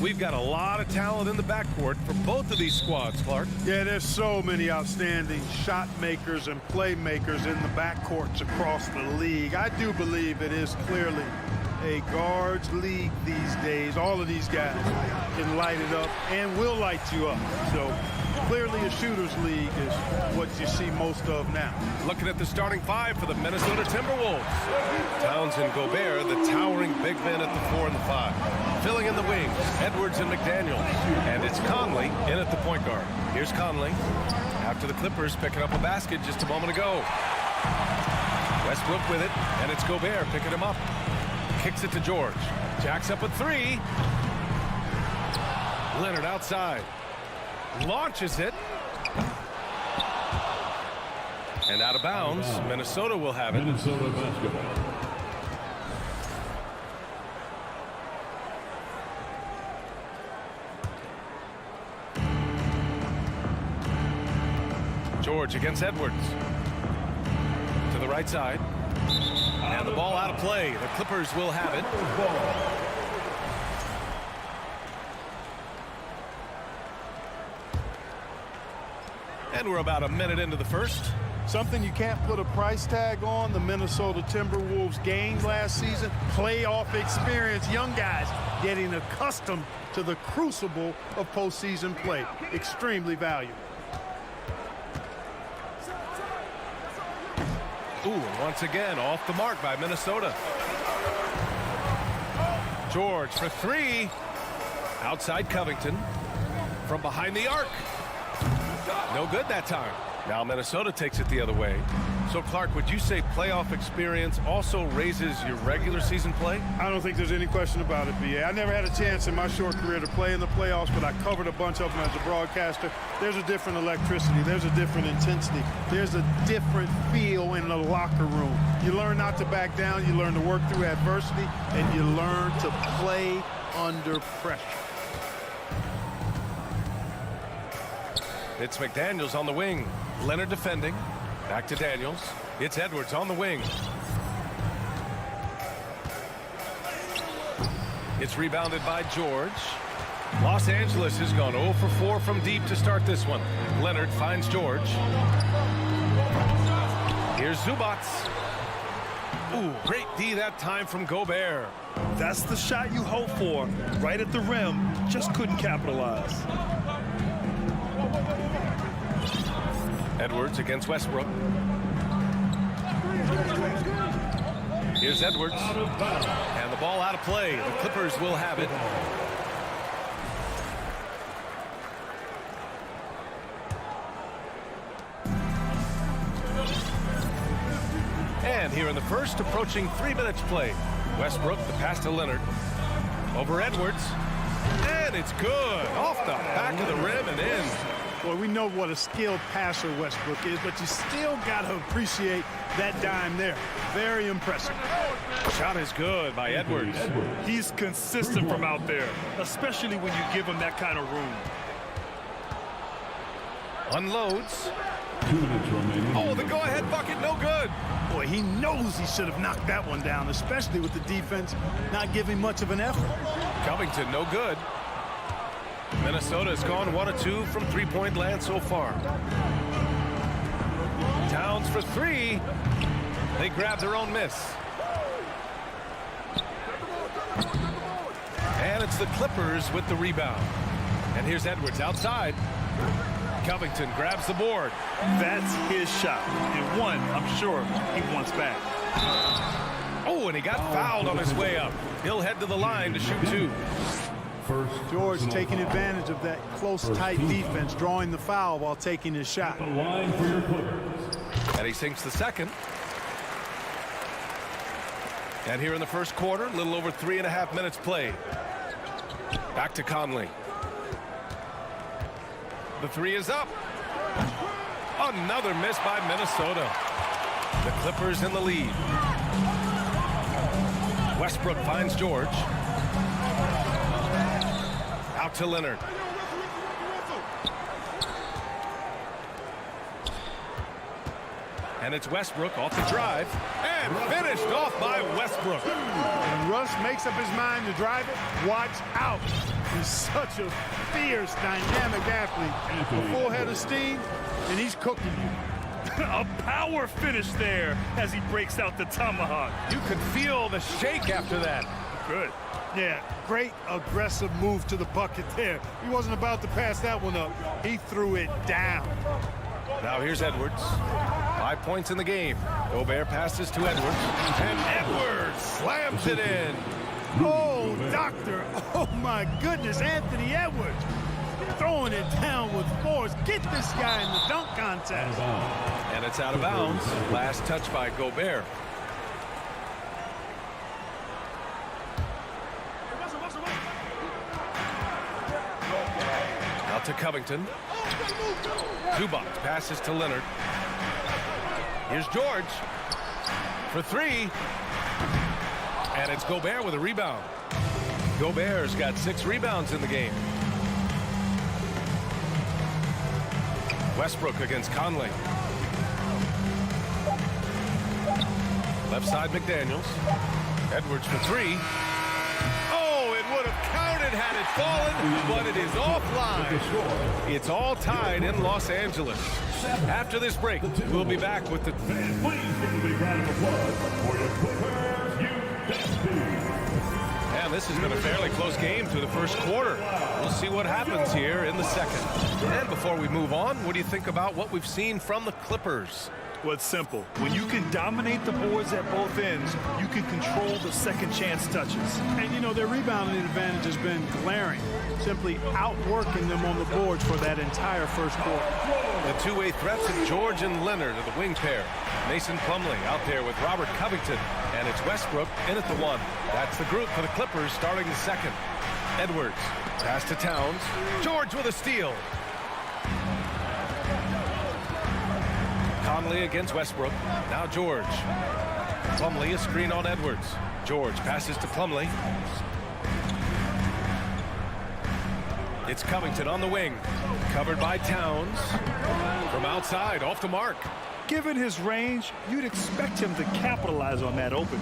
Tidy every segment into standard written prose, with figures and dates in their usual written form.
We've got a lot of talent in the backcourt for both of these squads, Clark. Yeah, there's so many outstanding shot makers and playmakers in the backcourts across the league. I do believe it is clearly a guards league these days. All of these guys can light it up and will light you up. So clearly a shooter's league is what you see most of now. Looking at the starting five for the Minnesota Timberwolves. Towns and Gobert, the towering big men at the 4 and the 5. Filling in the wings, Edwards and McDaniels. And it's Conley in at the point guard. Here's Conley after the Clippers picking up a basket just a moment ago. Westbrook with it, and it's Gobert picking him up. Kicks it to George. Jacks up a 3. Leonard outside. Launches it. And out of bounds. Minnesota will have it. Minnesota basketball. George against Edwards. To the right side. And the ball out of play. The Clippers will have it. And we're about a minute into the first. Something you can't put a price tag on, the Minnesota Timberwolves gained last season. Playoff experience, young guys getting accustomed to the crucible of postseason play. Extremely valuable. Ooh, and once again, off the mark by Minnesota. George for 3. Outside Covington. From behind the arc. No good that time. Now Minnesota takes it the other way. So, Clark, would you say playoff experience also raises your regular season play? I don't think there's any question about it, B.A. I never had a chance in my short career to play in the playoffs, but I covered a bunch of them as a broadcaster. There's a different electricity. There's a different intensity. There's a different feel in the locker room. You learn not to back down. You learn to work through adversity, and you learn to play under pressure. It's McDaniels on the wing. Leonard defending. Back to Daniels. It's Edwards on the wing. It's rebounded by George. Los Angeles has gone 0 for 4 from deep to start this one. Leonard finds George. Here's Zubac. Ooh, great D that time from Gobert. That's the shot you hope for. Right at the rim. Just couldn't capitalize. Edwards against Westbrook. Here's Edwards. And the ball out of play. The Clippers will have it. And here in the first, approaching 3 minutes play. Westbrook, the pass to Leonard. Over Edwards. And it's good. Off the back of the rim and in. Boy, we know what a skilled passer Westbrook is, but you still got to appreciate that dime there. Very impressive. Shot is good by Edwards. He's consistent from out there, especially when you give him that kind of room. Unloads. 2 minutes remaining. Oh, the go-ahead bucket, no good. Boy, he knows he should have knocked that one down, especially with the defense not giving much of an effort. Covington, no good. Minnesota has gone 1 of 2 from three-point land so far. Towns for 3. They grab their own miss. And it's the Clippers with the rebound. And here's Edwards outside. Covington grabs the board. That's his shot. And one, I'm sure, he wants back. Oh, and he got fouled on his way up. He'll head to the line to shoot 2. George taking advantage of that close, tight defense, drawing the foul while taking his shot. The line for your Clippers. And he sinks the second. And here in the first quarter, a little over 3.5 minutes played. Back to Conley. The 3 is up. Another miss by Minnesota. The Clippers in the lead. Westbrook finds George. Out to Leonard. And it's Westbrook off the drive. And finished off by Westbrook. And Russ makes up his mind to drive it. Watch out. He's such a fierce, dynamic athlete. A full head of steam, and he's cooking you. A power finish there as he breaks out the tomahawk. You could feel the shake after that. Good. Yeah, great aggressive move to the bucket there. He wasn't about to pass that one up. He threw it down. Now here's Edwards. 5 points in the game. Gobert passes to Edwards. And Edwards slams it in. Oh, doctor. Oh, my goodness, Anthony Edwards. Throwing it down with force. Get this guy in the dunk contest. And it's out of bounds. Last touch by Gobert. Out to Covington. Zubac passes to Leonard. Here's George for three. And it's Gobert with a rebound. Gobert's got 6 rebounds in the game. Westbrook against Conley. Left side McDaniels. Edwards for three. Oh, it would have counted had it fallen, but it is offline. It's all tied in Los Angeles. After this break, we'll be back with the... Please give a big round of applause for your Clippers, you And this has been a fairly close game through the first quarter. We'll see what happens here in the second. And before we move on, what do you think about what we've seen from the Clippers? Well, it's simple. When you can dominate the boards at both ends, you can control the second chance touches. And, you know, their rebounding advantage has been glaring. Simply outworking them on the boards for that entire first quarter. The two-way threats of George and Leonard are the wing pair. Mason Plumlee out there with Robert Covington. And it's Westbrook in at the one. That's the group for the Clippers starting the second. Edwards, pass to Towns. George with a steal. Conley against Westbrook. Now George. Plumlee a screen on Edwards. George passes to Plumlee. It's Covington on the wing. Covered by Towns. From outside, off the mark. Given his range, you'd expect him to capitalize on that open.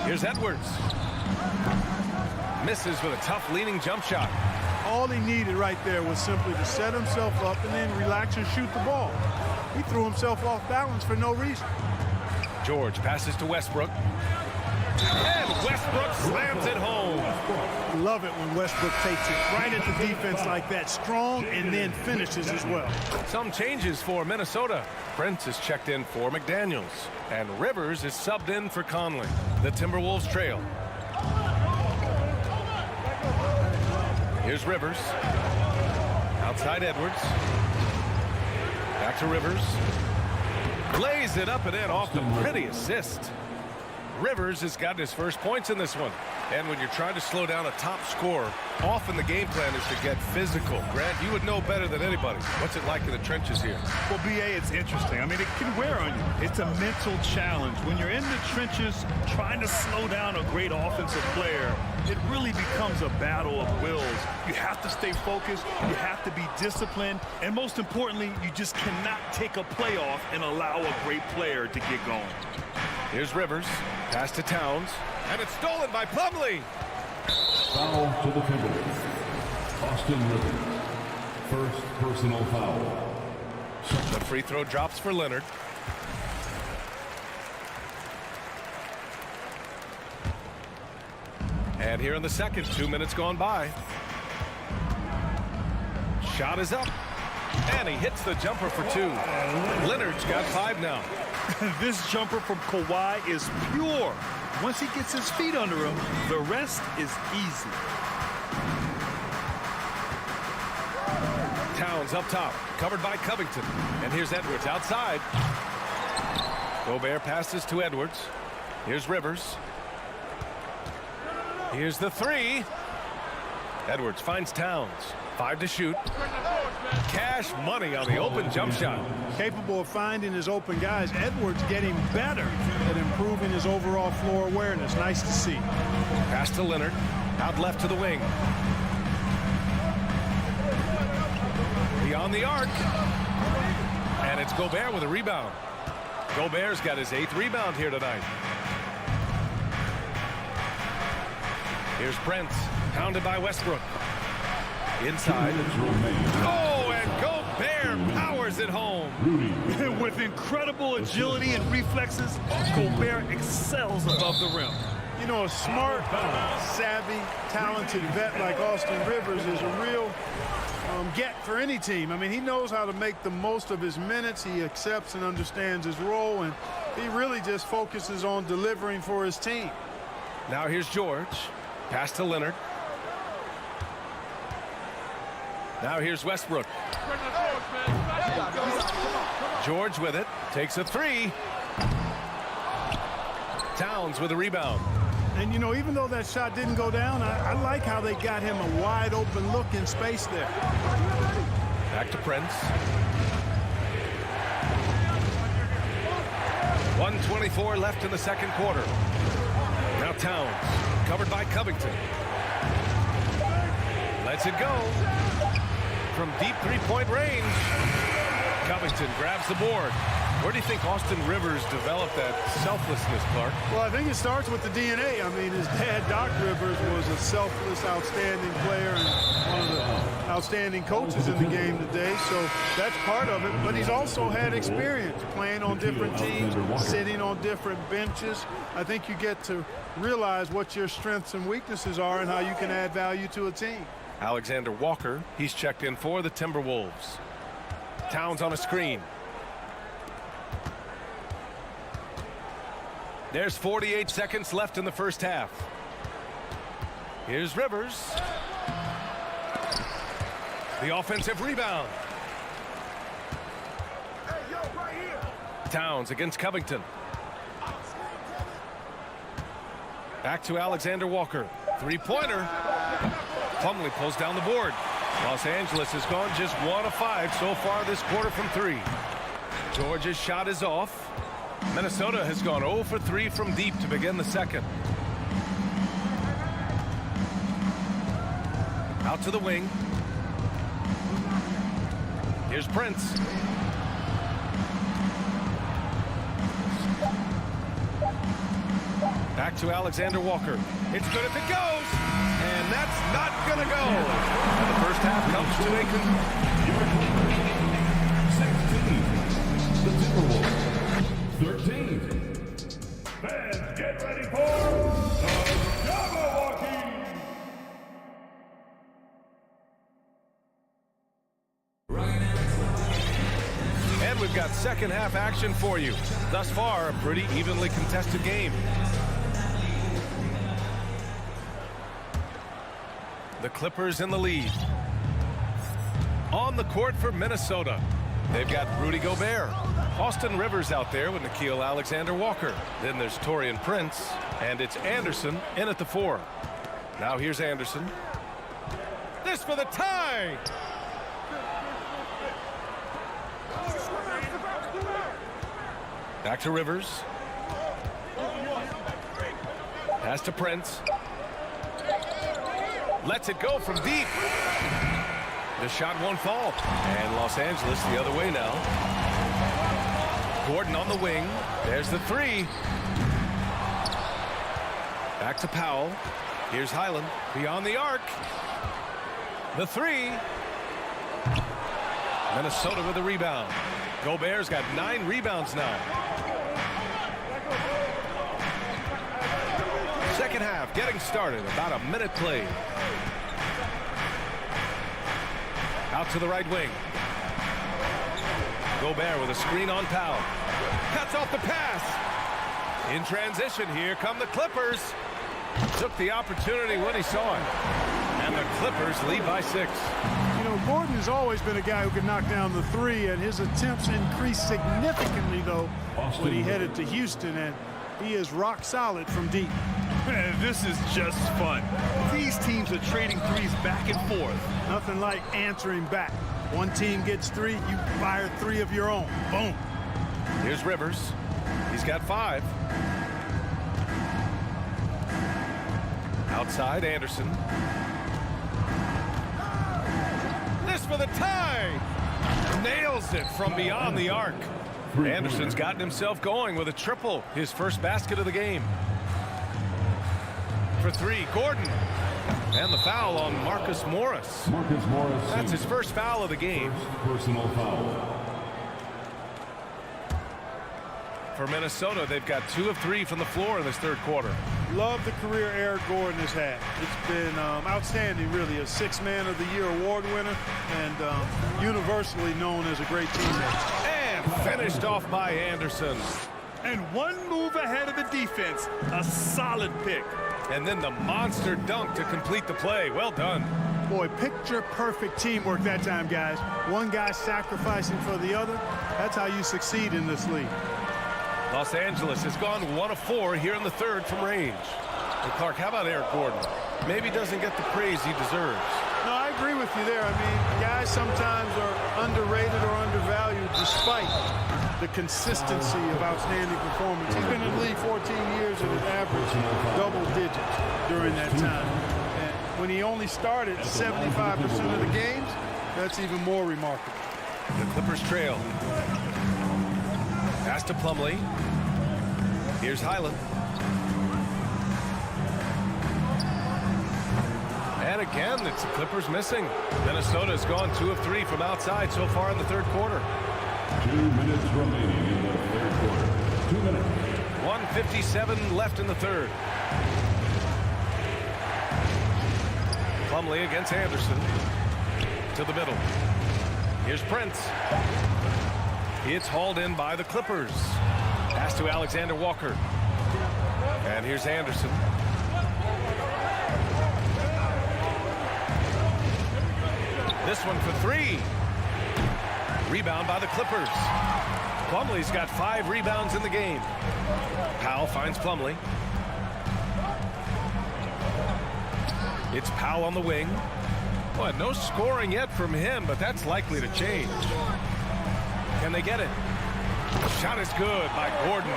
Here's Edwards. Misses with a tough leaning jump shot. All he needed right there was simply to set himself up and then relax and shoot the ball. He threw himself off balance for no reason. George passes to Westbrook. And Westbrook slams it home. Love it when Westbrook takes it right at the defense like that, strong, and then finishes as well. Some changes for Minnesota. Prince is checked in for McDaniels. And Rivers is subbed in for Conley. The Timberwolves trail. Here's Rivers. Outside Edwards. Back to Rivers. Lays it up and in off the pretty assist. Rivers has gotten his first points in this one. And when you're trying to slow down a top scorer, often the game plan is to get physical. Grant, you would know better than anybody. What's it like in the trenches here? Well, B.A., it's interesting. I mean, it can wear on you. It's a mental challenge. When you're in the trenches trying to slow down a great offensive player, it really becomes a battle of wills. You have to stay focused. You have to be disciplined. And most importantly, you just cannot take a play off and allow a great player to get going. Here's Rivers. Pass to Towns. And it's stolen by Plumlee. Foul to the Timberwolves. Austin Rivers. First personal foul. The free throw drops for Leonard. And here in the second, 2 minutes gone by. Shot is up. And he hits the jumper for two. Leonard's got 5 now. This jumper from Kawhi is pure. Once he gets his feet under him, the rest is easy. Towns up top, covered by Covington. And here's Edwards outside. Gobert passes to Edwards. Here's Rivers. Here's the three. Edwards finds Towns. 5 to shoot. Cash money on the open jump shot. Capable of finding his open guys. Edwards getting better at improving his overall floor awareness. Nice to see. Pass to Leonard. Out left to the wing. Beyond the arc. And it's Gobert with a rebound. Gobert's got his 8th rebound here tonight. Here's Prince. Pounded by Westbrook. Inside. Oh, and Gobert powers it home. With incredible agility and reflexes, Gobert excels above the rim. You know, a smart, savvy, talented vet like Austin Rivers is a real get for any team. I mean, he knows how to make the most of his minutes. He accepts and understands his role, and he really just focuses on delivering for his team. Now here's George. Pass to Leonard. Now here's Westbrook. George with it. Takes a three. Towns with a rebound. And, you know, even though that shot didn't go down, I like how they got him a wide open look in space there. Back to Prince. 1:24 left in the second quarter. Now Towns, covered by Covington. Lets it go. From deep three-point range. Covington grabs the board. Where do you think Austin Rivers developed that selflessness, Clark? Well, I think it starts with the DNA. I mean, his dad, Doc Rivers, was a selfless, outstanding player and one of the outstanding coaches in the game today. So that's part of it. But he's also had experience playing on different teams, sitting on different benches. I think you get to realize what your strengths and weaknesses are and how you can add value to a team. Alexander Walker, he's checked in for the Timberwolves. Towns on a screen. There's 48 seconds left in the first half. Here's Rivers. The offensive rebound. Towns against Covington. Back to Alexander Walker. Three-pointer. Plumlee pulls down the board. Los Angeles has gone just 1 of 5 so far this quarter from 3. George's shot is off. Minnesota has gone 0 for 3 from deep to begin the second. Out to the wing. Here's Prince. Back to Alexander Walker. It's good if it goes. And that's not going to go. And the first half comes to a conclusion. 13. Fans, get ready for the Jabberwocky. And we've got second half action for you. Thus far, a pretty evenly contested game. The Clippers in the lead. On the court for Minnesota, they've got Rudy Gobert. Austin Rivers out there with Nickeil Alexander-Walker. Then there's Taurean Prince, and it's Anderson in at the 4. Now here's Anderson. This for the tie! Back to Rivers. Pass to Prince. Lets it go from deep. The shot won't fall. And Los Angeles the other way now. Gordon on the wing. There's the 3. Back to Powell. Here's Highland beyond the arc. The 3. Minnesota with the rebound. Gobert's got 9 rebounds now. Second half getting started. About a minute played. Out to the right wing. Gobert with a screen on Powell. Cuts off the pass. In transition, here come the Clippers. Took the opportunity when he saw it. And the Clippers lead by 6. You know, Gordon has always been a guy who can knock down the 3, and his attempts increased significantly, though, when he headed to Houston, and he is rock solid from deep. Man, this is just fun. These teams are trading threes back and forth. Nothing like answering back. One team gets 3, you fire 3 of your own. Boom. Here's Rivers. He's got 5. Outside, Anderson. This for the tie. Nails it from beyond the arc. Anderson's gotten himself going with a triple, his first basket of the game. For 3, Gordon. And the foul on Marcus Morris. Marcus Morris. That's his first foul of the game. First personal foul. For Minnesota, they've got 2 of 3 from the floor in this third quarter. Love the career Eric Gordon has had. It's been outstanding, really. A Six-Man of the Year award winner and universally known as a great teammate. And finished off by Anderson. And one move ahead of the defense. A solid pick. And then the monster dunk to complete the play. Well done. Boy, picture-perfect teamwork that time, guys. One guy sacrificing for the other. That's how you succeed in this league. Los Angeles has gone 1 of 4 here in the third from range. And Clark, how about Eric Gordon? Maybe doesn't get the praise he deserves. No, I agree with you there. I mean, guys sometimes are underrated or undervalued despite the consistency of outstanding performance. He's been in the league 14 years and has averaged double digits during that time. And when he only started 75% of the games, that's even more remarkable. The Clippers trail. Pass to Plumlee. Here's Highland. And again, it's the Clippers missing. Minnesota's gone 2 of 3 from outside so far in the third quarter. 2 minutes remaining in the third quarter. 2 minutes. 1:57 left in the third. Plumlee against Anderson. To the middle. Here's Prince. It's hauled in by the Clippers. Pass to Alexander Walker. And here's Anderson. This one for 3. Rebound by the Clippers. Plumlee's got 5 rebounds in the game. Powell finds Plumlee. It's Powell on the wing. Well, no scoring yet from him, but that's likely to change. Can they get it? The shot is good by Gordon.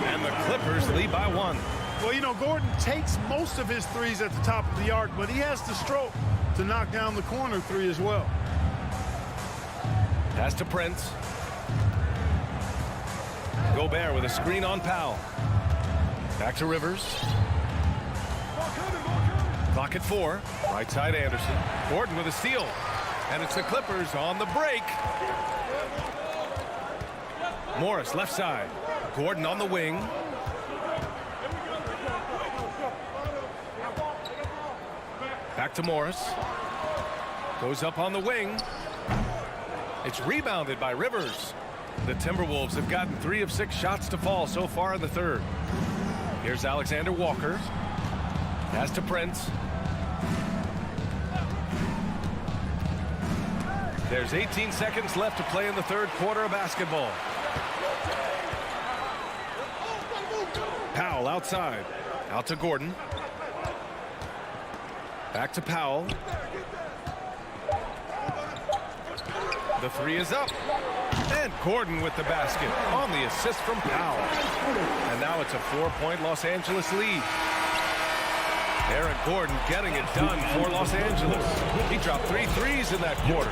And the Clippers lead by 1. Well, you know, Gordon takes most of his threes at the top of the arc, but he has the stroke to knock down the corner 3 as well. Pass to Prince. Gobert with a screen on Powell. Back to Rivers. Clock at 4. Right side Anderson. Gordon with a steal. And it's the Clippers on the break. Morris left side. Gordon on the wing. Back to Morris. Goes up on the wing. It's rebounded by Rivers. The Timberwolves have gotten 3 of 6 shots to fall so far in the third. Here's Alexander Walker. Pass to Prince. There's 18 seconds left to play in the third quarter of basketball. Powell outside. Out to Gordon. Back to Powell. The 3 is up. And Gordon with the basket on the assist from Powell. And now it's a 4-point Los Angeles lead. Aaron Gordon getting it done for Los Angeles. He dropped 3 threes in that quarter.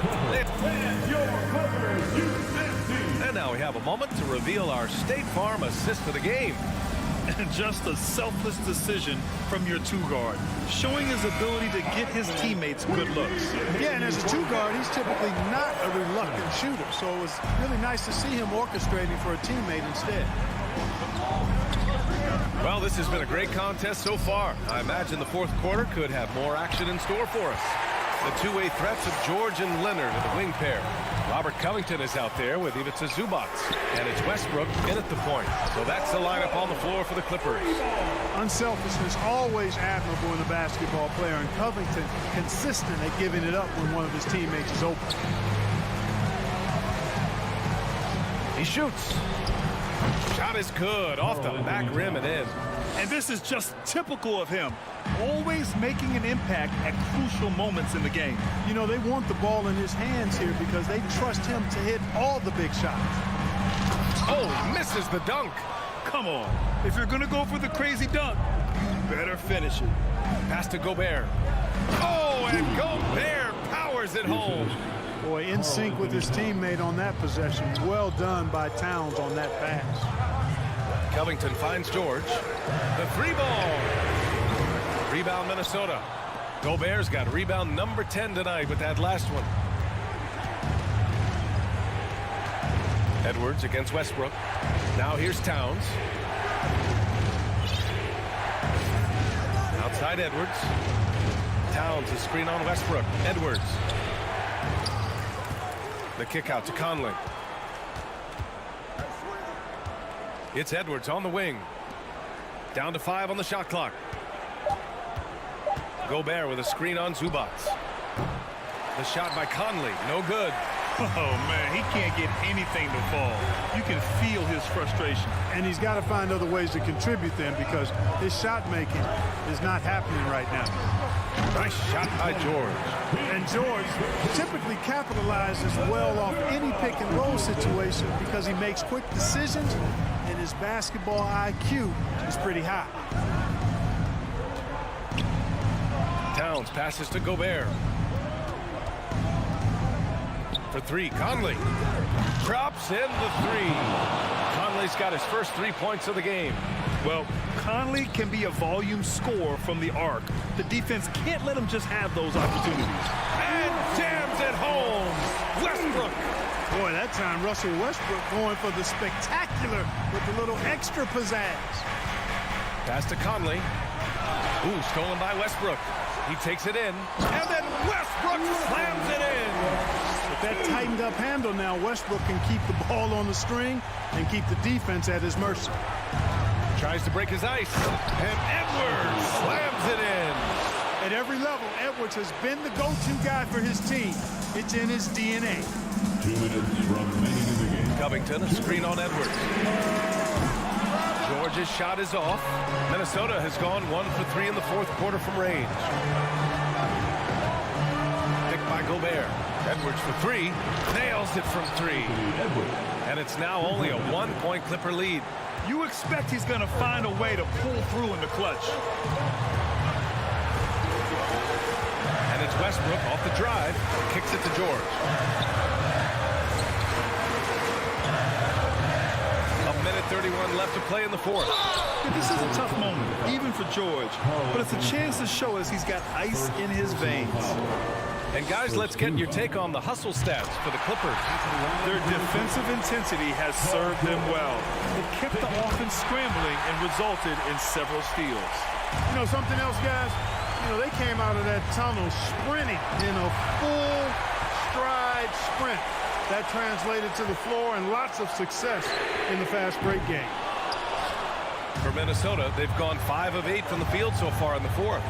And now we have a moment to reveal our State Farm assist of the game. And just a selfless decision from your 2-guard, showing his ability to get his teammates good looks. Yeah, and as a 2-guard, he's typically not a reluctant shooter, so it was really nice to see him orchestrating for a teammate instead. Well, this has been a great contest so far. I imagine the fourth quarter could have more action in store for us. The two-way threats of George and Leonard are the wing pair. Robert Covington is out there with Ivica Zubac. And it's Westbrook in at the point. So that's the lineup on the floor for the Clippers. Unselfishness always admirable in a basketball player, and Covington consistent at giving it up when one of his teammates is open. He shoots. Shot is good. Off the back rim and in. And this is just typical of him. Always making an impact at crucial moments in the game. You know, they want the ball in his hands here because they trust him to hit all the big shots. Oh, misses the dunk. Come on. If you're going to go for the crazy dunk, you better finish it. Pass to Gobert. Oh, and Gobert powers it home. Boy, in sync with his teammate on that possession. Well done by Towns on that pass. Covington finds George. The 3 ball. Rebound Minnesota. Gobert's got rebound number 10 tonight with that last one. Edwards against Westbrook. Now here's Towns. Outside Edwards. Towns, a screen on Westbrook. Edwards. The kick out to Conley. It's Edwards on the wing. Down to 5 on the shot clock. Gobert with a screen on Zubac. The shot by Conley, no good. Oh, man, he can't get anything to fall. You can feel his frustration. And he's got to find other ways to contribute then, because his shot making is not happening right now. Nice shot by George. And George typically capitalizes well off any pick and roll situation because he makes quick decisions and his basketball IQ is pretty high. Towns passes to Gobert. For 3, Conley. Drops in the 3. Conley's got his first 3 points of the game. Well, Conley can be a volume scorer from the arc. The defense can't let him just have those opportunities. And jams it home. Westbrook. Boy, that time Russell Westbrook going for the spectacular with a little extra pizzazz. Pass to Conley. Ooh, stolen by Westbrook. He takes it in. And then Westbrook slams it in. With that tightened up handle now, Westbrook can keep the ball on the string and keep the defense at his mercy. Tries to break his ice. And Edwards slams it in. At every level, Edwards has been the go-to guy for his team. It's in his DNA. 2 minutes remaining in the game. Covington, a screen on Edwards. George's shot is off. Minnesota has gone 1 for 3 in the fourth quarter from range. Picked by Gobert. Edwards for 3. Nails it from 3. And it's now only a 1-point Clipper lead. You expect he's going to find a way to pull through in the clutch. And it's Westbrook off the drive. Kicks it to George. A minute 31 left to play in the fourth. This is a tough moment, even for George. But it's a chance to show us he's got ice in his veins. And guys, let's get your take on the hustle stats for the Clippers. Their defensive intensity has served them well. It kept the offense scrambling and resulted in several steals. You know something else, guys? You know, they came out of that tunnel sprinting in a full stride sprint. That translated to the floor and lots of success in the fast break game. For Minnesota, they've gone 5 of 8 from the field so far in the fourth.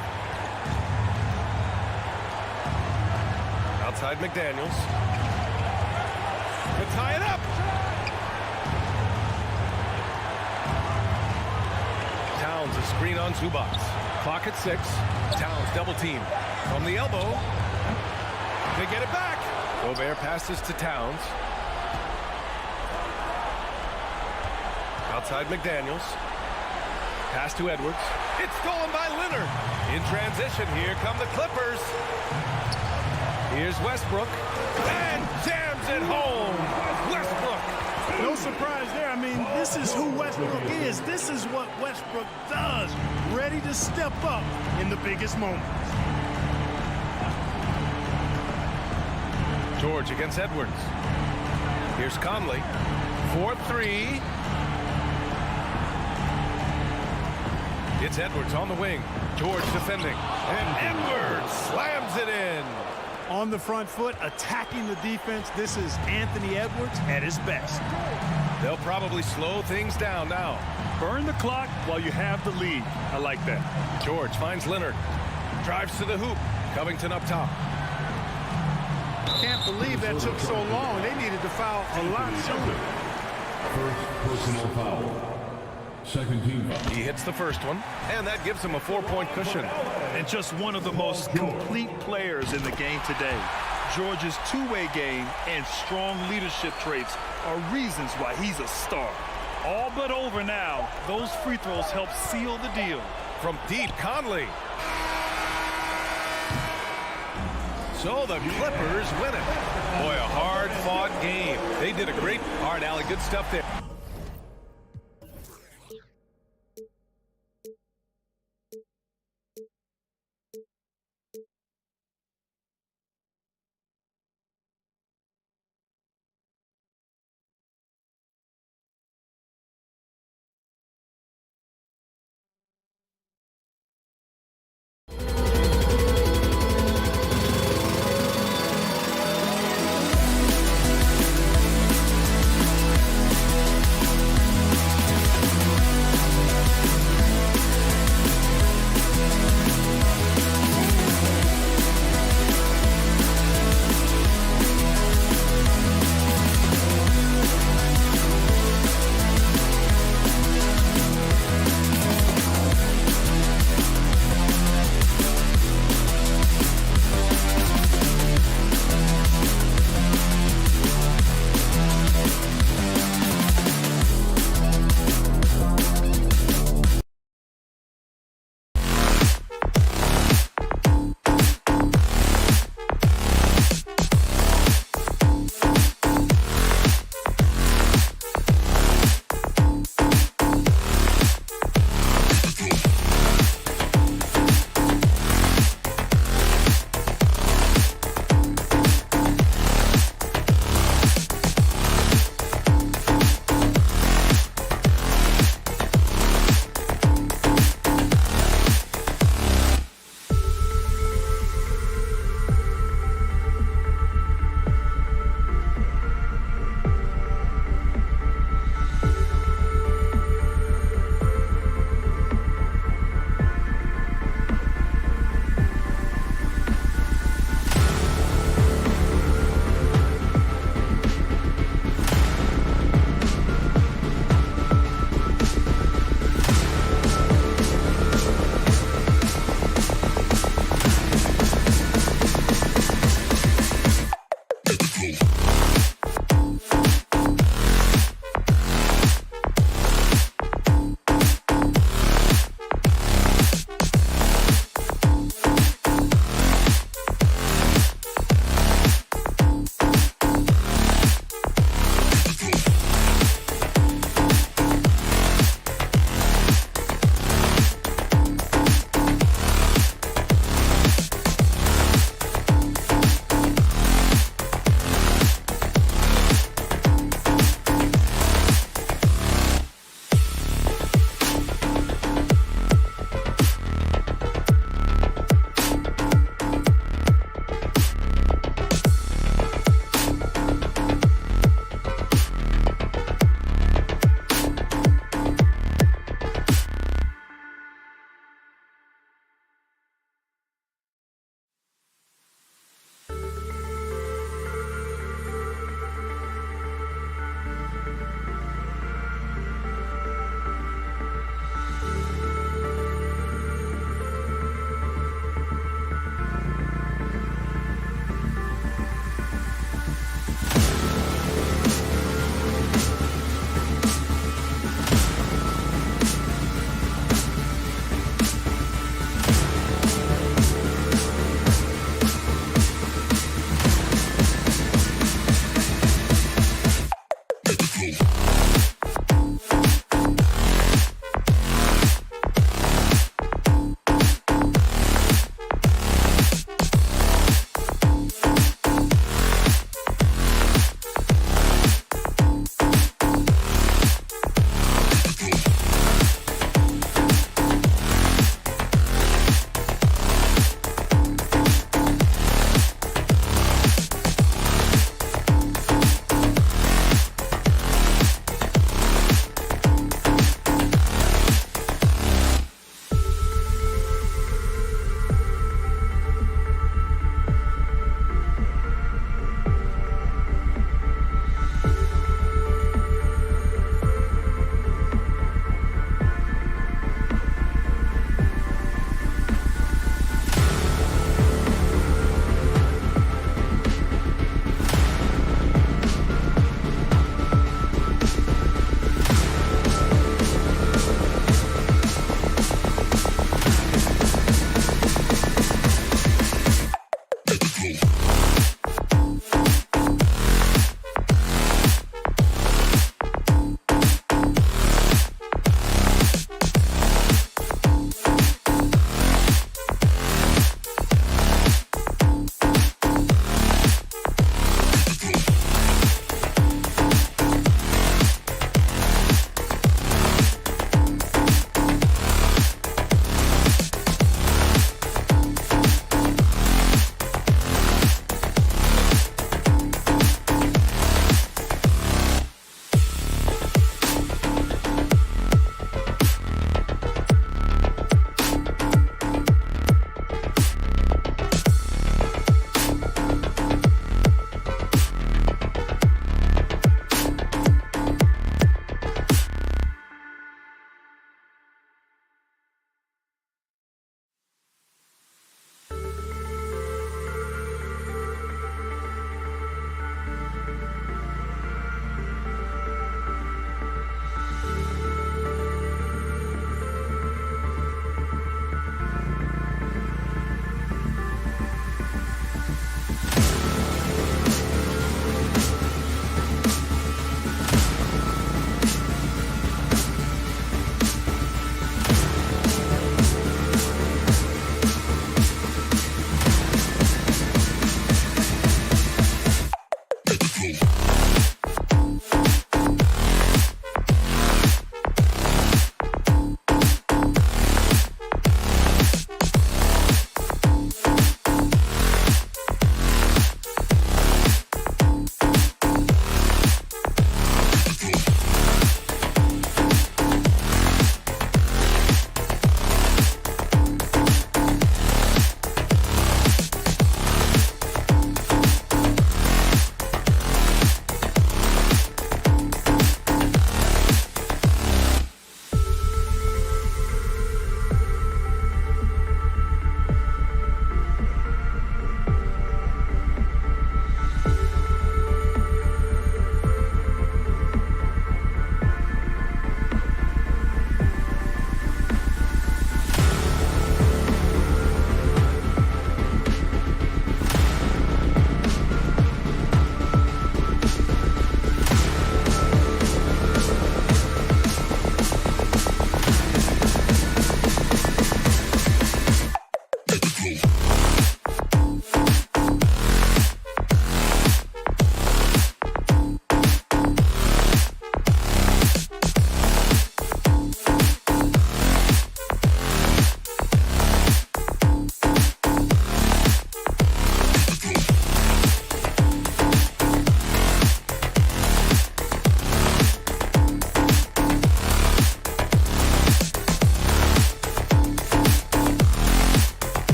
Outside McDaniels. To tie it up. Towns a screen on Zubac. Clock at 6. Towns double team. From the elbow. They get it back. Gobert passes to Towns. Outside McDaniels. Pass to Edwards. It's stolen by Leonard. In transition, here come the Clippers. Here's Westbrook. And jams it home. Westbrook. No surprise there. I mean, this is who Westbrook is. This is what Westbrook does. Ready to step up in the biggest moments. George against Edwards. Here's Conley. 4-3. It's Edwards on the wing. George defending. And Edwards slams it in. On the front foot, attacking the defense. This is Anthony Edwards at his best. They'll probably slow things down now. Burn the clock while you have the lead. I like that. George finds Leonard. Drives to the hoop. Covington up top. Can't believe that took so long. They needed to foul a lot sooner. First personal foul. Second team foul. He hits the first one, and that gives him a 4-point cushion. And just one of the most complete players in the game today. George's two-way game and strong leadership traits are reasons why he's a star. All but over now. Those free throws help seal the deal. From deep, Conley. So the Clippers win it. Boy, a hard-fought game. They did a great part, Allie. Good stuff there.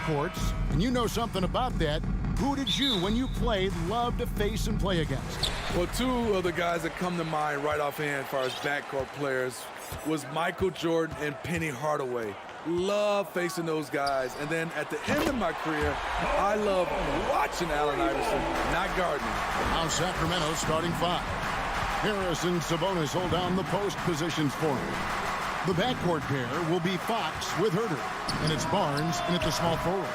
backcourts, and you know something about that. Who did you, when you played, love to face and play against? Well, two of the guys that come to mind right offhand as far as backcourt players was Michael Jordan and Penny Hardaway. Love facing those guys. And then at the end of my career, I love watching Allen Iverson, not guarding him. Now Sacramento starting 5. Harris and Sabonis hold down the post positions for him. The backcourt pair will be Fox with Herter, and it's Barnes in at the small forward.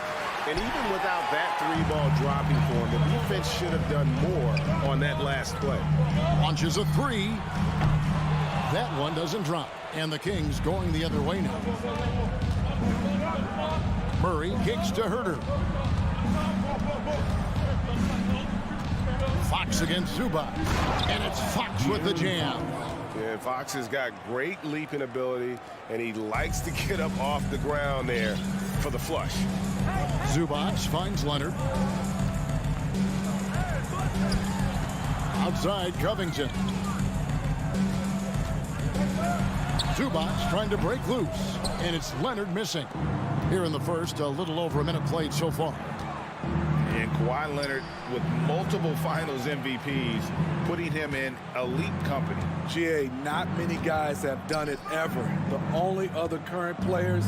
And even without that 3-ball dropping for him, the defense should have done more on that last play. Launches a 3. That one doesn't drop. And the Kings going the other way now. Murray kicks to Herter. Fox against Zubac. And it's Fox with the jam. Yeah, Fox has got great leaping ability, and he likes to get up off the ground there for the flush. Zubac finds Leonard. Outside Covington. Zubac trying to break loose, and it's Leonard missing. Here in the first, a little over a minute played so far. And Kawhi Leonard with multiple finals MVPs, putting him in elite company. GA, not many guys have done it ever. The only other current players,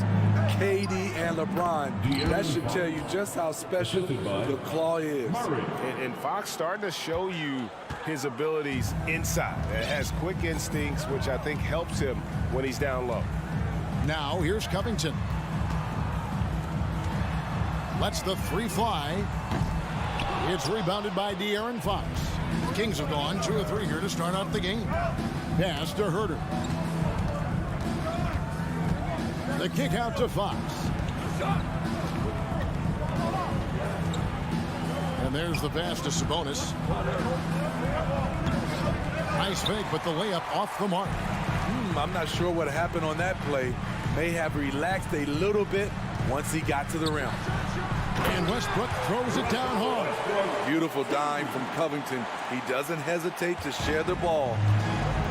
KD and LeBron. That should tell you just how special the claw is. And Fox starting to show you his abilities inside. It has quick instincts, which I think helps him when he's down low. Now here's Covington. Lets the 3 fly. It's rebounded by De'Aaron Fox. The Kings have gone 2 of 3 here to start off the game. Pass to Herter. The kick out to Fox. And there's the pass to Sabonis. Nice fake, but the layup off the mark. I'm not sure what happened on that play. May have relaxed a little bit once he got to the rim. And Westbrook throws it down hard. Beautiful dime from Covington. He doesn't hesitate to share the ball.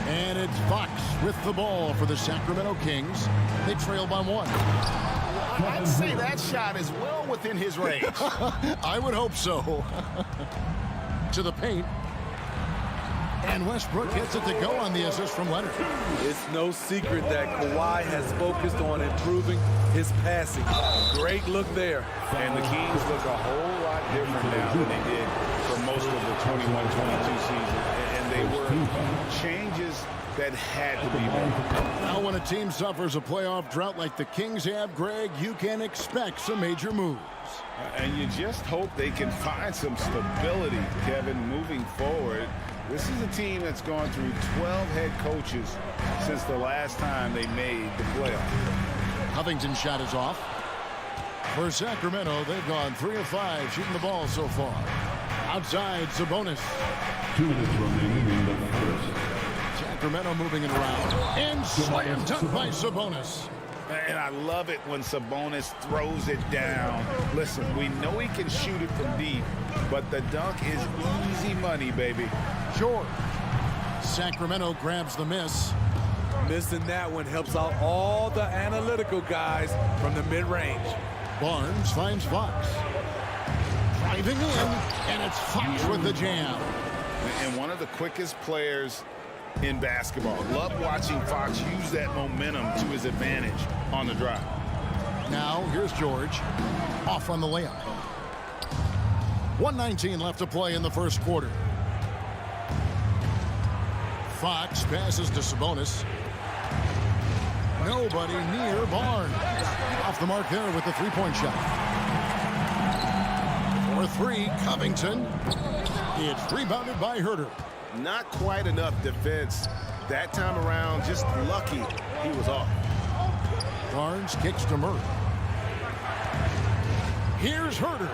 And it's Fox with the ball for the Sacramento Kings. They trail by 1. I'd say that shot is well within his range. I would hope so. To the paint. And Westbrook gets it to go on the assist from Leonard. It's no secret that Kawhi has focused on improving his passing. Great look there. And the Kings look a whole lot different now than they did for most of the 21-22 season. And they were changes that had to be made. Now when a team suffers a playoff drought like the Kings have, Greg, you can expect some major moves. And you just hope they can find some stability, Kevin, moving forward. This is a team that's gone through 12 head coaches since the last time they made the playoffs. Covington's shot is off. For Sacramento, they've gone 3 of 5 shooting the ball so far. Outside, Sabonis. 2 minutes remaining in the first. Sacramento moving it around. And slam dunk by Sabonis. And I love it when Sabonis throws it down. Listen, we know he can shoot it from deep, but the dunk is easy money, baby. Sure. Sacramento grabs the miss. Missing that one helps out all the analytical guys from the mid-range. Barnes finds Fox. Driving in, and it's Fox with the jam. And one of the quickest players in basketball. Love watching Fox use that momentum to his advantage on the drive. Now, here's George. Off on the layup. 1:19 left to play in the first quarter. Fox passes to Sabonis. Nobody near Barnes. Off the mark there with the three-point shot. For 3, Covington. It's rebounded by Herter. Not quite enough defense that time around. Just lucky he was off. Barnes kicks to Murray. Here's Herter.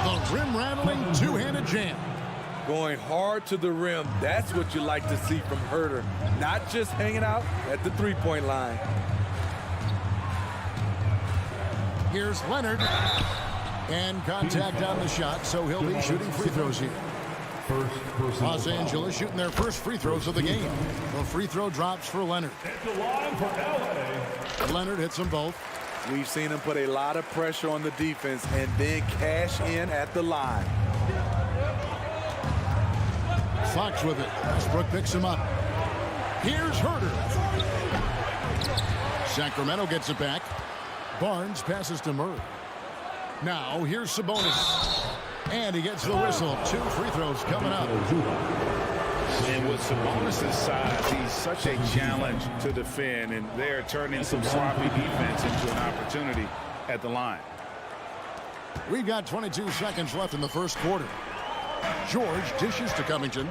The rim-rattling two-handed jam. Going hard to the rim. That's what you like to see from Herter. Not just hanging out at the three-point line. Here's Leonard. And contact on the shot, so he'll be shooting free throws here. Los Angeles shooting their first free throws of the game. The free throw drops for Leonard. At the line for LA. Leonard hits them both. We've seen him put a lot of pressure on the defense and then cash in at the line. Fox with it. Westbrook picks him up. Here's Herter. Sacramento gets it back. Barnes passes to Murray. Now here's Sabonis. And he gets the whistle. 2 free throws coming up. And with Sabonis' size, he's such a challenge to defend, and they're turning some sloppy defense into an opportunity at the line. We've got 22 seconds left in the first quarter. George dishes to Covington.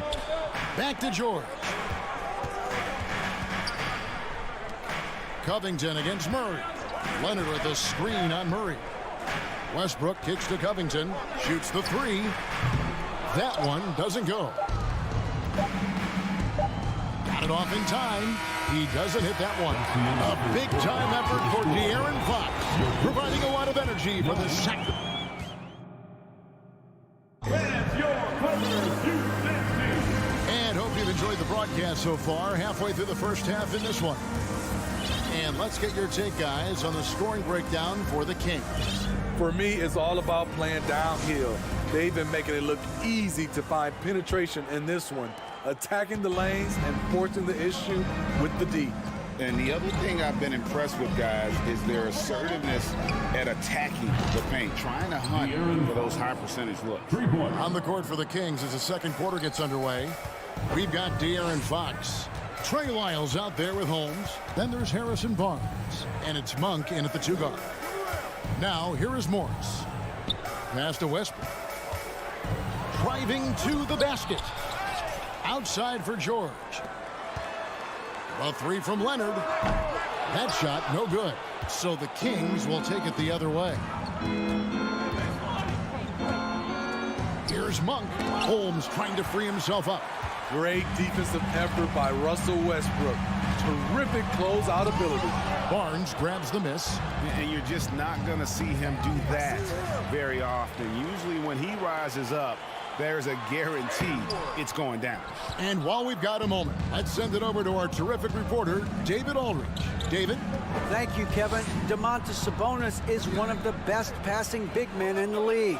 Back to George. Covington against Murray. Leonard with a screen on Murray. Westbrook kicks to Covington. Shoots the 3. That one doesn't go. Got it off in time. He doesn't hit that one. A big-time effort for De'Aaron Fox, providing a lot of energy for the second. And hope you've enjoyed the broadcast so far. Halfway through the first half in this one. And let's get your take, guys, on the scoring breakdown for the Kings. For me, it's all about playing downhill. They've been making it look easy to find penetration in this one, attacking the lanes and forcing the issue with the D. And the other thing I've been impressed with, guys, is their assertiveness at attacking the paint, trying to hunt for those high percentage looks. On the court for the Kings as the second quarter gets underway, we've got De'Aaron Fox. Trey Lyles out there with Holmes. Then there's Harrison Barnes. And it's Monk in at the 2 guard. Now, here is Morris. Pass to Westbrook. Driving to the basket. Outside for George. A 3 from Leonard. That shot, no good. So the Kings will take it the other way. Here's Monk. Holmes trying to free himself up. Great defensive effort by Russell Westbrook. Terrific closeout ability. Barnes grabs the miss. And you're just not going to see him do that very often. Usually when he rises up, there's a guarantee it's going down. And while we've got a moment, let's send it over to our terrific reporter, David Aldridge. David? Thank you, Kevin. Domantas Sabonis is one of the best passing big men in the league.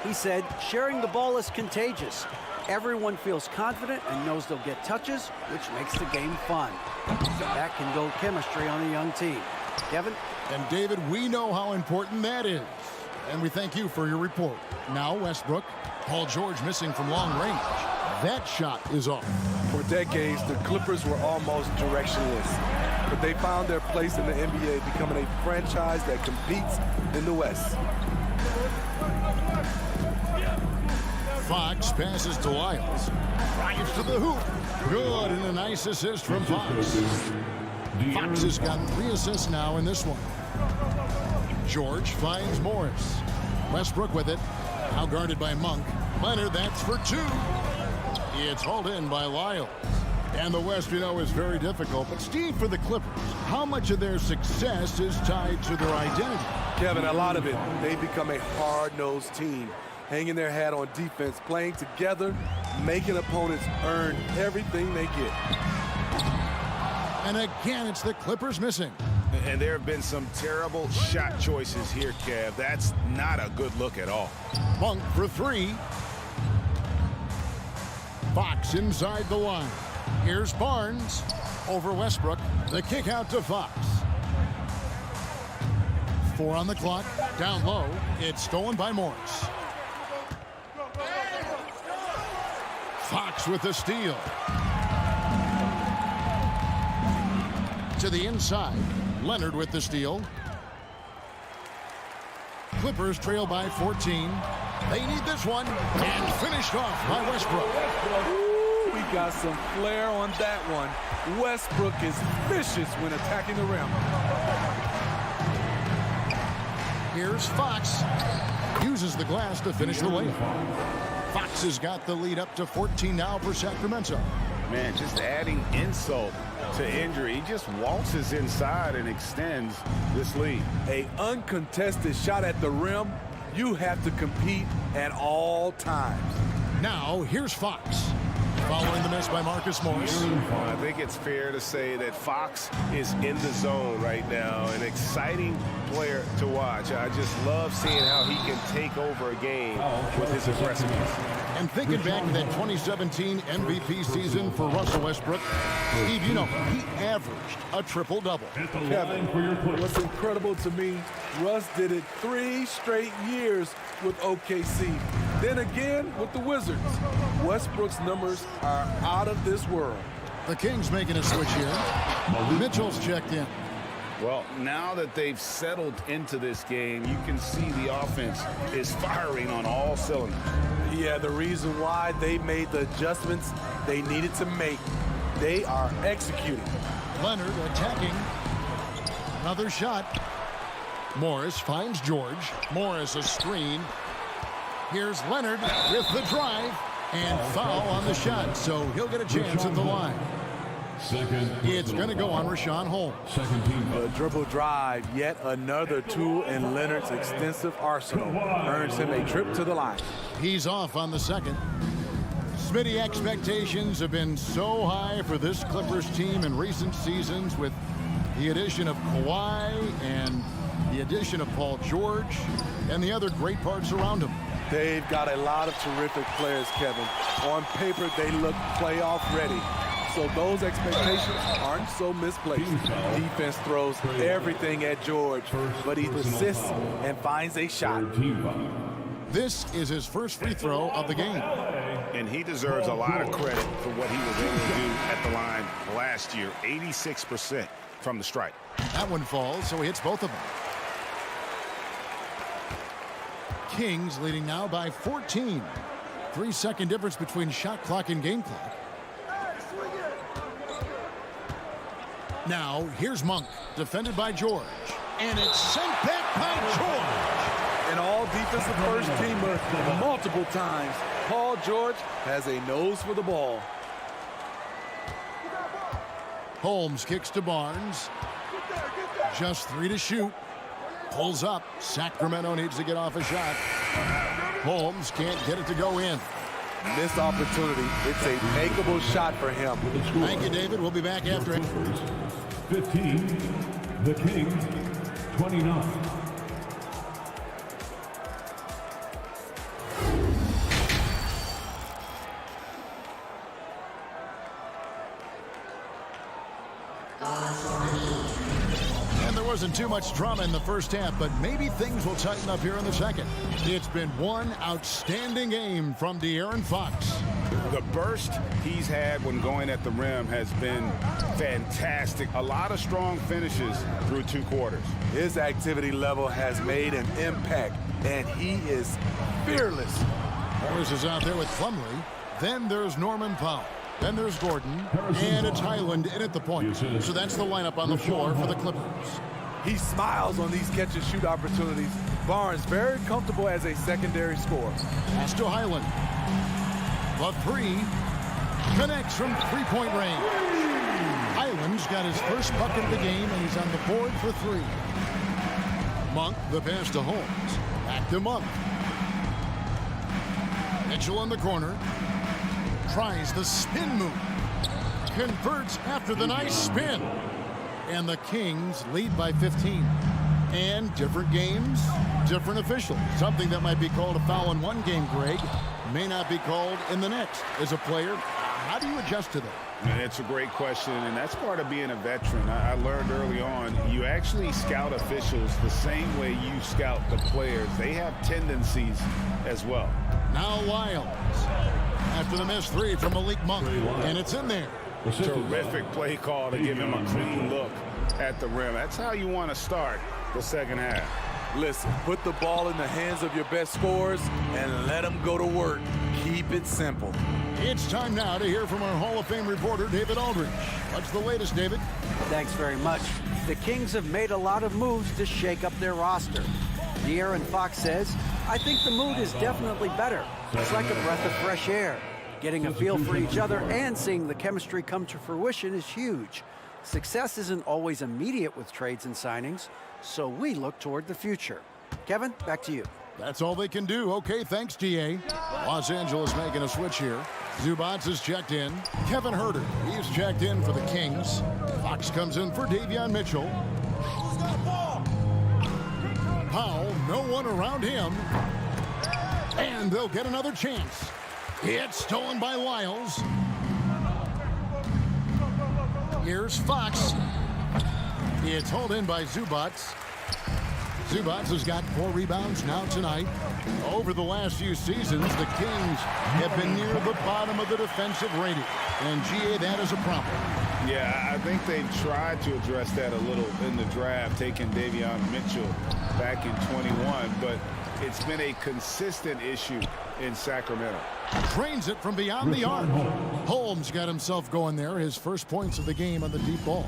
He said, sharing the ball is contagious. Everyone feels confident and knows they'll get touches, which makes the game fun. That can build chemistry on a young team. Kevin? And David, we know how important that is. And we thank you for your report. Now Westbrook. Paul George missing from long range. That shot is off. For decades, the Clippers were almost directionless. But they found their place in the NBA, becoming a franchise that competes in the West. Fox passes to Lyles. Drives to the hoop. Good, and a nice assist from Fox. Fox has got 3 assists now in this one. George finds Morris. Westbrook with it. Now guarded by Monk. Leonard, that's for 2. It's hauled in by Lyles. And the West, you know, is very difficult. But Steve, for the Clippers, how much of their success is tied to their identity? Kevin, a lot of it. They've become a hard-nosed team, hanging their hat on defense, playing together, making opponents earn everything they get. And again, it's the Clippers missing. And there have been some terrible shot choices here, Kev. That's not a good look at all. Monk for 3. Fox inside the line. Here's Barnes over Westbrook. The kick out to Fox. 4 on the clock. Down low. It's stolen by Morris. Fox with the steal. To the inside. Leonard with the steal. Clippers trail by 14. They need this one. And finished off by Westbrook. Ooh, we got some flair on that one. Westbrook is vicious when attacking the rim. Here's Fox. Uses the glass to finish the layup. Fox has got the lead up to 14 now for Sacramento. Man, just adding insult to injury. He just waltzes inside and extends this lead. A uncontested shot at the rim. You have to compete at all times. Now, here's Fox. Following the miss by Marcus Morris. I think it's fair to say that Fox is in the zone right now. An exciting player to watch. I just love seeing how he can take over a game with his aggressiveness. And thinking back to that 2017 MVP season for Russell Westbrook, Steve, you know, he averaged a triple-double. Kevin, what's incredible to me, Russ did it 3 straight years with OKC. Then again with the Wizards. Westbrook's numbers are out of this world. The Kings making a switch here. Mitchell's checked in. Well, now that they've settled into this game, you can see the offense is firing on all cylinders. Yeah, the reason why they made the adjustments they needed to make. They are executing. Leonard attacking. Another shot. Morris finds George. Morris a screen. Here's Leonard with the drive. And foul on the shot, so he'll get a chance at the line. It's going to go on Rashawn Holmes. A dribble drive, yet another tool in Leonard's extensive arsenal, earns him a trip to the line. He's off on the second. Smitty, expectations have been so high for this Clippers team in recent seasons with the addition of Kawhi and the addition of Paul George and the other great parts around him. They've got a lot of terrific players, Kevin. On paper, they look playoff ready. So those expectations aren't so misplaced. Defense throws everything at George, but he persists and finds a shot. This is his first free throw of the game. And he deserves a lot of credit for what he was able to do at the line last year. 86% from the strike. That one falls, so he hits both of them. Kings leading now by 14. 3-second difference between shot clock and game clock. Now, here's Monk, defended by George. And it's sent back by George. An all-defensive first-teamer multiple times. Paul George has a nose for the ball. Holmes kicks to Barnes. Just 3 to shoot. Pulls up. Sacramento needs to get off a shot. Holmes can't get it to go in. Missed opportunity. It's a makeable shot for him. Thank you, David. We'll be back after it. 15, the Kings, 29. And there wasn't too much drama in the first half, but maybe things will tighten up here in the second. It's been one outstanding game from De'Aaron Fox. The burst he's had when going at the rim has been fantastic. A lot of strong finishes through 2 quarters. His activity level has made an impact, and he is fearless. Morris is out there with Plumlee. Then there's Norman Powell. Then there's Gordon. And it's Highland in at the point. So that's the lineup on the floor for the Clippers. He smiles on these catch-and-shoot opportunities. Barnes very comfortable as a secondary scorer. Pass to Highland. The 3 connects from 3-point range. Highland's got his first bucket of the game, and he's on the board for 3. Monk, the pass to Holmes. Back to Monk. Mitchell in the corner. Tries the spin move. Converts after the nice spin. And the Kings lead by 15. And different games, different officials. Something that might be called a foul in one game, Greg, may not be called in the next. As a player, how do you adjust to that? And it's a great question, and that's part of being a veteran. I learned early on, you actually scout officials the same way you scout the players. They have tendencies as well. Now Lyles. After the missed 3 from Malik Monk. And it's in there. Terrific play call to give him a clean look at the rim. That's how you want to start the second half. Listen, put the ball in the hands of your best scorers and let them go to work. Keep it simple. It's time now to hear from our Hall of Fame reporter, David Aldridge. What's the latest, David? Thanks very much. The Kings have made a lot of moves to shake up their roster. De'Aaron Fox says, I think the mood is definitely better. It's like a breath of fresh air. Getting a feel for each other and seeing the chemistry come to fruition is huge. Success isn't always immediate with trades and signings, so we look toward the future. Kevin, back to you. That's all they can do. Okay, thanks, DA. Los Angeles making a switch here. Zubats is checked in. Kevin Huerter, he's checked in for the Kings. Fox comes in for Davion Mitchell. Powell, no one around him. And they'll get another chance. It's stolen by Lyles. Here's Fox. It's hauled in by Zubats. Zubats has got 4 rebounds now tonight. Over the last few seasons, the Kings have been near the bottom of the defensive rating. And, GA, that is a problem. Yeah, I think they tried to address that a little in the draft, taking Davion Mitchell back in 21, but it's been a consistent issue in Sacramento. Trains it from beyond the arc. Holmes got himself going there, his first points of the game on the deep ball.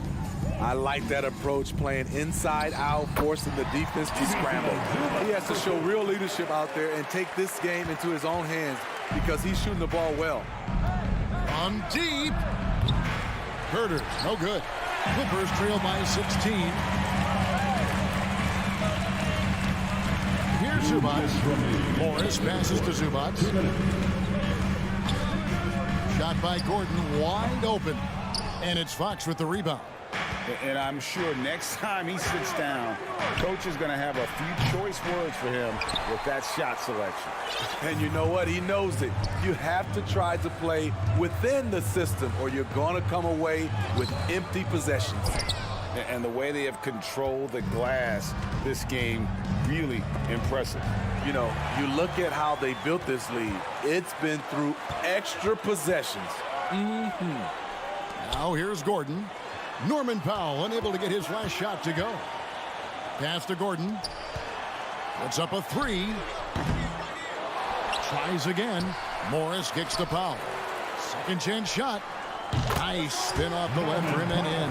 I like that approach, playing inside out, forcing the defense to scramble. He has to show real leadership out there and take this game into his own hands because he's shooting the ball well. On deep. Huerter, no good. Clippers trail by 16. Here's Zubats. Morris passes to Zubats. Shot by Gordon, wide open. And it's Fox with the rebound. And I'm sure next time he sits down, coach is going to have a few choice words for him with that shot selection. And you know what? He knows it. You have to try to play within the system or you're going to come away with empty possessions. And the way they have controlled the glass this game, really impressive. You know, you look at how they built this lead. It's been through extra possessions. Now here's Gordon. Norman Powell unable to get his last shot to go. Pass to Gordon. Puts up a 3. Tries again. Morris kicks to Powell. Second chance shot. Nice spin off the left rim and in.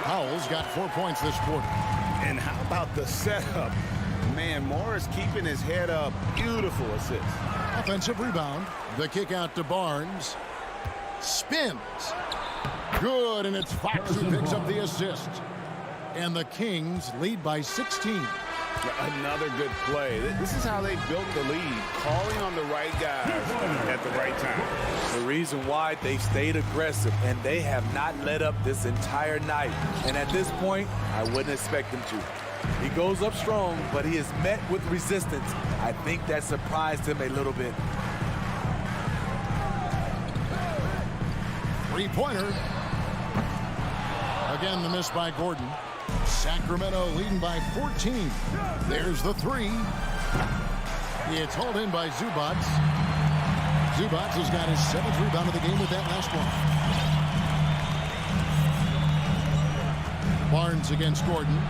Powell's got 4 points this quarter. And how about the setup? Man, Morris keeping his head up. Beautiful assist. Offensive rebound. The kick out to Barnes. Spins. Good, and it's Fox who picks up the assist. And the Kings lead by 16. Another good play. This is how they built the lead, calling on the right guys at the right time. The reason why they stayed aggressive, and they have not let up this entire night. And at this point, I wouldn't expect them to. He goes up strong, but he is met with resistance. I think that surprised him a little bit. Three-pointer. Again, the miss by Gordon. Sacramento leading by 14. There's the 3. It's hauled in by Zubats. Zubats has got his 7th rebound of the game with that last one. Barnes against Gordon.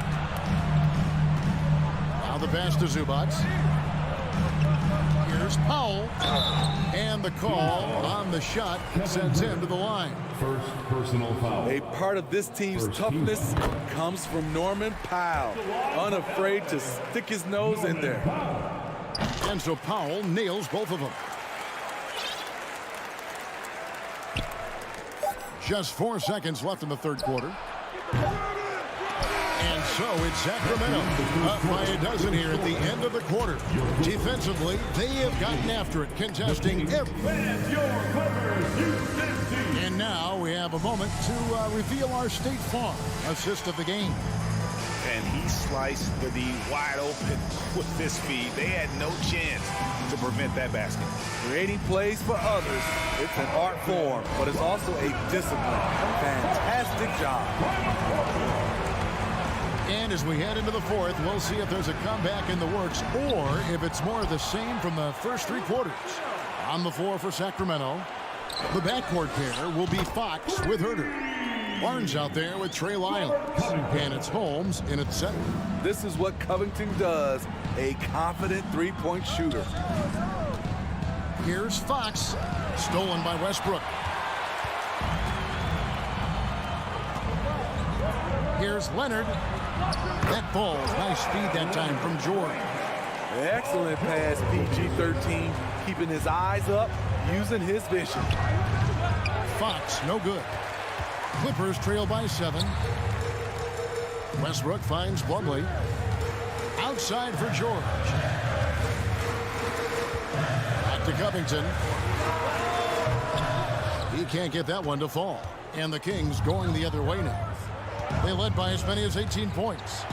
Now the pass to Zubats. Here's Powell. And the call on the shot sends him to the line. First personal foul. A part of this team's toughness comes from Norman Powell, unafraid to stick his nose in there. And so Powell nails both of them. Just 4 seconds left in the third quarter. And so it's Sacramento up by a dozen here at the end of the quarter. Defensively, they have gotten after it, contesting every. And now we have a moment to reveal our State Farm assist of the game. And he sliced the D wide open with this feed. They had no chance to prevent that basket. Creating plays for others, it's an art form, but it's also a discipline. Fantastic job. And as we head into the fourth, we'll see if there's a comeback in the works or if it's more of the same from the first 3 quarters. On the floor for Sacramento, the backcourt pair will be Fox with Huerter. Barnes out there with Trey Lyles. And it's Holmes in at center. This is what Covington does, a confident three-point shooter. Here's Fox, stolen by Westbrook. Here's Leonard. That falls. Nice speed that time from George. Excellent pass, PG-13, keeping his eyes up, using his vision. Fox, no good. Clippers trail by 7. Westbrook finds Plumlee. Outside for George. Back to Covington. He can't get that one to fall. And the Kings going the other way now. They led by as many as 18 points.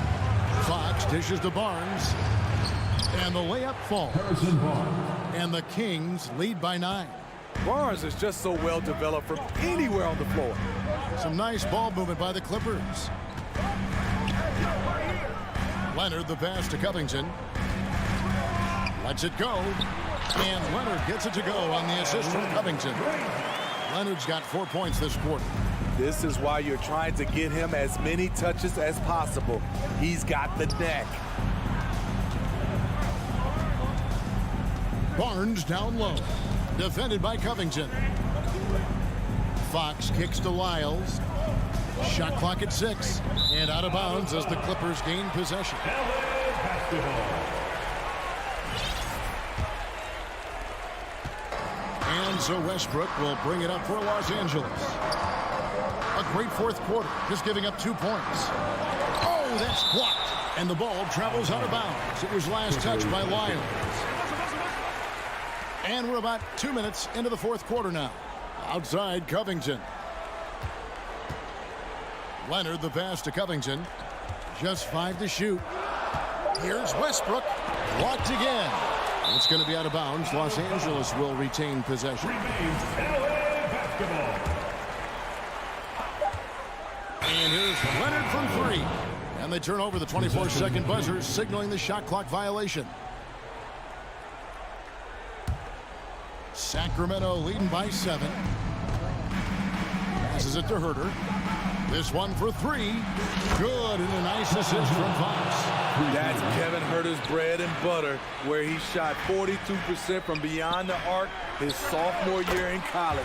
Fox dishes to Barnes. And the layup falls. And the Kings lead by 9. Barnes is just so well developed from anywhere on the floor. Some nice ball movement by the Clippers. Leonard the pass to Covington. Lets it go. And Leonard gets it to go on the assist from Covington. Leonard's got 4 points this quarter. This is why you're trying to get him as many touches as possible. He's got the neck. Barnes down low. Defended by Covington. Fox kicks to Lyles. Shot clock at 6. And out of bounds as the Clippers gain possession. And so Westbrook will bring it up for Los Angeles. A great fourth quarter, just giving up 2 points. Oh, that's blocked. And the ball travels out of bounds. It was last touched by Lyles. And we're about 2 minutes into the fourth quarter now. Outside Covington. Leonard the pass to Covington. Just 5 to shoot. Here's Westbrook. Blocked again. It's going to be out of bounds. Los Angeles will retain possession. And here's Leonard from 3. And they turn over the 24-second buzzer, signaling the shot clock violation. Sacramento leading by 7. Passes it to Herter. This one for 3. Good, and a nice assist from Fox. That's Kevin Herter's bread and butter, where he shot 42% from beyond the arc his sophomore year in college.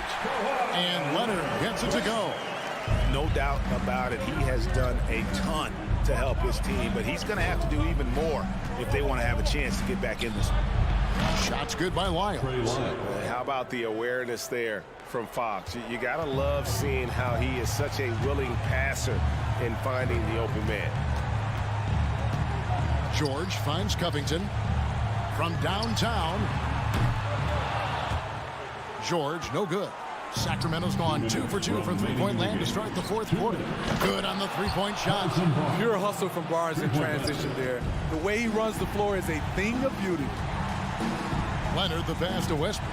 And Leonard gets it to go. No doubt about it. He has done a ton to help his team, but he's going to have to do even more if they want to have a chance to get back in this one. Shots good by Lyles. How about the awareness there from Fox? You got to love seeing how he is such a willing passer in finding the open man. George finds Covington from downtown. George, no good. Sacramento's gone 2 for 2 from three-point land to start the fourth quarter. Good on the three-point shot. Pure hustle from Barnes in transition there. The way he runs the floor is a thing of beauty. Leonard the pass to Westbrook.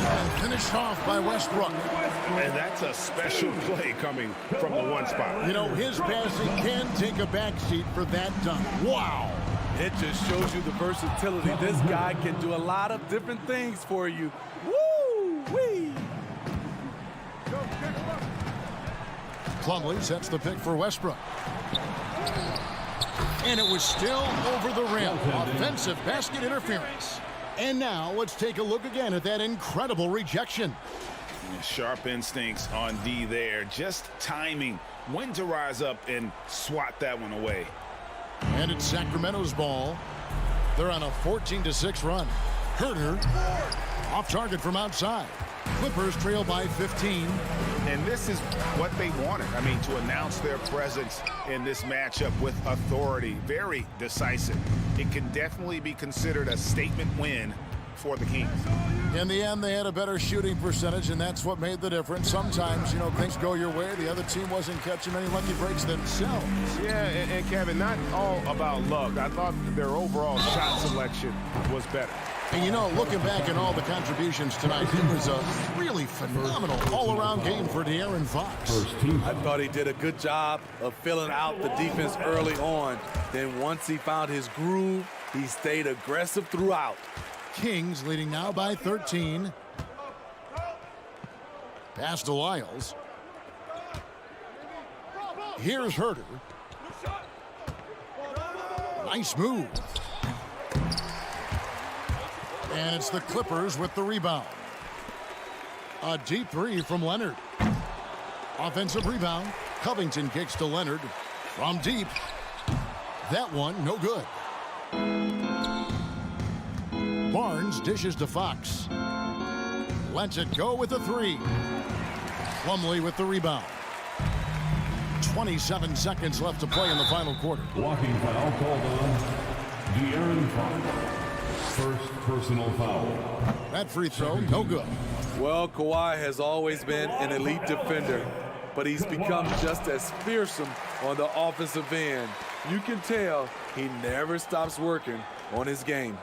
And finished off by Westbrook. And that's a special play coming from the one spot. You know, his passing can take a backseat for that dunk. Wow. It just shows you the versatility. This guy can do a lot of different things for you. Woo-wee! Plumlee sets the pick for Westbrook. And it was still over the rim. Offensive basket interference. And now let's take a look again at that incredible rejection. Sharp instincts on D there. Just timing when to rise up and swat that one away. And it's Sacramento's ball. They're on a 14-6 run. Herter off target from outside. Clippers trail by 15. And this is what they wanted. I mean, to announce their presence in this matchup with authority. Very decisive. It can definitely be considered a statement win for the Kings. In the end, they had a better shooting percentage, and that's what made the difference. Sometimes, you know, things go your way. The other team wasn't catching many lucky breaks themselves. Yeah, and Kevin, not all about luck. I thought their overall shot selection was better. And, you know, looking back at all the contributions tonight, it was a really phenomenal all-around game for De'Aaron Fox. I thought he did a good job of filling out the defense early on. Then once he found his groove, he stayed aggressive throughout. Kings leading now by 13. Pass to Lyles. Here's Herter. Nice move. And it's the Clippers with the rebound. A deep three from Leonard. Offensive rebound. Covington kicks to Leonard from deep. That one, no good. Barnes dishes to Fox. Lets it go with a 3. Plumlee with the rebound. 27 seconds left to play in the final quarter. Blocking foul called on De'Aaron Fox. First personal foul. That free throw, no good. Well, Kawhi has always been an elite defender, but he's become just as fearsome on the offensive end. You can tell he never stops working on his game.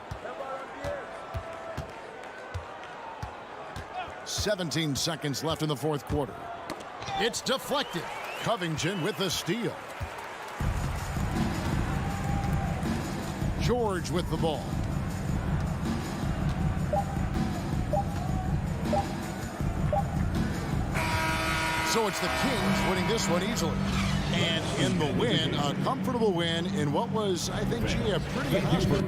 17 seconds left in the fourth quarter. It's deflected. Covington with the steal. George with the ball. So it's the Kings winning this one easily. And in the win, a comfortable win in what was, I think, a pretty hostile.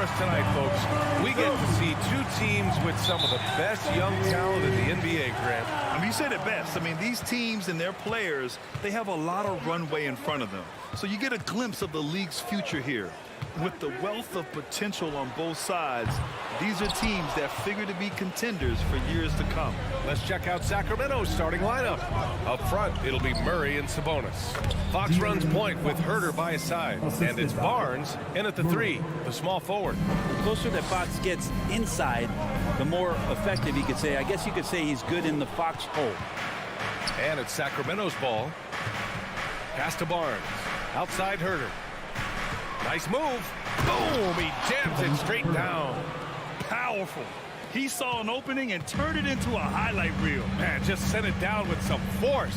us tonight, folks. We get to see two teams with some of the best young talent in the NBA, Grant. I mean, you said it best. I mean, these teams and their players, they have a lot of runway in front of them. So you get a glimpse of the league's future here. With the wealth of potential on both sides, these are teams that figure to be contenders for years to come. Let's check out Sacramento's starting lineup. Up front, it'll be Murray and Sabonis. Fox runs point with Herter by his side. And it's Barnes in at the 3, the small forward. The closer that Fox gets inside, the more effective he could say. I guess you could say he's good in the Fox hole. And it's Sacramento's ball. Pass to Barnes. Outside Herter. Nice move. Boom! He jams it straight down. Powerful. He saw an opening and turned it into a highlight reel. Man, just sent it down with some force.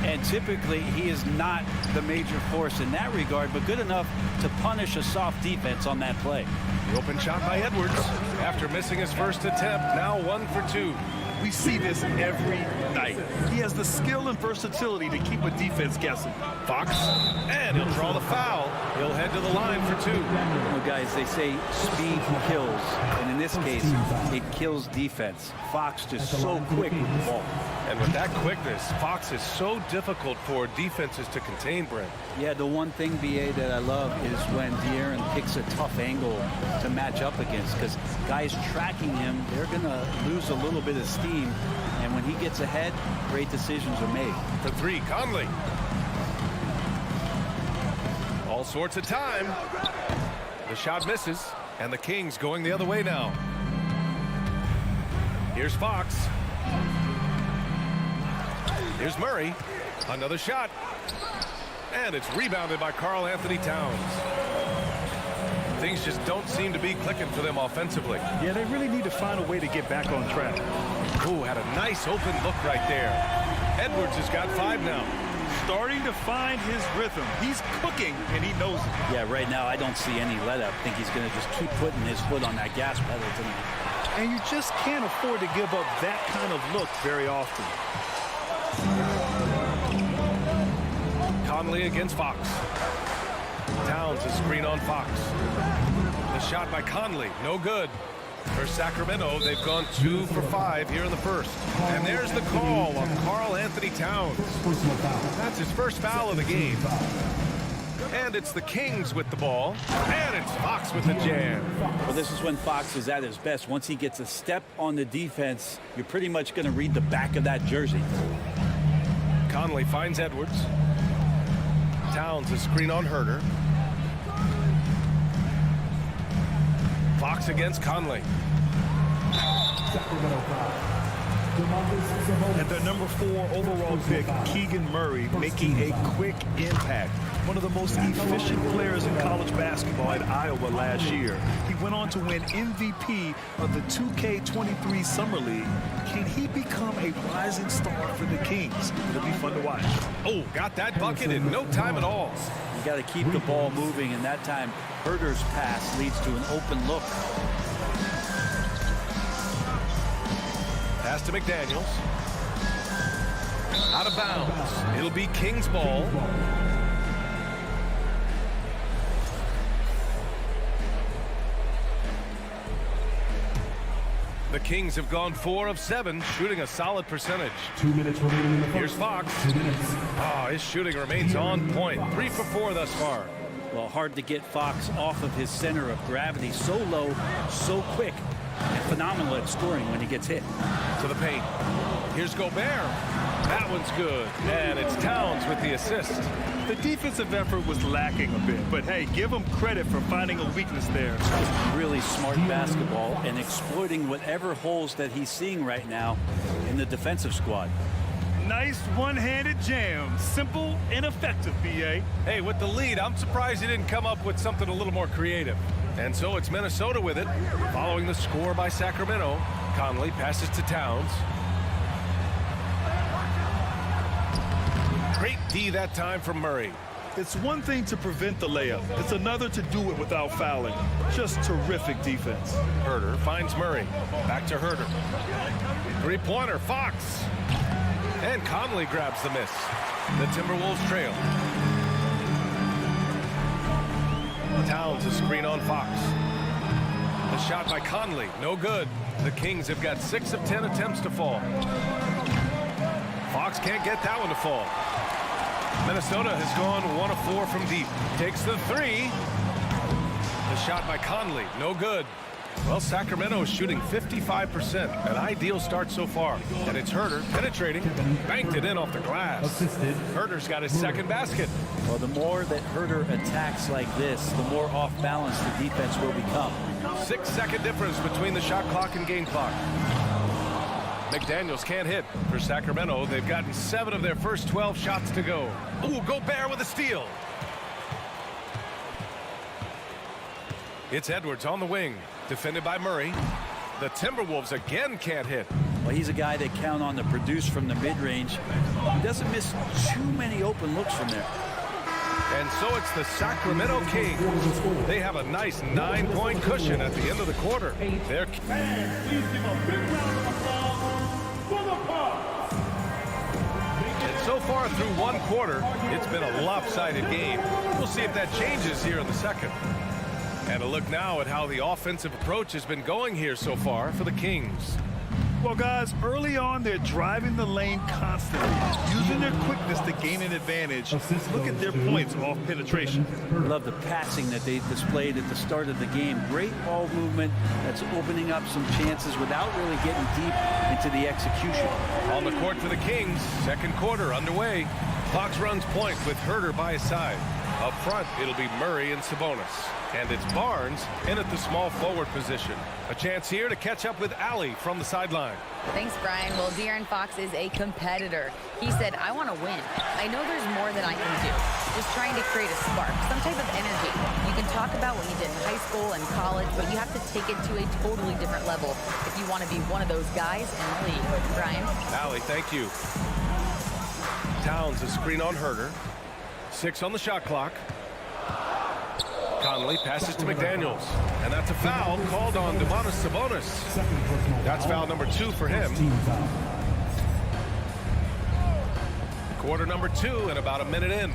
And typically, he is not the major force in that regard, but good enough to punish a soft defense on that play. The open shot by Edwards. After missing his first attempt, now 1 for 2. We see this every night. He has the skill and versatility to keep a defense guessing. Fox, and he'll draw the foul. He'll head to the line for 2. Well, guys, they say speed kills, and in this case, it kills defense. Fox just so quick with the ball. And with that quickness, Fox is so difficult for defenses to contain, Brent. Yeah, the one thing, B.A., that I love is when De'Aaron picks a tough angle to match up against, because guys tracking him, they're going to lose a little bit of steam, and when he gets ahead, great decisions are made. For 3, Conley. All sorts of time. The shot misses, and the Kings going the other way now. Here's Fox. Here's Murray. Another shot. And it's rebounded by Karl Anthony Towns. Things just don't seem to be clicking for them offensively. Yeah, they really need to find a way to get back on track. Ooh, had a nice open look right there. Edwards has got 5 now. Starting to find his rhythm. He's cooking, and he knows it. Yeah, right now I don't see any let-up. I think he's going to just keep putting his foot on that gas pedal tonight. And you just can't afford to give up that kind of look very often. Conley against Fox. Towns a screen on Fox. The shot by Conley, no good. For Sacramento, they've gone 2 for 5 here in the first. And there's the call on Karl Anthony Towns. That's his first foul of the game. And it's the Kings with the ball. And it's Fox with the jam. Well, this is when Fox is at his best. Once he gets a step on the defense, you're pretty much going to read the back of that jersey. Conley finds Edwards. Towns a screen on Herter. Fox against Conley. And their number 4 overall pick, Keegan Murray, making a quick impact. One of the most efficient players in college basketball at Iowa last year. He went on to win MVP of the 2K23 Summer League. Can he become a rising star for the Kings? It'll be fun to watch. Oh, got that bucket in no time at all. You got to keep the ball moving, and that time Herter's pass leads to an open look. Pass to McDaniels. Out of bounds. It'll be Kings ball. The Kings have gone 4 of 7, shooting a solid percentage. 2 minutes remaining in the first. Here's Fox. 2 minutes. Oh, his shooting remains on point. 3 for 4 thus far. Well, hard to get Fox off of his center of gravity. So low, so quick, and phenomenal at scoring when he gets hit. To the paint. Here's Gobert. That one's good. And it's Towns with the assist. The defensive effort was lacking a bit, but hey, give him credit for finding a weakness there. Really smart basketball and exploiting whatever holes that he's seeing right now in the defensive squad. Nice one-handed jam. Simple and effective, B.A. Hey, with the lead, I'm surprised he didn't come up with something a little more creative. And so it's Minnesota with it. Following the score by Sacramento, Conley passes to Towns. Great D that time from Murray. It's one thing to prevent the layup. It's another to do it without fouling. Just terrific defense. Herter finds Murray. Back to Herter. 3-pointer, Fox. And Conley grabs the miss. The Timberwolves trail. Towns a screen on Fox. The shot by Conley, no good. The Kings have got 6 of 10 attempts to fall. Fox can't get that one to fall. Minnesota has gone 1 of 4 from deep. Takes the 3. The shot by Conley, no good. Well, Sacramento is shooting 55%, an ideal start so far. And it's Herter penetrating, banked it in off the glass. Herter's got his second basket. Well, the more that Herter attacks like this, the more off balance the defense will become. 6-second difference between the shot clock and game clock. McDaniels can't hit. For Sacramento, they've gotten 7 of their first 12 shots to go. Ooh, Gobert with a steal. It's Edwards on the wing, defended by Murray. The Timberwolves again can't hit. Well, he's a guy they count on to produce from the mid-range. He doesn't miss too many open looks from there. And so it's the Sacramento Kings. They have a nice 9-point cushion at the end of the quarter. They're... Please give a big round of applause for the Bucks. And so far through one quarter, it's been a lopsided game. We'll see if that changes here in the second. And a look now at how the offensive approach has been going here so far for the Kings. Well, guys, early on, they're driving the lane constantly, using their quickness to gain an advantage. Look at their points off penetration. Love the passing that they displayed at the start of the game. Great ball movement that's opening up some chances without really getting deep into the execution. On the court for the Kings, second quarter underway. Fox runs point with Herter by his side. Up front, it'll be Murray and Sabonis. And it's Barnes in at the small forward position. A chance here to catch up with Allie from the sideline. Thanks, Brian. Well, De'Aaron Fox is a competitor. He said, I want to win. I know there's more than I can do. Just trying to create a spark, some type of energy. You can talk about what you did in high school and college, but you have to take it to a totally different level if you want to be one of those guys in the league. Brian? Allie, thank you. Towns a screen on Herter. 6 on the shot clock. Conley passes to McDaniels. And that's a foul called on Domantas Sabonis. That's foul number 2 for him. Quarter number 2 and about a minute in.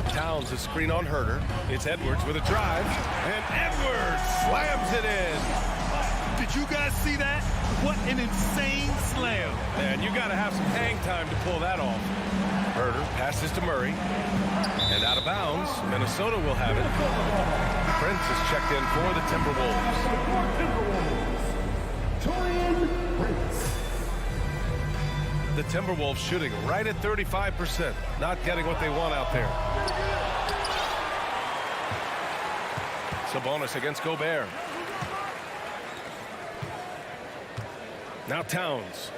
Towns a screen on Herter. It's Edwards with a drive. And Edwards slams it in. Did you guys see that? What an insane slam. And you got to have some hang time to pull that off. Herter passes to Murray. And out of bounds, Minnesota will have it. Prince is checked in for the Timberwolves. The Timberwolves shooting right at 35%. Not getting what they want out there. Sabonis against Gobert. Now Towns.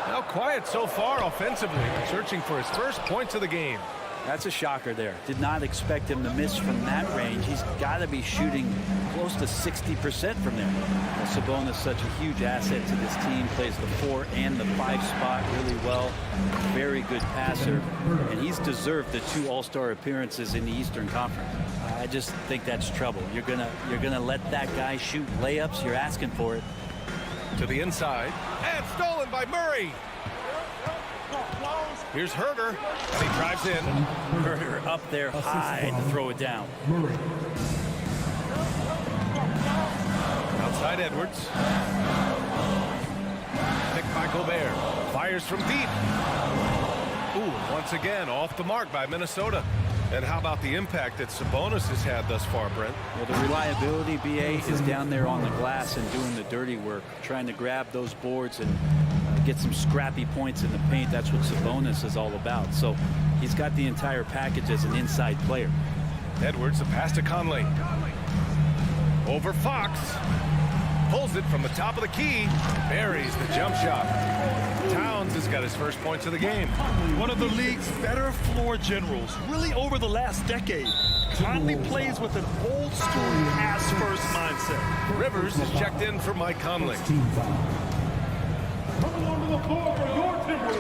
Now quiet so far offensively, searching for his first points of the game. That's a shocker there. Did not expect him to miss from that range. He's got to be shooting close to 60% from there. Well, Sabonis, such a huge asset to this team, plays the 4 and the 5 spot really well. Very good passer, and he's deserved the 2 All-Star appearances in the Eastern Conference. I just think that's trouble. You're gonna let that guy shoot layups. You're asking for it. To the inside, and stolen by Murray. Here's Herter, and he drives in. Herter up there high to throw it down. Outside Edwards. Picked by Gobert. Fires from deep. Ooh, once again, off the mark by Minnesota. And how about the impact that Sabonis has had thus far, Brent? Well, the reliability, BA, is down there on the glass and doing the dirty work, trying to grab those boards and get some scrappy points in the paint. That's what Sabonis is all about. So he's got the entire package as an inside player. Edwards, the pass to Conley. Over Fox. Pulls it from the top of the key. Buries the jump shot. Towns has got his first points of the game. One of the league's better floor generals, really over the last decade. Conley plays with an old-school pass-first mindset. Rivers is checked in for Mike Conley.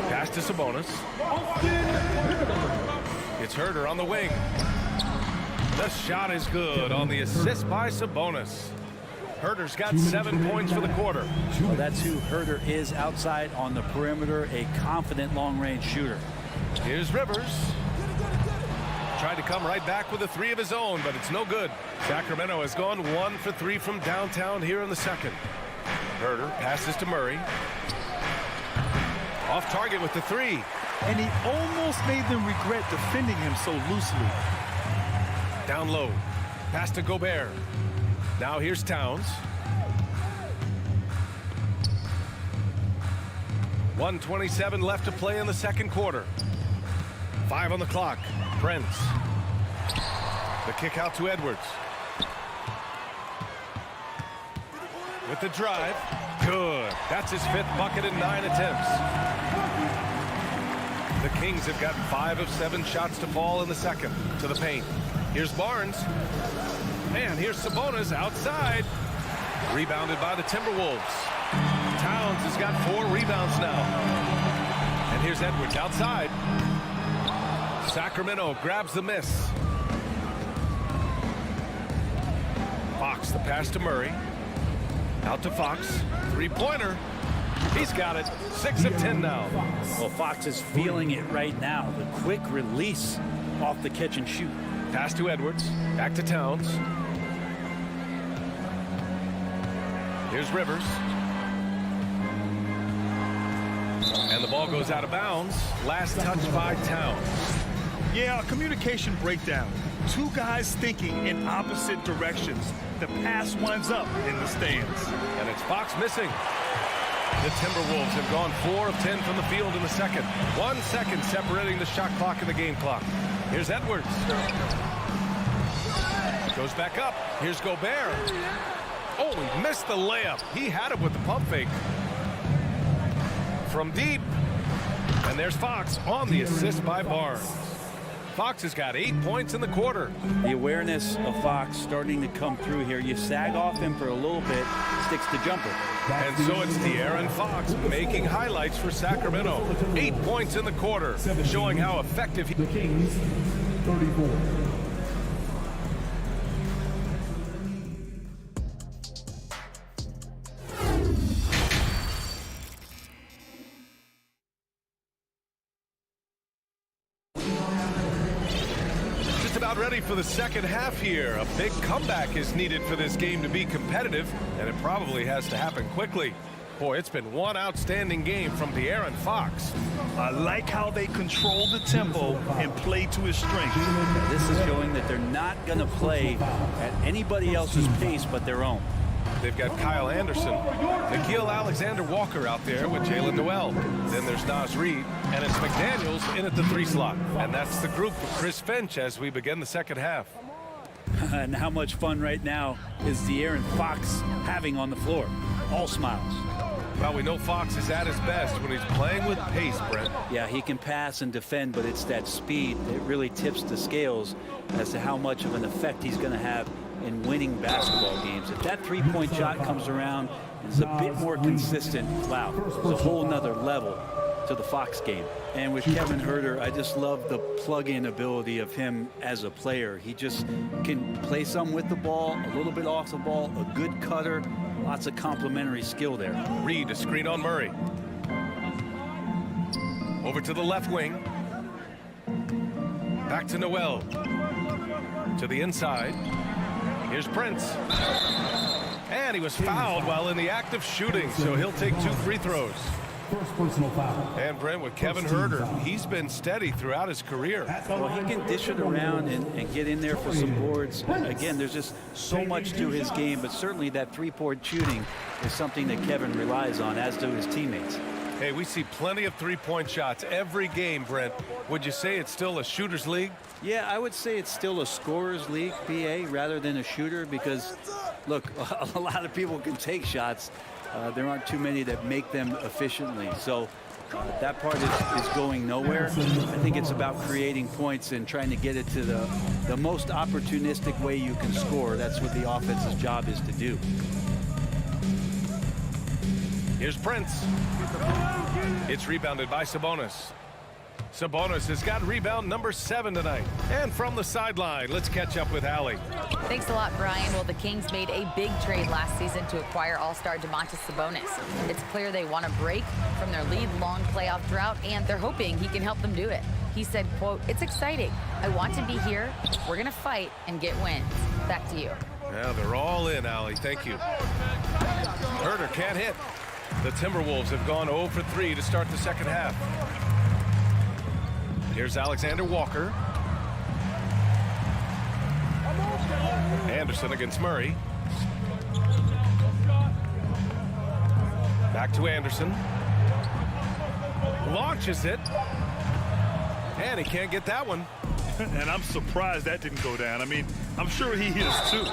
Pass to Sabonis. It's Herter on the wing. The shot is good on the assist by Sabonis. Herter's got 7 points for the quarter. Well, that's who Herter is outside on the perimeter, a confident long-range shooter. Here's Rivers. tried to come right back with a three of his own, but it's no good. Sacramento has gone 1 for 3 from downtown here in the second. Herder passes to Murray. Off target with the three. And he almost made them regret defending him so loosely. Down low. Pass to Gobert. Now here's Towns. 1:27 left to play in the second quarter. 5 on the clock. Prince. The kick out to Edwards. With the drive. Good. That's his 5th bucket in 9 attempts. The Kings have gotten 5 of 7 shots to fall in the second. To the paint. Here's Barnes. And here's Sabonis outside. Rebounded by the Timberwolves. Towns has got 4 rebounds now. And here's Edwards outside. Sacramento grabs the miss. Fox, the pass to Murray. Out to Fox. 3-pointer. He's got it. 6 of 10 now. Well, Fox is feeling it right now. The quick release off the catch and shoot. Pass to Edwards. Back to Towns. Here's Rivers. And the ball goes out of bounds. Last touch by Towns. Yeah, a communication breakdown. 2 guys thinking in opposite directions. The pass winds up in the stands. And it's Fox missing. The Timberwolves have gone 4 of 10 from the field in the second. 1 second separating the shot clock and the game clock. Here's Edwards. Goes back up. Here's Gobert. Oh, he missed the layup. He had it with the pump fake. From deep. And there's Fox on the assist by Barnes. Fox has got 8 points in the quarter. The awareness of Fox starting to come through here. You sag off him for a little bit, sticks the jumper. And so it's De'Aaron Fox making highlights for Sacramento. 8 points in the quarter, showing how effective he... The Kings, 34. About ready for the second half here. A big comeback is needed for this game to be competitive, and it probably has to happen quickly. Boy, it's been one outstanding game from De'Aaron Fox. I like how they control the tempo and play to his strength. This is showing that they're not going to play at anybody else's pace but their own. They've got Kyle Anderson, Nickeil Alexander-Walker out there with Jalen Noel. Then there's Naz Reid, and it's McDaniels in at the 3 slot. And that's the group for Chris Finch as we begin the second half. And how much fun right now is De'Aaron Fox having on the floor? All smiles. Well, we know Fox is at his best when he's playing with pace, Brent. Yeah, he can pass and defend, but it's that speed that really tips the scales as to how much of an effect he's going to have in winning basketball games. If that 3-point shot comes around and is a bit more consistent, wow, it's a whole nother level to the Fox game. And with Kevin Herder, I just love the plug-in ability of him as a player. He just can play some with the ball, a little bit off the ball, a good cutter, lots of complementary skill there. Reid, a screen on Murray. Over to the left wing. Back to Noel. To the inside. Here's Prince. And he was fouled while in the act of shooting, so he'll take 2 free throws. First personal foul. And Brent, with Kevin Herder, he's been steady throughout his career. Well, he can dish it around and get in there for some boards. Again, there's just so much to his game, but certainly that 3-point shooting is something that Kevin relies on, as do his teammates. Hey, we see plenty of 3-point shots every game, Brent. Would you say it's still a shooter's league? Yeah, I would say it's still a scorer's league, BA, rather than a shooter, because, look, a lot of people can take shots. There aren't too many that make them efficiently. So that part is going nowhere. I think it's about creating points and trying to get it to the most opportunistic way you can score. That's what the offense's job is to do. Here's Prince. It's rebounded by Sabonis. Sabonis has got rebound number 7 tonight. And from the sideline, let's catch up with Allie. Thanks a lot, Brian. Well, the Kings made a big trade last season to acquire all-star Domantas Sabonis. It's clear they want to break from their lead-long playoff drought, and they're hoping he can help them do it. He said, quote, "It's exciting. I want to be here. We're going to fight and get wins." Back to you. Yeah, they're all in, Allie. Thank you. Herter can't hit. The Timberwolves have gone 0 for 3 to start the second half. Here's Alexander Walker. Anderson against Murray. Back to Anderson. Launches it. And he can't get that one. And I'm surprised that didn't go down. I mean, I'm sure he is too.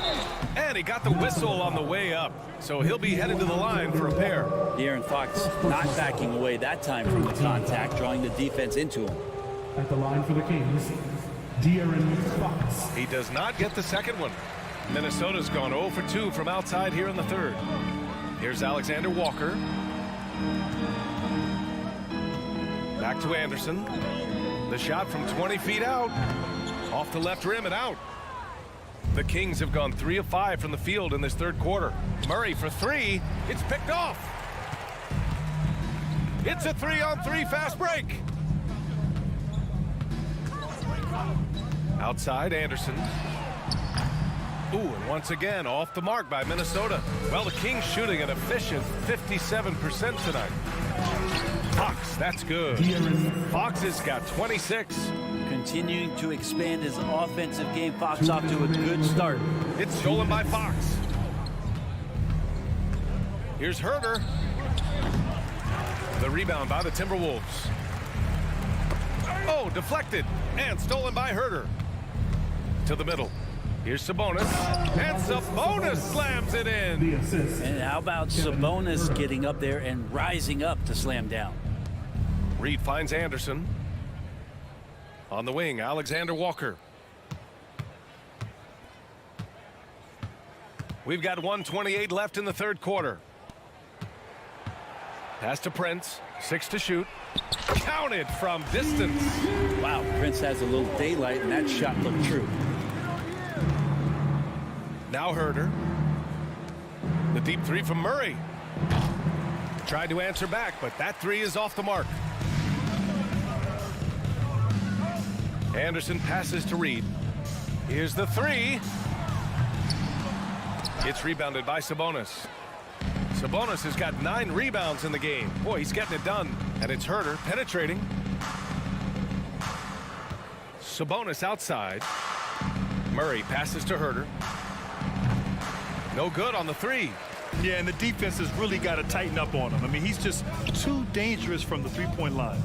And he got the whistle on the way up. So he'll be headed to the line for a pair. De'Aaron Fox not backing away that time from the contact, drawing the defense into him. At the line for the Kings, De'Aaron Fox. He does not get the second one. Minnesota's gone 0 for 2 from outside here in the third. Here's Alexander Walker. Back to Anderson. The shot from 20 feet out. Off the left rim and out. The Kings have gone 3 of 5 from the field in this third quarter. Murray for 3. It's picked off. It's a 3-on-3 fast break. Outside, Anderson. Ooh, and once again, off the mark by Minnesota. Well, the Kings shooting an efficient 57% tonight. Fox, that's good. Fox has got 26. Continuing to expand his offensive game. Fox off to a good start. It's stolen by Fox. Here's Herter. The rebound by the Timberwolves. Oh, deflected and stolen by Herter. To the middle. Here's Sabonis. And Sabonis slams it in. And how about Sabonis getting up there and rising up to slam down? Reed finds Anderson. On the wing, Alexander Walker. We've got 1:28 left in the third quarter. Pass to Prince. 6 to shoot. Counted from distance. Wow, Prince has a little daylight, and that shot looked true. Now Herter. The deep 3 from Murray. Tried to answer back, but that 3 is off the mark. Anderson passes to Reed. Here's the 3. It's rebounded by Sabonis. Sabonis has got 9 rebounds in the game. Boy, he's getting it done. And it's Herter penetrating. Sabonis outside. Murray passes to Herter. No good on the 3. Yeah, and the defense has really got to tighten up on him. I mean, he's just too dangerous from the three-point line.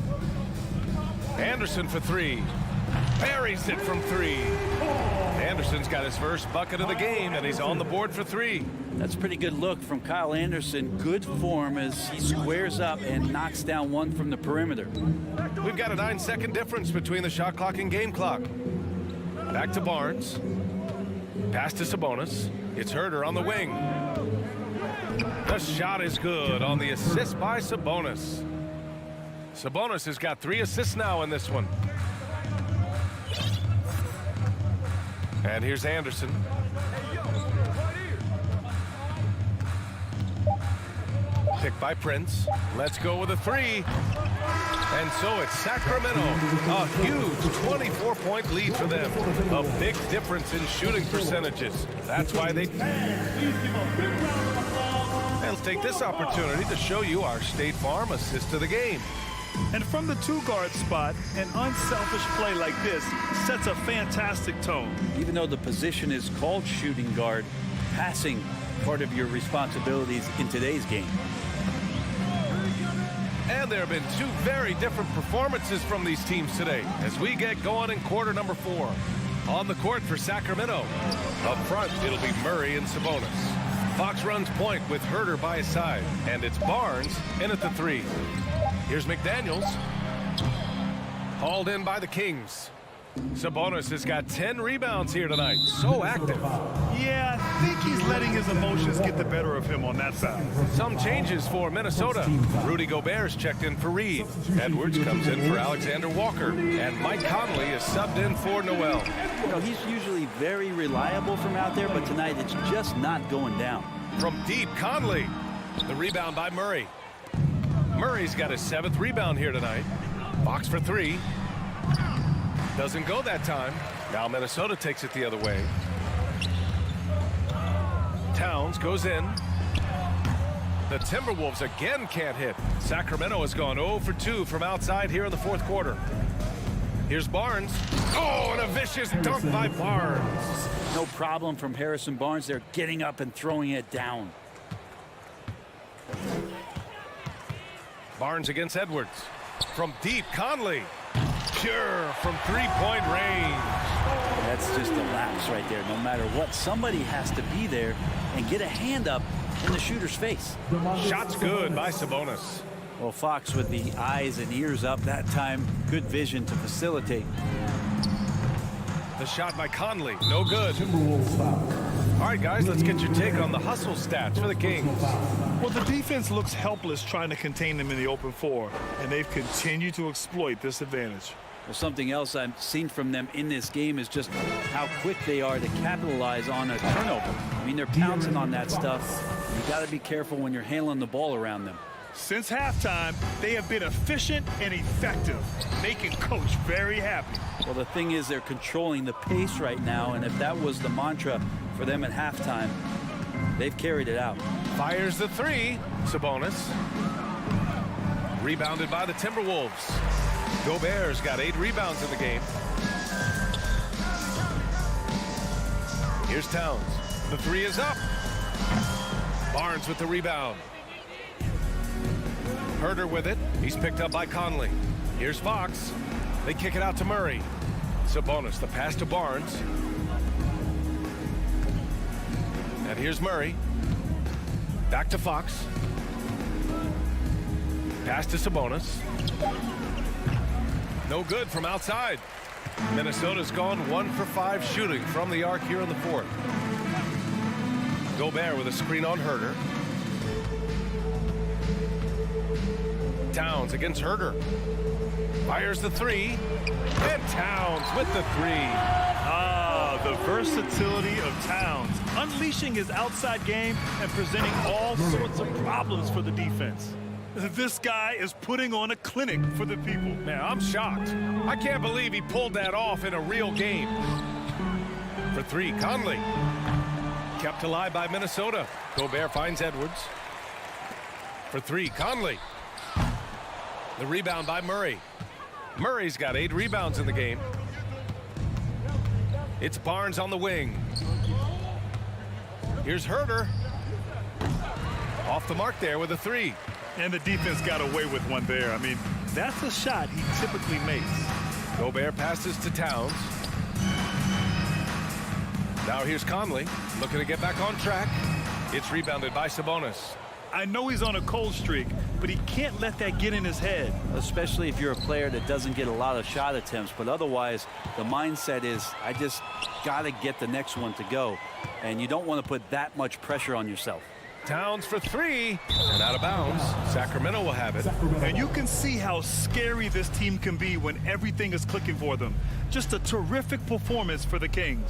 Anderson for 3. Buries it from 3. Anderson's got his first bucket of the game, and he's on the board for 3. That's a pretty good look from Kyle Anderson. Good form as he squares up and knocks down one from the perimeter. We've got a 9-second difference between the shot clock and game clock. Back to Barnes. Pass to Sabonis. It's Herter on the wing. The shot is good on the assist by Sabonis. Sabonis has got 3 assists now in this one. And here's Anderson. Picked by Prince. Let's go with a 3. And so it's Sacramento. A huge 24-point lead for them. A big difference in shooting percentages. That's why they... And let's take this opportunity to show you our State Farm assist of the game. And from the 2-guard spot, an unselfish play like this sets a fantastic tone. Even though the position is called shooting guard, passing part of your responsibilities in today's game. And there have been 2 very different performances from these teams today as we get going in quarter number 4. On the court for Sacramento. Up front, it'll be Murray and Sabonis. Fox runs point with Herter by his side, and it's Barnes in at the 3. Here's McDaniels. Hauled in by the Kings. Sabonis has got 10 rebounds here tonight. So active. Yeah, I think he's letting his emotions get the better of him on that side. Some changes for Minnesota. Rudy Gobert's checked in for Reed. Edwards comes in for Alexander Walker. And Mike Conley is subbed in for Noel. You know, he's usually very reliable from out there, but tonight it's just not going down. From deep, Conley. The rebound by Murray. Murray's got his 7th rebound here tonight. Fox for 3. Doesn't go that time. Now Minnesota takes it the other way. Towns goes in. The Timberwolves again can't hit. Sacramento has gone 0 for 2 from outside here in the 4th quarter. Here's Barnes. Oh, and a vicious dunk by Barnes. No problem from Harrison Barnes. They're getting up and throwing it down. Barnes against Edwards. From deep, Conley. Pure from 3-point range. That's just a lapse right there. No matter what, somebody has to be there and get a hand up in the shooter's face. Shot's good by Sabonis. Well, Fox with the eyes and ears up that time. Good vision to facilitate. The shot by Conley. No good. All right, guys, let's get your take on the hustle stats for the Kings. Well, the defense looks helpless trying to contain them in the open floor, and they've continued to exploit this advantage. Well, something else I've seen from them in this game is just how quick they are to capitalize on a turnover. I mean, they're pouncing on that stuff. You got to be careful when you're handling the ball around them. Since halftime, they have been efficient and effective, making Coach very happy. Well, the thing is, they're controlling the pace right now, and if that was the mantra for them at halftime, they've carried it out. Fires the 3. Sabonis. Rebounded by the Timberwolves. Gobert's got 8 rebounds in the game. Here's Towns. The 3 is up. Barnes with the rebound. Herter with it. He's picked up by Conley. Here's Fox. They kick it out to Murray. Sabonis, the pass to Barnes. And here's Murray. Back to Fox. Pass to Sabonis. No good from outside. Minnesota's gone 1 for 5 shooting from the arc here in the 4th. Gobert with a screen on Herter. Towns against Herter. Fires the 3. And Towns with the 3. Ah, the versatility of Towns, unleashing his outside game and presenting all sorts of problems for the defense. This guy is putting on a clinic for the people. Man, I'm shocked. I can't believe he pulled that off in a real game. For 3, Conley. Kept alive by Minnesota. Gobert finds Edwards. For 3, Conley. The rebound by Murray. Murray's got 8 rebounds in the game. It's Barnes on the wing. Here's Herter. Off the mark there with a 3. And the defense got away with one there. I mean, that's a shot he typically makes. Gobert passes to Towns. Now here's Conley, looking to get back on track. It's rebounded by Sabonis. I know he's on a cold streak, but he can't let that get in his head. Especially if you're a player that doesn't get a lot of shot attempts. But otherwise, the mindset is, I just got to get the next one to go. And you don't want to put that much pressure on yourself. Towns for 3, and out of bounds. Sacramento will have it. And you can see how scary this team can be when everything is clicking for them. Just a terrific performance for the Kings.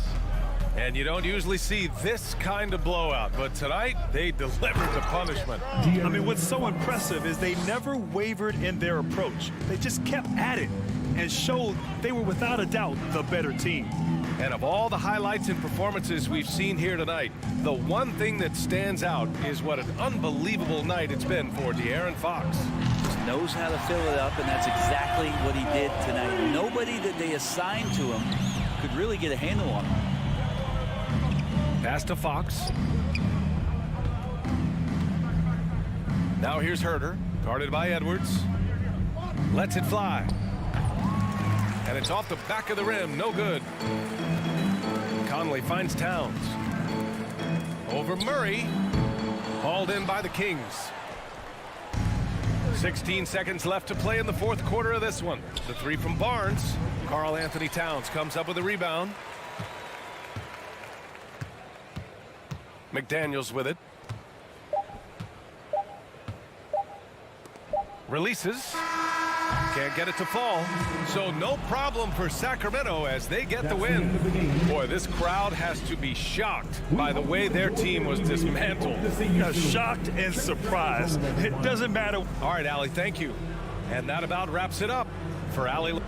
And you don't usually see this kind of blowout, but tonight they delivered the punishment. I mean, what's so impressive is they never wavered in their approach. They just kept at it and showed they were without a doubt the better team. And of all the highlights and performances we've seen here tonight, the one thing that stands out is what an unbelievable night it's been for De'Aaron Fox. Just knows how to fill it up, and that's exactly what he did tonight. Nobody that they assigned to him could really get a handle on him. Pass to Fox. Now here's Herter, guarded by Edwards. Lets it fly. And it's off the back of the rim, no good. Conley finds Towns. Over Murray. Hauled in by the Kings. 16 seconds left to play in the fourth quarter of this one. The three from Barnes. Karl Anthony Towns comes up with a rebound. McDaniels with it. Releases. Can't get it to fall. So no problem for Sacramento as they get the win. Boy, this crowd has to be shocked by the way their team was dismantled. Shocked and surprised. It doesn't matter. All right, Allie, thank you. And that about wraps it up for Allie.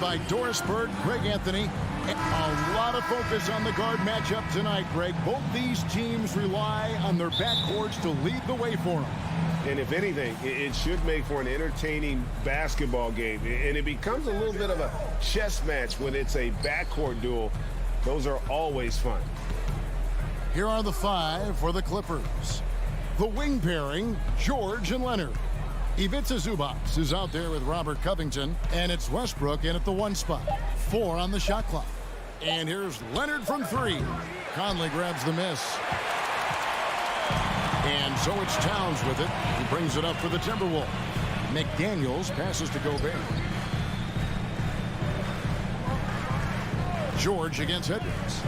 by Doris Bird, Greg Anthony. A lot of focus on the guard matchup tonight, Greg. Both these teams rely on their backcourts to lead the way for them. And if anything, it should make for an entertaining basketball game. And it becomes a little bit of a chess match when it's a backcourt duel. Those are always fun. Here are the 5 for the Clippers. The wing pairing, George and Leonard. Ivica Zubac is out there with Robert Covington, and it's Westbrook in at the 1 spot. 4 on the shot clock. And here's Leonard from 3. Conley grabs the miss. And so it's Towns with it. He brings it up for the Timberwolves. McDaniels passes to Gobert. George against Edwards.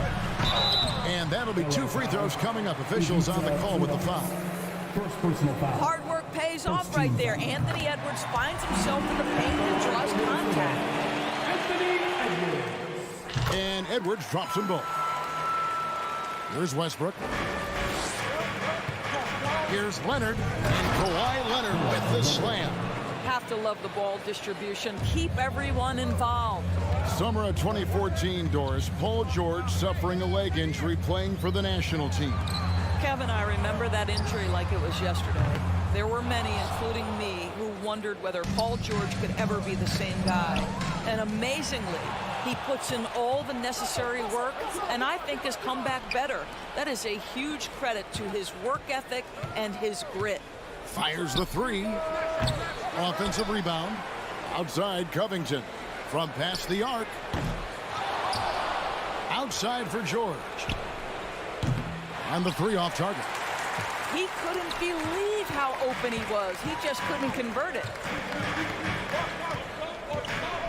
And that'll be 2 free throws coming up. Officials on the call with the foul. First personal foul. Hard work pays off right there. Anthony Edwards finds himself in the paint and draws contact. And Edwards drops them both. Here's Westbrook. Here's Leonard. And Kawhi Leonard with the slam. Have to love the ball distribution. Keep everyone involved. Summer of 2014, Doris. Paul George suffering a leg injury playing for the national team. Kevin, I remember that injury like it was yesterday. There were many, including me, who wondered whether Paul George could ever be the same guy. And amazingly, he puts in all the necessary work, and I think has come back better. That is a huge credit to his work ethic and his grit. Fires the 3. Offensive rebound. Outside Covington. From past the arc. Outside for George. And the 3 off target. He couldn't believe how open he was. He just couldn't convert it.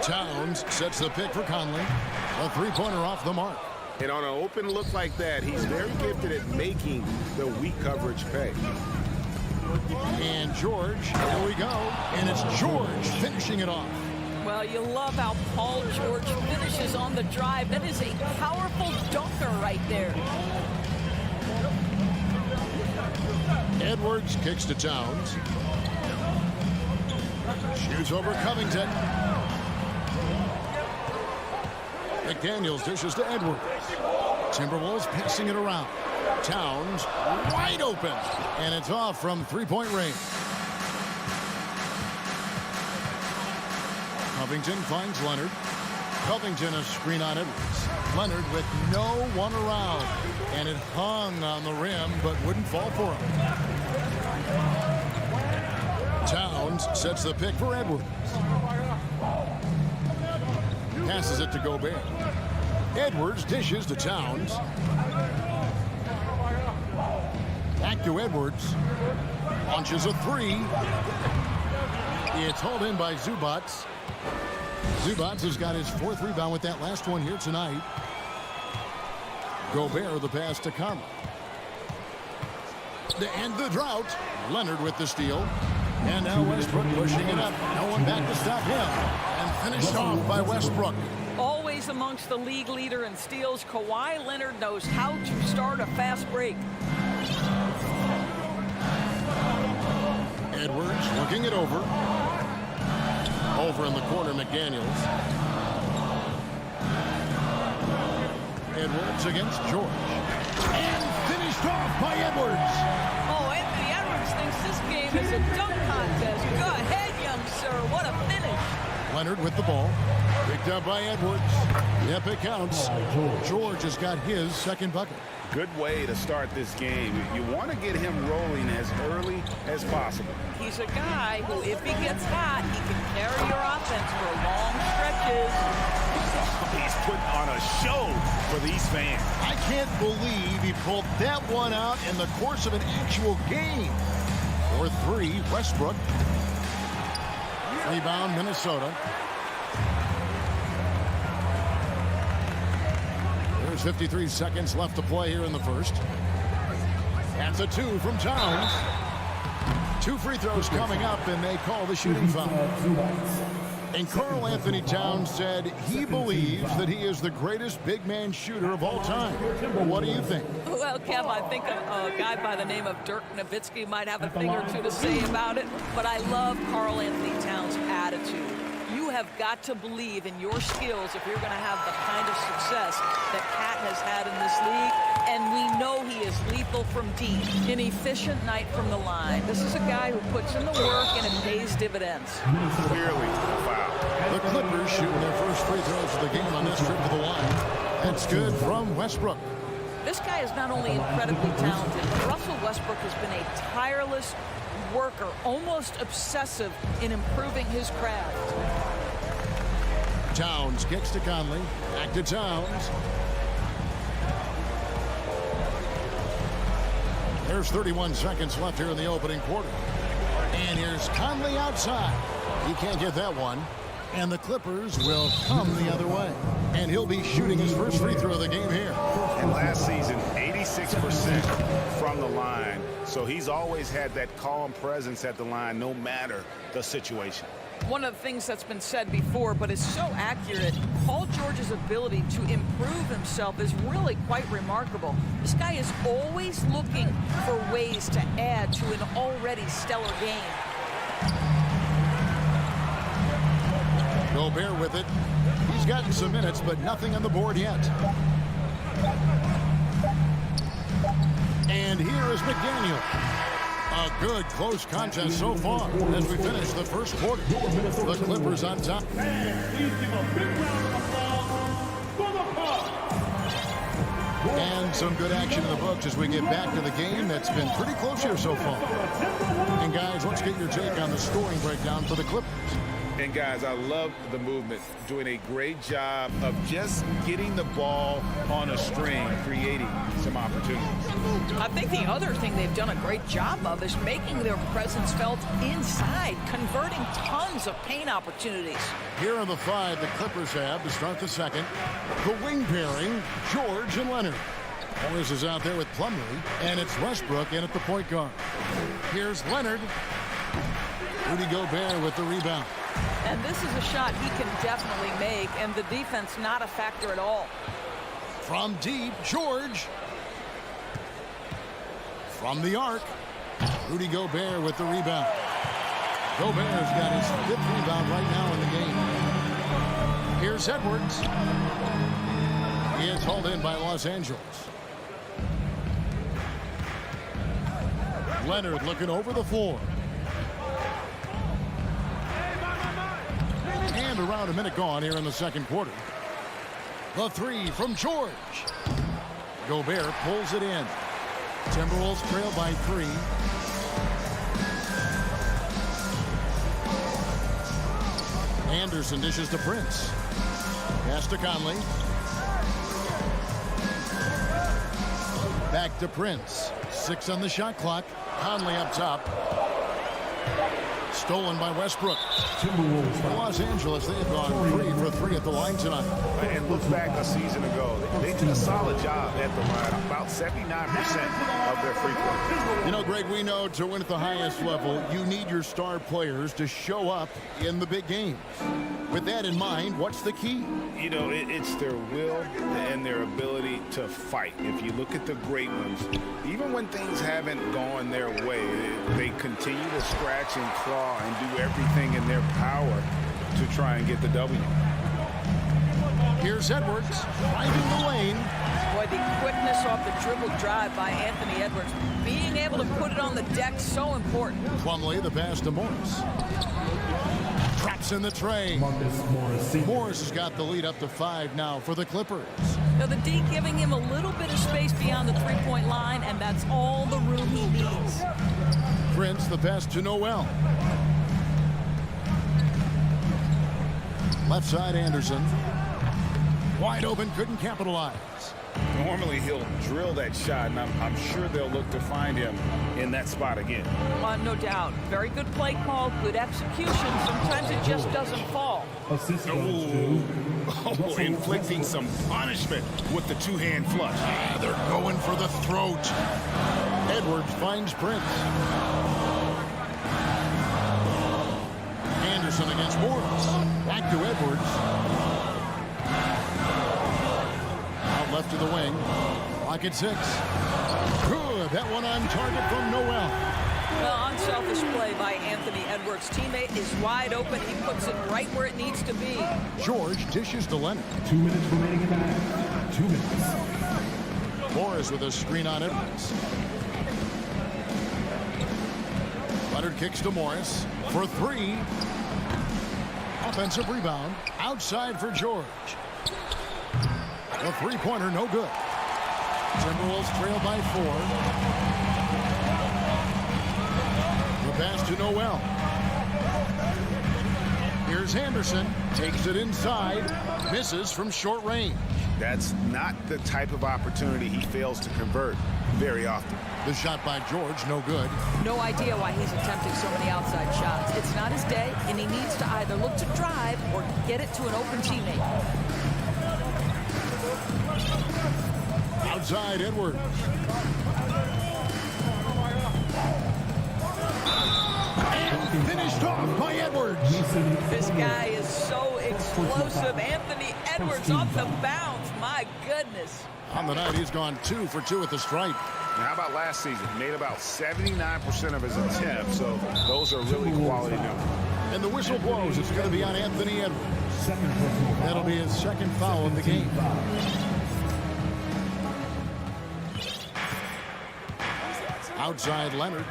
Towns sets the pick for Conley. A 3-pointer off the mark. And on an open look like that, he's very gifted at making the weak coverage pay. And George, here we go. And it's George finishing it off. Well, you love how Paul George finishes on the drive. That is a powerful dunker right there. Edwards kicks to Towns. Shoots over Covington. McDaniels dishes to Edwards. Timberwolves passing it around. Towns wide open. And it's off from 3-point range. Covington finds Leonard. Covington a screen on Edwards. Leonard with no one around. And it hung on the rim, but wouldn't fall for him. Towns sets the pick for Edwards. Passes it to Gobert. Edwards dishes to Towns. Back to Edwards. Launches a 3. It's hauled in by Zubac. Zubac has got his 4th rebound with that last one here tonight. Gobert the pass to Conley. To end the drought. Leonard with the steal. And now Westbrook pushing it up. No one back to stop him. And finished off by Westbrook. Always amongst the league leader in steals, Kawhi Leonard knows how to start a fast break. Edwards looking it over. Over in the corner, McDaniels. Edwards against George. And finished off by Edwards. Oh, Anthony Edwards thinks this game is a dunk contest. Go ahead, young sir. What a finish. Leonard with the ball. Picked up by Edwards. Yep, it counts. George has got his 2nd bucket. Good way to start this game. You want to get him rolling as early as possible. He's a guy who, if he gets hot, he can carry your offense for long stretches. He's putting on a show for these fans. I can't believe he pulled that one out in the course of an actual game. For 3, Westbrook. Rebound, Minnesota. There's 53 seconds left to play here in the first. That's a 2 from Towns. 2 free throws coming up, and they call the shooting foul. And Karl Anthony Towns said he believes that he is the greatest big man shooter of all time. What do you think? Well, Kev, I think a guy by the name of Dirk Nowitzki might have a thing or two to say about it, but I love Karl Anthony Towns' attitude. You have got to believe in your skills if you're going to have the kind of success that Cat has had in this league. And we know he is lethal from deep. An efficient night from the line. This is a guy who puts in the work and it pays dividends. Clearly a foul. The Clippers shooting their first free throws of the game on this trip to the line. That's good from Westbrook. This guy is not only incredibly talented, but Russell Westbrook has been a tireless worker, almost obsessive in improving his craft. Towns kicks to Conley. Back to Towns. There's 31 seconds left here in the opening quarter. And here's Conley outside. He can't get that one. And the Clippers will come the other way. And he'll be shooting his first free throw of the game here. And last season, 86% from the line. So he's always had that calm presence at the line, no matter the situation. One of the things that's been said before, but is so accurate, Paul George's ability to improve himself is really quite remarkable. This guy is always looking for ways to add to an already stellar game. Gobert with it. He's gotten some minutes, but nothing on the board yet. And here is McDaniel. A good close contest so far as we finish the first quarter. The Clippers on top. And some good action in the books as we get back to the game that's been pretty close here so far. And guys, let's get your take on the scoring breakdown for the Clippers. And guys, I love the movement, doing a great job of just getting the ball on a string, creating some opportunities. I think the other thing they've done a great job of is making their presence felt inside, converting tons of paint opportunities. Here are the five the Clippers have to start the second. The wing pairing, George and Leonard. Morris is out there with Plumlee, and it's Westbrook in at the point guard. Here's Leonard. Rudy Gobert with the rebound. And this is a shot he can definitely make, and the defense not a factor at all. From deep, George. From the arc, Rudy Gobert with the rebound. Gobert's got his 5th rebound right now in the game. Here's Edwards. He is hauled in by Los Angeles. Leonard looking over the floor. And around a minute gone here in the second quarter. The three from George. Gobert pulls it in. Timberwolves trail by 3. Anderson dishes to Prince. Pass to Conley. Back to Prince. 6 on the shot clock. Conley up top. Stolen by Westbrook. Timberwolves. For Los Angeles, they have gone 3 for 3 at the line tonight. And look back a season ago, they did a solid job at the line, about 79% of their free throws. You know, Greg, we know to win at the highest level, you need your star players to show up in the big games. With that in mind, what's the key? You know, it's their will and their ability to fight. If you look at the great ones, even when things haven't gone their way, they continue to scratch and claw and do everything in their power to try and get the W. Here's Edwards, finding the lane. Boy, the quickness off the dribble drive by Anthony Edwards. Being able to put it on the deck, so important. Plumlee, the pass to Morris. Traps in the tray. Morris has got the lead up to 5 now for the Clippers. Now the D giving him a little bit of space beyond the three-point line, and that's all the room he needs. Prince, the pass to Noel. Left side, Anderson. Wide open, couldn't capitalize. Normally he'll drill that shot, and I'm sure they'll look to find him in that spot again. No doubt. Very good play call, good execution. Sometimes it just doesn't fall. Inflicting some punishment with the two-hand flush. They're going for the throat. Edwards finds Prince. Anderson against Morris. Back to Edwards. Out left to the wing. Clock at 6. Good. That one on target from Noel. Well, unselfish play by Anthony Edwards. Teammate is wide open. He puts it right where it needs to be. George dishes to Leonard. 2 minutes remaining in the half. 2 minutes. Morris with a screen on Edwards. Leonard kicks to Morris for 3. Offensive rebound. Outside for George. The three-pointer, no good. Timberwolves trail by 4. The pass to Noel. Here's Anderson. Takes it inside. Misses from short range. That's not the type of opportunity he fails to convert very often. The shot by George, no good. No idea why he's attempting so many outside shots. It's not his day, and he needs to either look to drive or get it to an open teammate. Outside Edwards. And finished off by Edwards. This guy is so explosive. Anthony Edwards off the bounce. My goodness. On the night, he's gone 2 for 2 at the stripe. Now, how about last season? He made about 79% of his attempts, so those are really quality numbers. And the whistle blows. It's going to be on Anthony Edwards. That'll be his second foul of the game. Outside Leonard.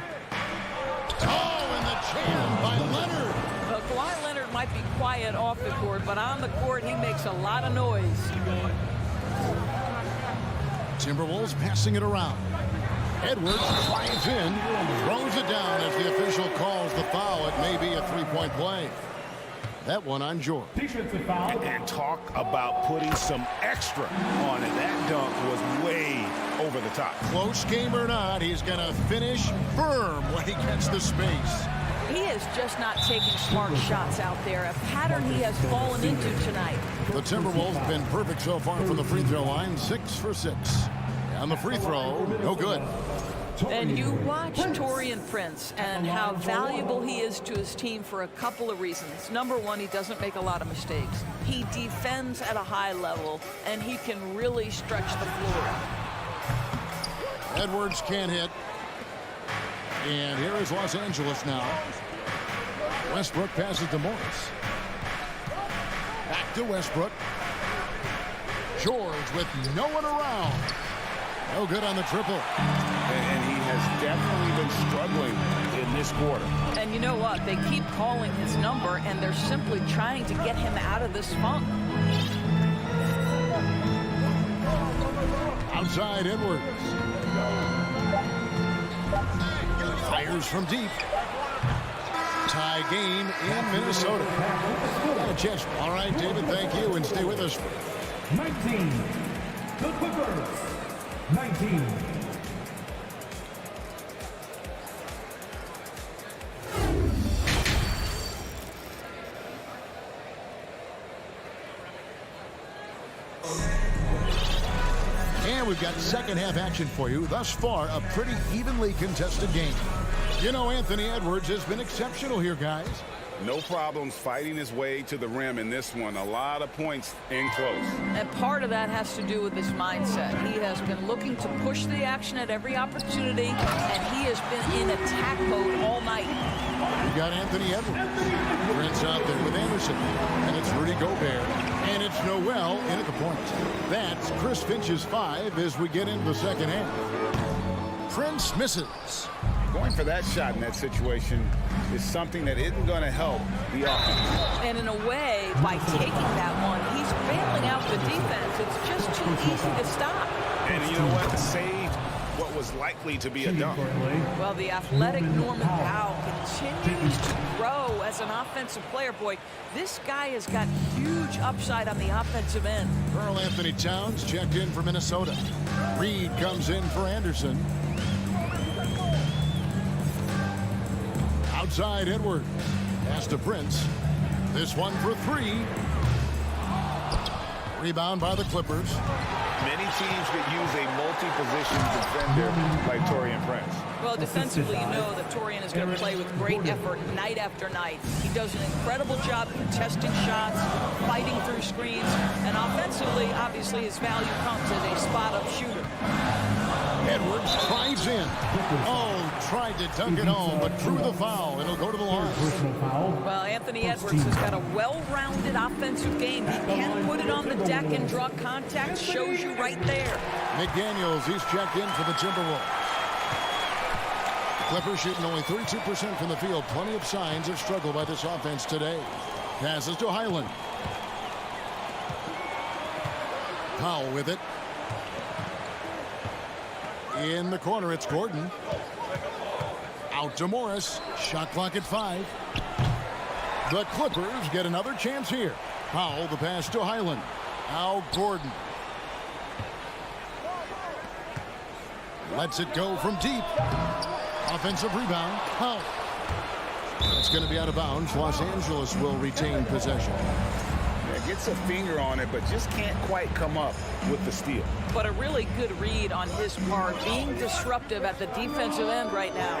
Oh, and the jam by Leonard. Well, Kawhi Leonard might be quiet off the court, but on the court, he makes a lot of noise. Timberwolves passing it around. Edwards flies in, throws it down as the official calls the foul. It may be a three-point play. That one on George. And talk about putting some extra on it. That dunk was way over the top. Close game or not, he's going to finish firm when he gets the space. He is just not taking smart shots out there, a pattern he has fallen into tonight. The Timberwolves have been perfect so far from the free throw line, 6 for 6. On the free throw, no good. And you watch Taurean Prince and how valuable he is to his team for a couple of reasons. Number one, he doesn't make a lot of mistakes. He defends at a high level, and he can really stretch the floor. Edwards can't hit. And here is Los Angeles now. Westbrook passes to Morris. Back to Westbrook. George with no one around. No good on the triple. And he has definitely been struggling in this quarter. And you know what? They keep calling his number, and they're simply trying to get him out of this funk. Outside Edwards. Fires from deep. Tie game in Minnesota. Got a chance. All right, David, thank you, and stay with us. 19. The Clippers. 19. And we've got second half action for you. Thus far, a pretty evenly contested game. You know, Anthony Edwards has been exceptional here, guys. No problems fighting his way to the rim in this one. A lot of points in close. And part of that has to do with his mindset. He has been looking to push the action at every opportunity, and he has been in attack mode all night. We got Anthony Edwards. Prince out there with Anderson. And it's Rudy Gobert. And it's Noel in at the point. That's Chris Finch's 5 as we get into the second half. Prince misses. Going for that shot in that situation is something that isn't going to help the offense. And in a way, by taking that one, he's bailing out the defense. It's just too easy to stop. And you know what? Saved what was likely to be a dunk. Well, the athletic Norman Powell continues to grow as an offensive player. Boy, this guy has got huge upside on the offensive end. Karl Anthony Towns checked in for Minnesota. Reed comes in for Anderson. Outside Edwards. Pass to Prince. This one for 3. Rebound by the Clippers. Many teams could use a multi-position defender like Taurean Prince. Well, defensively, you know that Taurean is going to play with great effort night after night. He does an incredible job contesting shots, fighting through screens, and offensively, obviously, his value comes as a spot-up shooter. Edwards drives in. Oh, tried to dunk it home, but drew the foul. It'll go to the line. Well, Anthony Edwards has got a well-rounded offensive game. He can put it on the deck and draw contact. Shows you right there. McDaniels, he's checked in for the Timberwolves. Clippers shooting only 32% from the field. Plenty of signs of struggle by this offense today. Passes to Highland. Powell with it. In the corner, it's Gordon. Out to Morris. Shot clock at 5. The Clippers get another chance here. Powell, the pass to Highland. Now Gordon. Lets it go from deep. Offensive rebound. Powell. It's going to be out of bounds. Los Angeles will retain possession. Gets a finger on it, but just can't quite come up with the steal. But a really good read on his part, being disruptive at the defensive end right now.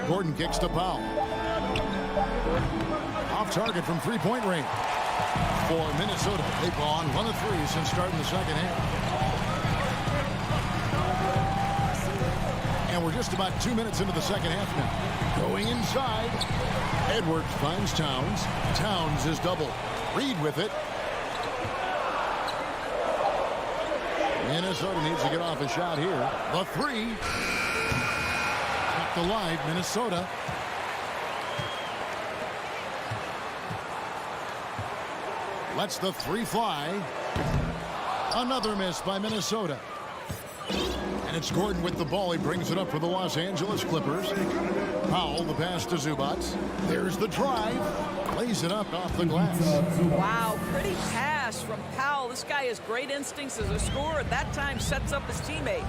Gordon kicks to Powell. Off target from three-point range. For Minnesota, they've gone 1 of 3 since starting the second half. And we're just about 2 minutes into the second half now. Going inside. Edwards finds Towns. Towns is double. Reed with it. Minnesota needs to get off a shot here. The 3. Kept alive, Minnesota. Lets the 3 fly. Another miss by Minnesota. And it's Gordon with the ball. He brings it up for the Los Angeles Clippers. Powell, the pass to Zubac. There's the drive. Lays it up off the glass. Wow, pretty pass from Powell. This guy has great instincts as a scorer. At that time, sets up his teammate.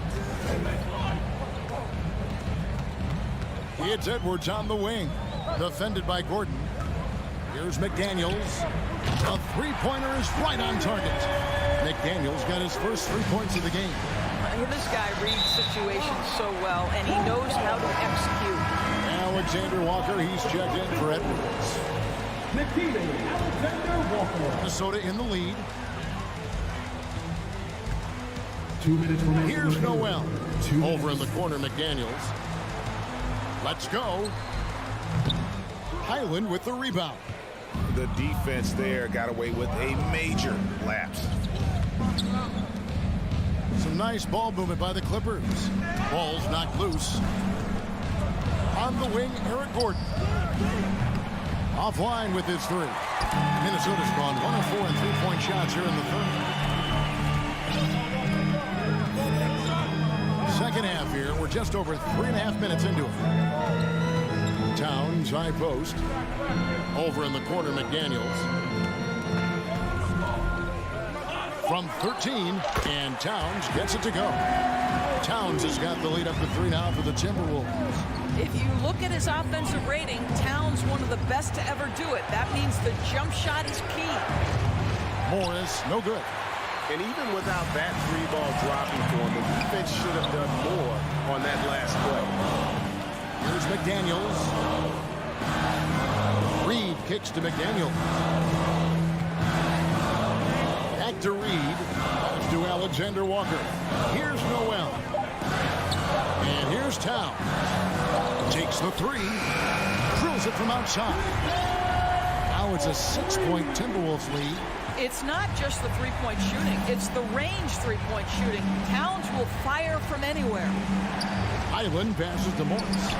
It's Edwards on the wing. Defended by Gordon. Here's McDaniels. The three-pointer is right on target. McDaniels got his first 3 points of the game. This guy reads situations so well, and he knows how to execute. Alexander Walker, he's checked in for Edwards. Minnesota in the lead. 2 minutes remaining. Here's Noel. Over in the corner, McDaniels. Let's go. Highland with the rebound. The defense there got away with a major lapse. Some nice ball movement by the Clippers. Ball's knocked loose. On the wing, Eric Gordon. Offline with his 3. Minnesota's gone 1 of 4 in 3-point shots here in the third. Second half here. We're just over 3.5 minutes into it. Towns, high post. Over in the corner, McDaniels. From 13, and Towns gets it to go. Towns has got the lead up to 3 now for the Timberwolves. If you look at his offensive rating, Towns one of the best to ever do it. That means the jump shot is key. Morris, no good. And even without that 3-ball dropping for him, the defense should have done more on that last play. Here's McDaniels. Reed kicks to McDaniels. Back to Reed. Pass to Alexander Walker. Here's Noel. And here's Towns. Takes the 3. Drills it from outside. Now it's a 6-point Timberwolves lead. It's not just the 3-point shooting. It's the range 3-point shooting. Towns will fire from anywhere. Highland passes to Morris.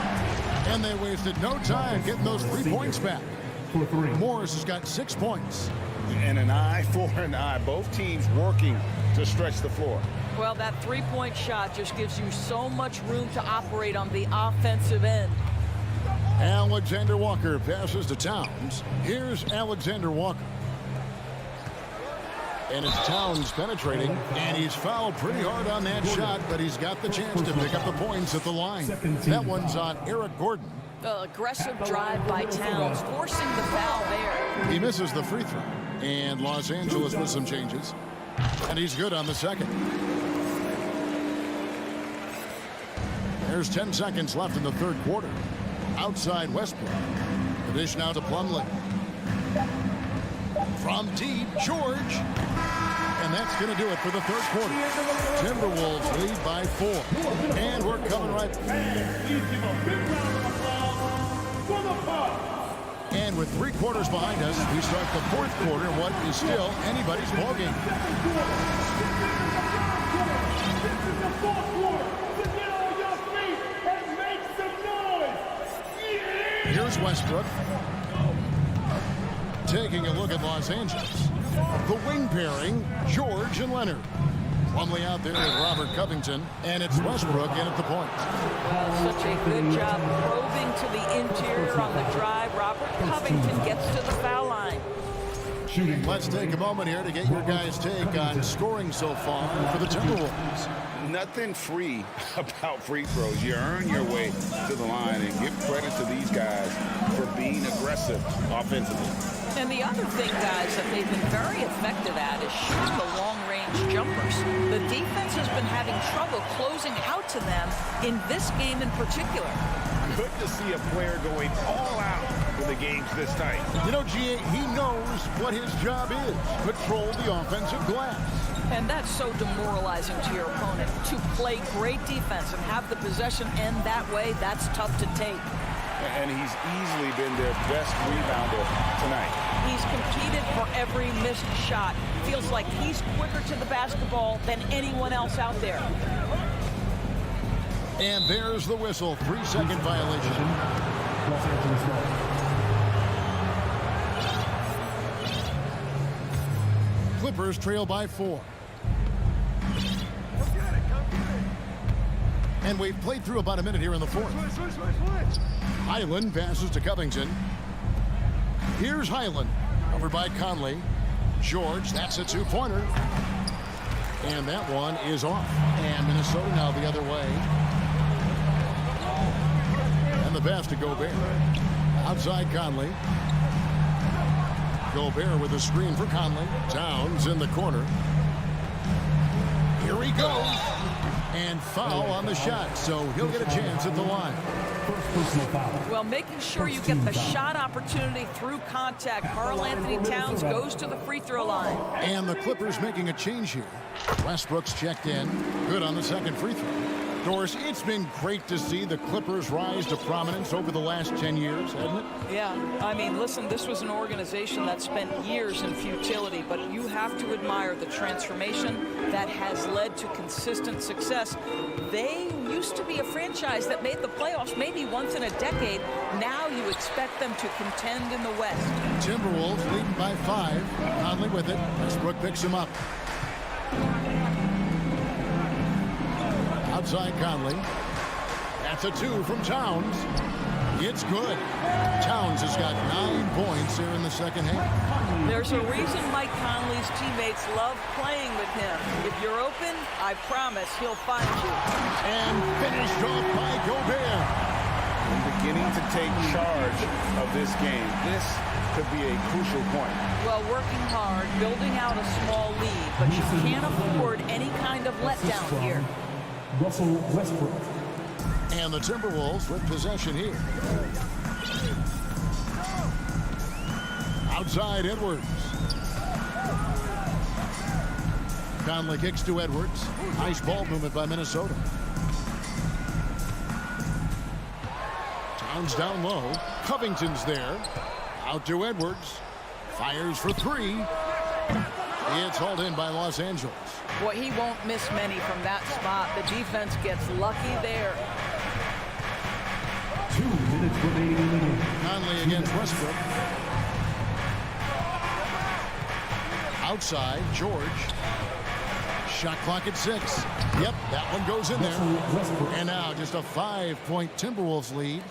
And they wasted no time getting those 3 points back. Morris has got 6 points. And an eye for an eye. Both teams working to stretch the floor. Well, that 3-point shot just gives you so much room to operate on the offensive end. Alexander Walker passes to Towns. Here's Alexander Walker. And it's Towns penetrating, and he's fouled pretty hard on that shot, but he's got the chance to pick up the points at the line. That one's on Eric Gordon. Aggressive drive by Towns, forcing the foul there. He misses the free throw, and Los Angeles with some changes, and he's good on the second. There's 10 seconds left in the third quarter. Outside Westbrook. The dish now to Plumlee. From deep, George. And that's That's going to do it for the third quarter. Timberwolves lead by 4. And we're coming right back. And with 3 quarters behind us, we start the fourth quarter in what is still anybody's ballgame. This is the fourth quarter. So get on your feet and make some noise. Yeah! Here's Westbrook. Taking a look at Los Angeles. The wing pairing, George and Leonard. Plumlee out there with Robert Covington, and it's Westbrook in at the point. Well, such a good job probing to the interior on the drive. Robert Covington gets to the foul line. Let's take a moment here to get your guys' take on scoring so far for the Timberwolves. Nothing free about free throws. You earn your way to the line, and give credit to these guys for being aggressive offensively. And the other thing, guys, that they've been very effective at is shooting the long-range jumpers. The defense has been having trouble closing out to them in this game in particular. Good to see a player going all out when the game's this tight. You know, G.A., he knows what his job is. Control the offensive glass. And that's so demoralizing to your opponent. To play great defense and have the possession end that way, that's tough to take. And he's easily been their best rebounder tonight. He's competed for every missed shot. Feels like he's quicker to the basketball than anyone else out there. And there's the whistle. 3-second violation. Clippers trail by 4. And we've played through about a minute here in the fourth. Highland passes to Covington. Here's Highland. Over by Conley. George, that's a 2-pointer. And that one is off. And Minnesota now the other way. And the pass to Gobert. Outside Conley. Gobert with a screen for Conley. Towns in the corner. Here he goes. And foul on the shot, so he'll get a chance at the line. Well, making sure you get the shot opportunity through contact. Karl-Anthony Towns goes to the free throw line. And the Clippers making a change here. Westbrook's checked in. Good on the second free throw. Doris, it's been great to see the Clippers rise to prominence over the last 10 years, hasn't it? Yeah, I mean, listen, this was an organization that spent years in futility, but you have to admire the transformation that has led to consistent success. They used to be a franchise that made the playoffs maybe once in a decade. Now you expect them to contend in the West. Timberwolves leading by 5. Conley with it. Westbrook picks him up. Outside Conley. That's a 2 from Towns. It's good. Towns has got 9 points here in the second half. There's a reason Mike Conley's teammates love playing with him. If you're open, I promise he'll find you. And finished off by Gobert. And beginning to take charge of this game. This could be a crucial point. Well, working hard, building out a small lead, but you can't afford any kind of letdown here. Russell Westbrook. And the Timberwolves with possession here. Outside Edwards. Conley kicks to Edwards. Nice ball movement by Minnesota. Towns down low. Covington's there. Out to Edwards. Fires for 3. It's hauled in by Los Angeles. Boy, he won't miss many from that spot. The defense gets lucky there. 2 minutes remaining. Conley against Westbrook. Outside, George. Shot clock at 6. Yep, that one goes in there. And now just a 5-point Timberwolves lead.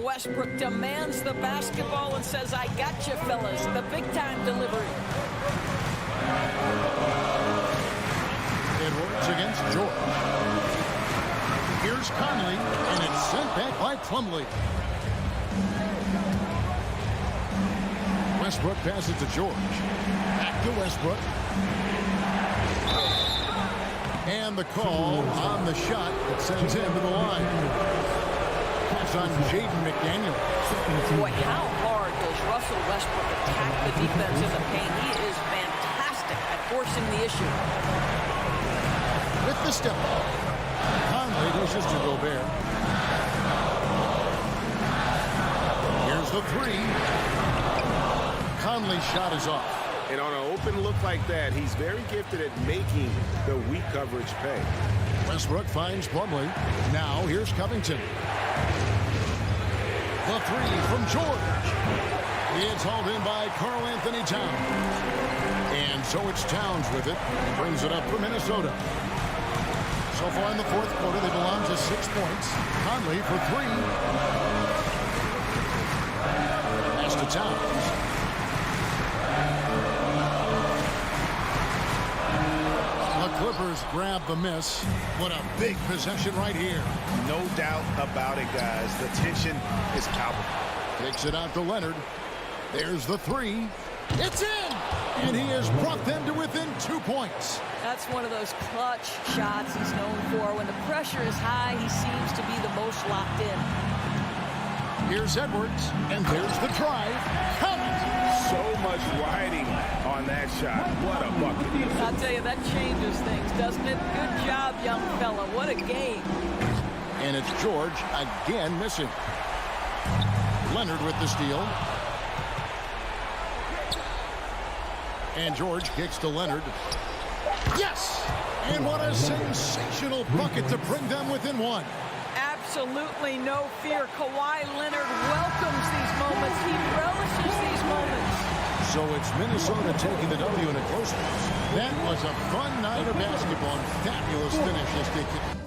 Westbrook demands the basketball and says, I got you, fellas. The big-time delivery. Edwards against George. Here's Conley, and it's sent back by Plumlee. Westbrook passes to George. Back to Westbrook. And the call on the shot that sends him to the line. That's on Jaden McDaniel. Boy, how hard does Russell Westbrook attack the defense in the paint? He is fantastic at forcing the issue. With the step. Conley dishes to Gobert. Here's the three. Conley's shot is off. And on an open look like that, he's very gifted at making the weak coverage pay. Westbrook finds Plumlee. Now here's Covington. The three from George. It's hauled in by Karl Anthony Towns. And so it's Towns with it. Brings it up for Minnesota. So far in the fourth quarter, they belong to 6 points. Conley for three. Pass to Towns. The Clippers grab the miss. What a big possession right here. No doubt about it, guys. The tension is palpable. Takes it out to Leonard. There's the three. It's in! And he has brought them to within 2 points. That's one of those clutch shots he's known for. When the pressure is high, he seems to be the most locked in. Here's Edwards, and there's the drive. Count it! So much riding on that shot. What a bucket. I'll tell you, that changes things, doesn't it? Good job, young fella. What a game. And it's George again missing. Leonard with the steal. And George kicks to Leonard. Yes! And what a sensational bucket to bring them within one. Absolutely no fear. Kawhi Leonard welcomes these moments. He relishes these moments. So it's Minnesota taking the W in a close one. That was a fun night of basketball and fabulous finish as they kick.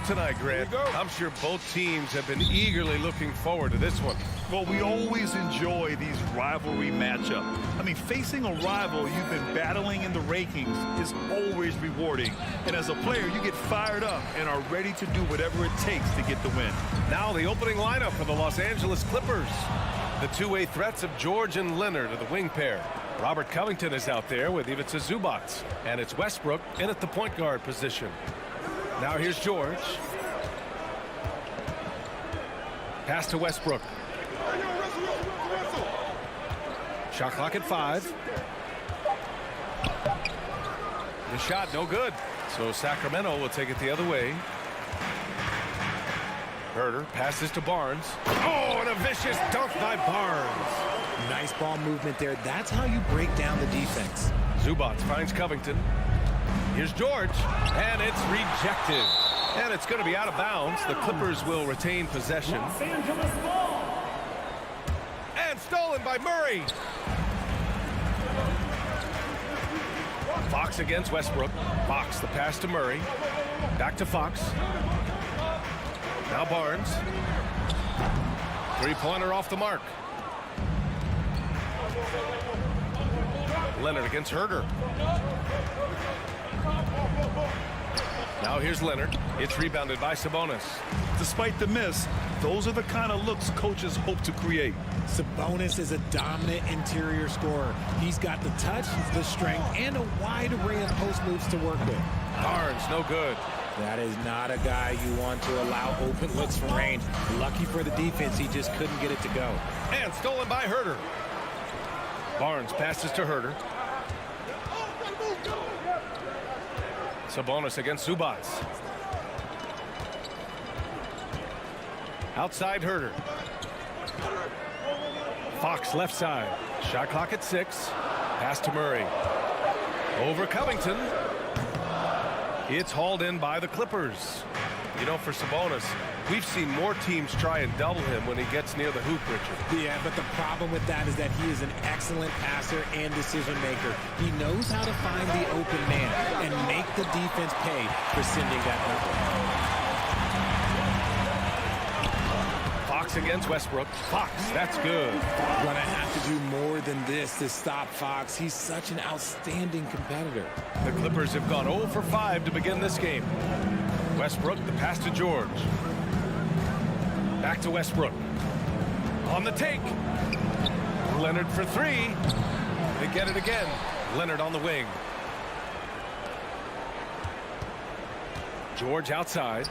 tonight, Grant. I'm sure both teams have been eagerly looking forward to this one. Well, we always enjoy these rivalry matchups. I mean, facing a rival you've been battling in the rankings is always rewarding. And as a player, you get fired up and are ready to do whatever it takes to get the win. Now the opening lineup for the Los Angeles Clippers. The two-way threats of George and Leonard are the wing pair. Robert Covington is out there with Ivica Zubac. And it's Westbrook in at the point guard position. Now here's George. Pass to Westbrook. Shot clock at 5. The shot no good. So Sacramento will take it the other way. Herter passes to Barnes. Oh, and a vicious dunk by Barnes. Nice ball movement there. That's how you break down the defense. Zubac finds Covington. Here's George, and it's rejected. And it's going to be out of bounds. The Clippers will retain possession. And stolen by Murray. Fox against Westbrook. Fox, the pass to Murray. Back to Fox. Now Barnes. Three-pointer off the mark. Leonard against Herter. Now here's Leonard. It's rebounded by Sabonis. Despite the miss, those are the kind of looks coaches hope to create. Sabonis is a dominant interior scorer. He's got the touch, the strength, and a wide array of post moves to work with. Barnes, no good. That is not a guy you want to allow open looks from range. Lucky for the defense, he just couldn't get it to go. And stolen by Herter. Barnes passes to Herter. Sabonis against Zubac. Outside Herter. Fox left side. Shot clock at 6. Pass to Murray. Over Covington. It's hauled in by the Clippers. You know, for Sabonis, we've seen more teams try and double him when he gets near the hoop, Richard. Yeah, but the problem with that is that he is an excellent passer and decision maker. He knows how to find the open man and make the defense pay for sending that number. Fox against Westbrook. Fox, that's good. Gonna have to do more than this to stop Fox. He's such an outstanding competitor. The Clippers have gone 0 for 5 to begin this game. Westbrook, the pass to George. Back to Westbrook. On the take. Leonard for 3. They get it again. Leonard on the wing. George outside.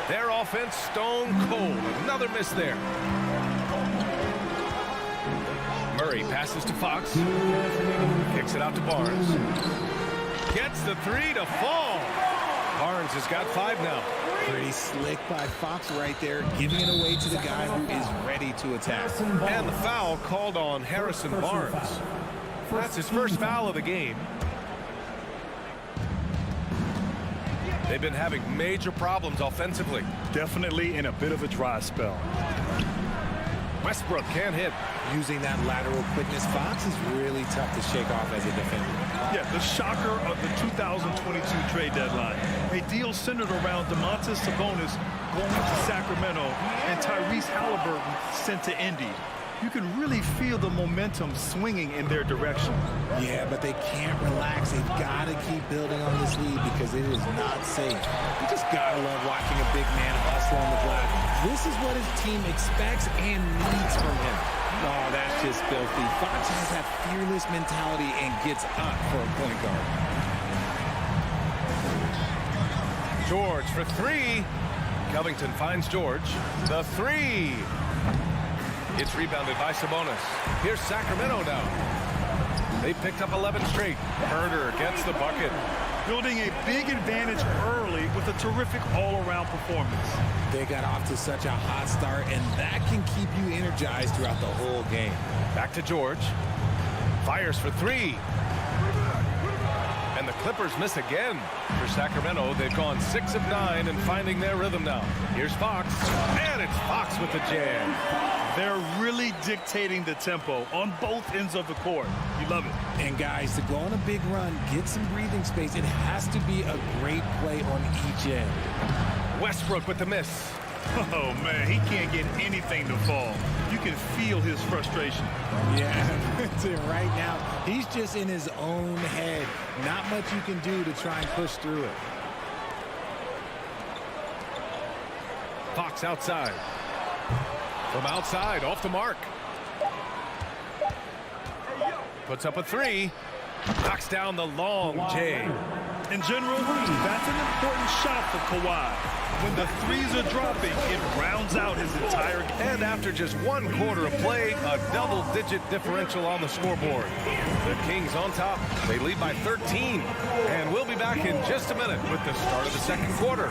Their offense stone cold. Another miss there. Murray passes to Fox. Kicks it out to Barnes. Gets the 3 to fall. Barnes has got 5 now. Pretty slick by Fox right there, giving it away to the guy who is ready to attack. And the foul called on Harrison Barnes. That's his first foul of the game. They've been having major problems offensively. Definitely in a bit of a dry spell. Westbrook can't hit. Using that lateral quickness, Fox is really tough to shake off as a defender. Yeah, the shocker of the 2022 trade deadline. A deal centered around Domantas Sabonis going to Sacramento and Tyrese Halliburton sent to Indy. You can really feel the momentum swinging in their direction. Yeah, but they can't relax. They've got to keep building on this lead because it is not safe. You just got to love watching a big man hustle on the glass. This is what his team expects and needs from him. Oh, that's just filthy. Fox has that fearless mentality and gets up for a point guard. George for 3. Covington finds George. The 3. It's rebounded by Sabonis. Here's Sacramento now. They picked up 11 straight. Herter gets the bucket. Building a big advantage early with a terrific all-around performance. They got off to such a hot start, and that can keep you energized throughout the whole game. Back to George. Fires for 3. And the Clippers miss again. For Sacramento, they've gone 6 of 9 and finding their rhythm now. Here's Fox. And it's Fox with the jam. They're really dictating the tempo on both ends of the court. You love it. And guys, to go on a big run, get some breathing space, it has to be a great play on each end. Westbrook with the miss. Oh, man, he can't get anything to fall. You can feel his frustration. Yeah, right now, he's just in his own head. Not much you can do to try and push through it. Fox outside. From outside, off the mark. Puts up a three. Knocks down the long J. In general, that's an important shot for Kawhi. When the threes are dropping, it rounds out his entire game. And after just 1 quarter of play, a double-digit differential on the scoreboard. The Kings on top. They lead by 13. And we'll be back in just a minute with the start of the second quarter.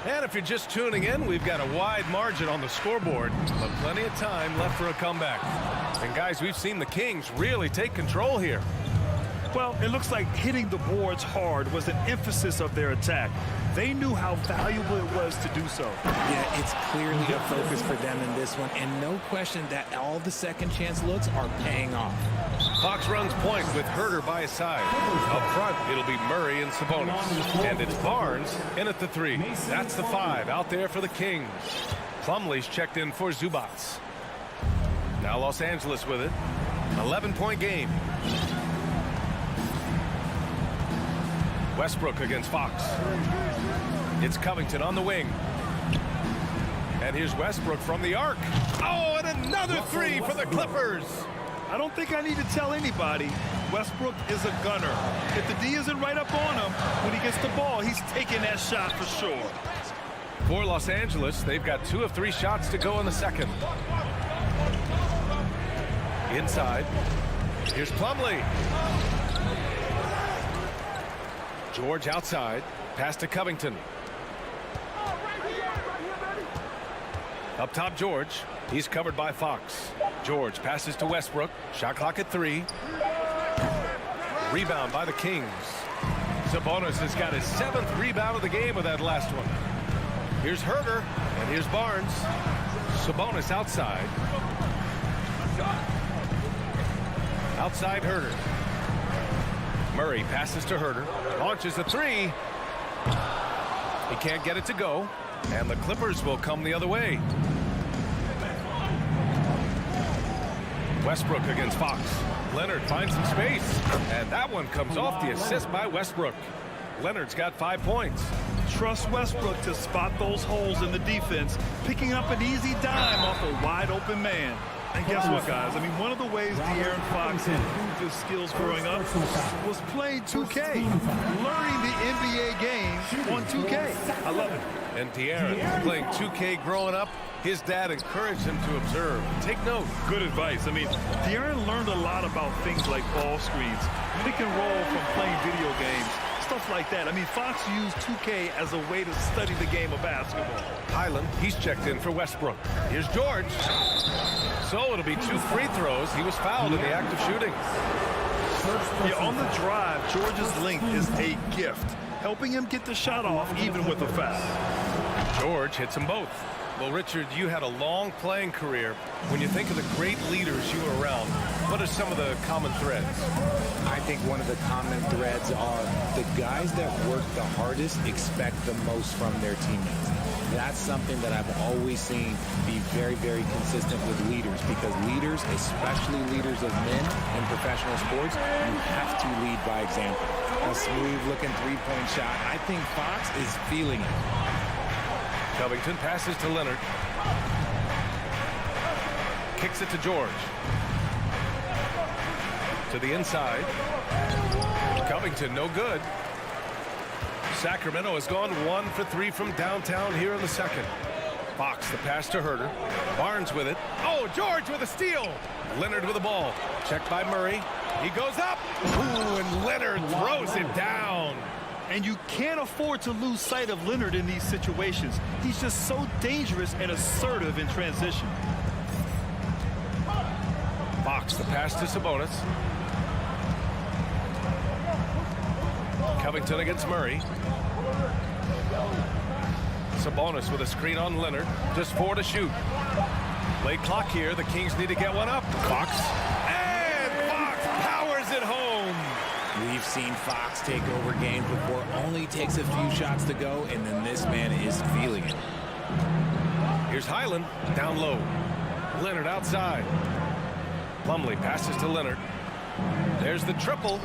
And if you're just tuning in, we've got a wide margin on the scoreboard, but plenty of time left for a comeback. And guys, we've seen the Kings really take control here. Well, it looks like hitting the boards hard was an emphasis of their attack. They knew how valuable it was to do so. Yeah, it's clearly a focus for them in this one, and no question that all the second chance looks are paying off. Fox runs point with Herter by his side. Up front, it'll be Murray and Sabonis. And it's Barnes in at the 3. That's the 5 out there for the Kings. Plumlee's checked in for Zubats. Now Los Angeles with it. 11-point game. Westbrook against Fox. It's Covington on the wing. And here's Westbrook from the arc. Oh, and another 3 for the Clippers. I don't think I need to tell anybody, Westbrook is a gunner. If the D isn't right up on him, when he gets the ball, he's taking that shot for sure. For Los Angeles, they've got 2 of 3 shots to go in the second. Inside. Here's Plumlee. George outside. Pass to Covington. Up top, George. He's covered by Fox. George passes to Westbrook. Shot clock at 3. Rebound by the Kings. Sabonis has got his 7th rebound of the game with that last one. Here's Herter, and here's Barnes. Sabonis outside. Outside Herter. Murray passes to Herter. Launches a 3. He can't get it to go. And the Clippers will come the other way. Westbrook against Fox. Leonard finds some space. And that one comes off the assist by Westbrook. Leonard's got 5 points. Trust Westbrook to spot those holes in the defense, picking up an easy dime off a wide open man. And guess what, guys? I mean, one of the ways De'Aaron Fox improved his skills growing up was playing 2K, learning the NBA game on 2K. I love it. And De'Aaron playing 2K growing up, his dad encouraged him to observe. Take note. Good advice. I mean, De'Aaron learned a lot about things like ball screens, pick and roll from playing video games, stuff like that. I mean, Fox used 2K as a way to study the game of basketball. Highland, he's checked in for Westbrook. Here's George. So it'll be 2 free throws. He was fouled in the act of shooting. Yeah, on the drive, George's length is a gift, helping him get the shot off even with a foul. George hits them both. Well, Richard, you had a long playing career. When you think of the great leaders you were around, what are some of the common threads? I think one of the common threads are the guys that work the hardest expect the most from their teammates. That's something that I've always seen be very, very consistent with leaders, because leaders, especially leaders of men in professional sports, you have to lead by example. A smooth-looking three-point shot. I think Fox is feeling it. Covington passes to Leonard. Kicks it to George. To the inside. Covington, no good. Sacramento has gone 1 for 3 from downtown here in the second. Fox, the pass to Herter. Barnes with it. Oh, George with a steal. Leonard with the ball. Checked by Murray. He goes up. Ooh, and Leonard throws it down. And you can't afford to lose sight of Leonard in these situations. He's just so dangerous and assertive in transition. Fox, the pass to Sabonis. Covington against Murray. Sabonis with a screen on Leonard. Just 4 to shoot. Late clock here. The Kings need to get one up. Fox. And Fox powers it home. We've seen Fox take over games before. Only takes a few shots to go, and then this man is feeling it. Here's Highland down low. Leonard outside. Plumlee passes to Leonard. There's the triple.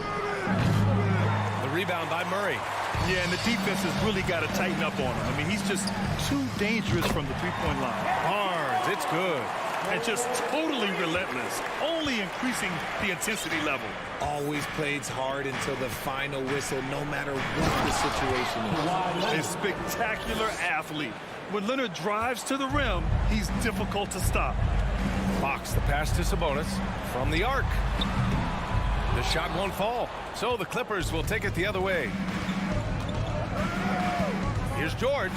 The rebound by Murray. Yeah, and the defense has really got to tighten up on him. I mean, he's just too dangerous from the three-point line. Barnes, it's good. And just totally relentless, only increasing the intensity level. Always plays hard until the final whistle, no matter what the situation is. A spectacular athlete. When Leonard drives to the rim, he's difficult to stop. Fox, the pass to Sabonis from the arc. The shot won't fall, so the Clippers will take it the other way. Here's George.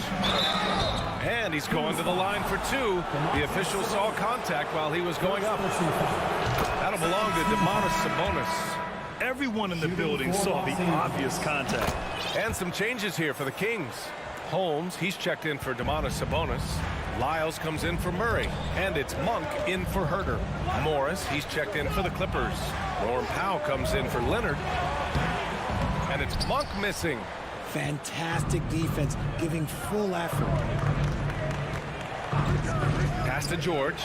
And he's going to the line for two. The official saw contact while he was going up. That'll belong to Domantas Sabonis. Everyone in the building saw the obvious contact. And some changes here for the Kings. Holmes, he's checked in for Domantas Sabonis. Lyles comes in for Murray. And it's Monk in for Herter. Morris, he's checked in for the Clippers. Norm Powell comes in for Leonard. And it's Monk missing. Fantastic defense, giving full effort. Pass to George.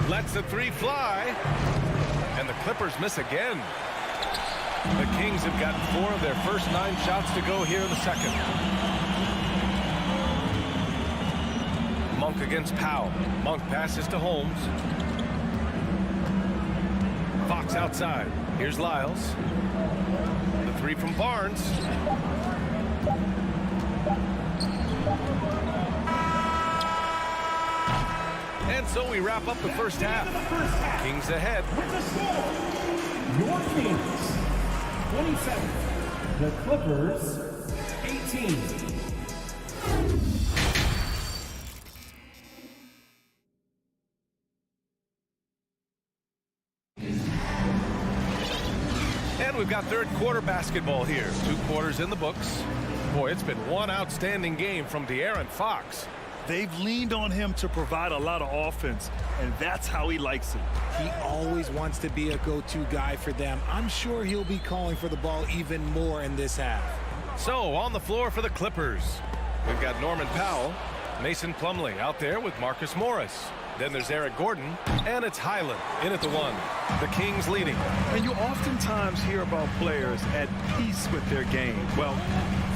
Lets the three fly. And the Clippers miss again. The Kings have gotten 4 of their first 9 shots to go here in the second. Monk against Powell. Monk passes to Holmes. Fox outside. Here's Lyles. The three from Barnes. And so we wrap up the first half. Kings ahead. Your Kings, 27. The Clippers, 18. And we've got third quarter basketball here. 2 quarters in the books. Boy, it's been one outstanding game from De'Aaron Fox. They've leaned on him to provide a lot of offense, and that's how he likes it. He always wants to be a go-to guy for them. I'm sure he'll be calling for the ball even more in this half. So, on the floor for the Clippers, we've got Norman Powell, Mason Plumlee out there with Marcus Morris. Then there's Eric Gordon, and it's Highland in at the 1. The Kings leading. And you oftentimes hear about players at peace with their game. Well,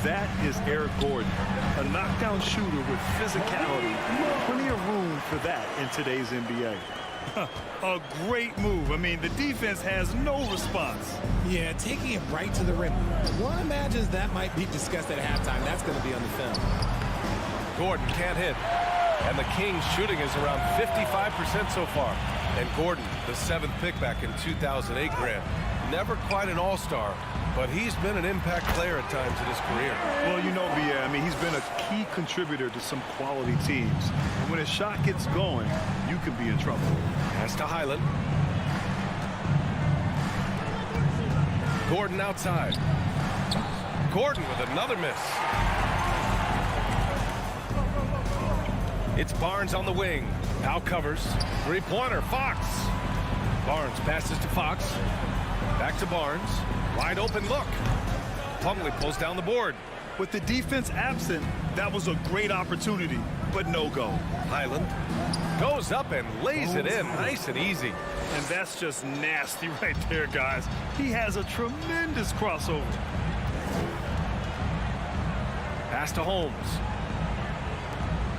that is Eric Gordon, a knockdown shooter with physicality. Plenty of room for that in today's NBA. A great move. I mean, the defense has no response. Yeah, taking it right to the rim. One imagines that might be discussed at halftime. That's going to be on the film. Gordon can't hit. And the Kings shooting is around 55% so far. And Gordon, the 7th pick back in 2008 grad. Never quite an all-star, but he's been an impact player at times in his career. Well, you know, I mean, he's been a key contributor to some quality teams. And when his shot gets going, you can be in trouble. Pass to Highland. Gordon outside. Gordon with another miss. It's Barnes on the wing. Powell covers. 3-pointer, Fox. Barnes passes to Fox. Back to Barnes. Wide open look. Plumlee pulls down the board. With the defense absent, that was a great opportunity, but no go. Highland goes up and lays it in nice and easy. And that's just nasty right there, guys. He has a tremendous crossover. Pass to Holmes.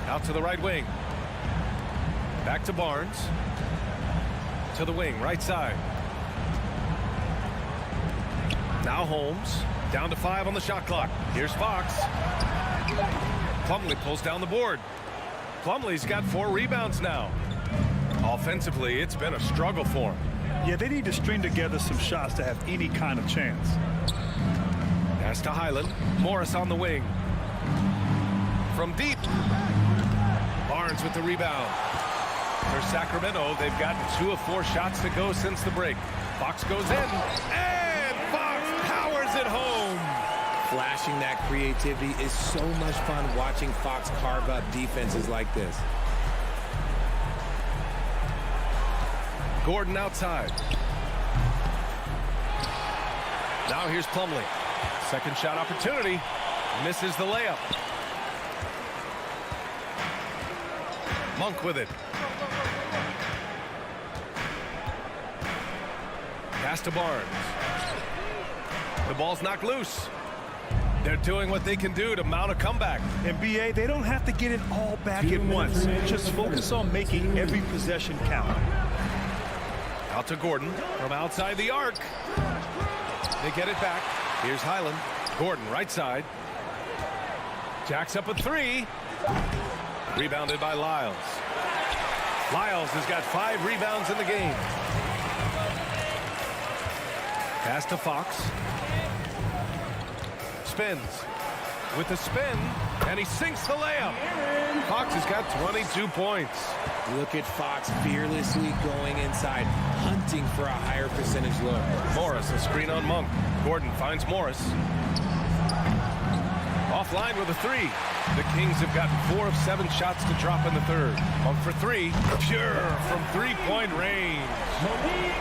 Out to the right wing. Back to Barnes. To the wing, right side. Now Holmes. Down to 5 on the shot clock. Here's Fox. Plumlee pulls down the board. Plumlee's got 4 rebounds now. Offensively, it's been a struggle for him. Yeah, they need to string together some shots to have any kind of chance. Pass to Highland. Morris on the wing. From deep. Barnes with the rebound. For Sacramento, they've gotten 2 of 4 shots to go since the break. Fox goes in. And Fox powers it home. Flashing that creativity is so much fun watching Fox carve up defenses like this. Gordon outside. Now here's Plumlee. Second shot opportunity. Misses the layup. Monk with it. Pass to Barnes. The ball's knocked loose. They're doing what they can do to mount a comeback. And BA, they don't have to get it all back at once. Just focus on making every possession count. Out to Gordon from outside the arc. They get it back. Here's Highland. Gordon right side. Jacks up a three. Rebounded by Lyles. Lyles has got 5 rebounds in the game. Pass to Fox. Spins. With the spin, and he sinks the layup. Fox has got 22 points. Look at Fox fearlessly going inside, hunting for a higher percentage look. Morris, a screen on Monk. Gordon finds Morris. Offline with a 3. The Kings have gotten 4 of 7 shots to drop in the third. Monk for 3. Pure from 3-point range.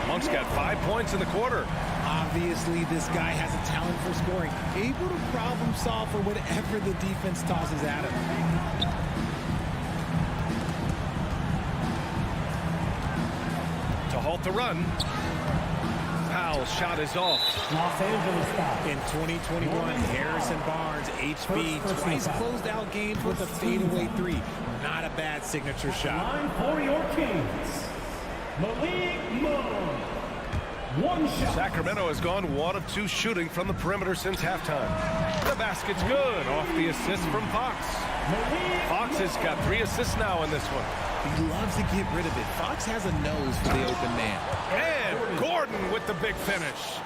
Monk's got 5 points in the quarter. Obviously, this guy has a talent for scoring, able to problem solve for whatever the defense tosses at him. To halt the run. Powell's shot is off. Los Angeles foul. In 2021, Harrison Barnes, HB, twice closed out games with a fadeaway 3. Not a bad signature shot. Line for your Kings. Malik Monk. 1 shot. Sacramento has gone 1 of 2 shooting from the perimeter since halftime. The basket's good off the assist from Fox. Fox has got 3 assists now in this one. He loves to get rid of it. Fox has a nose for the open man. And Gordon with the big finish.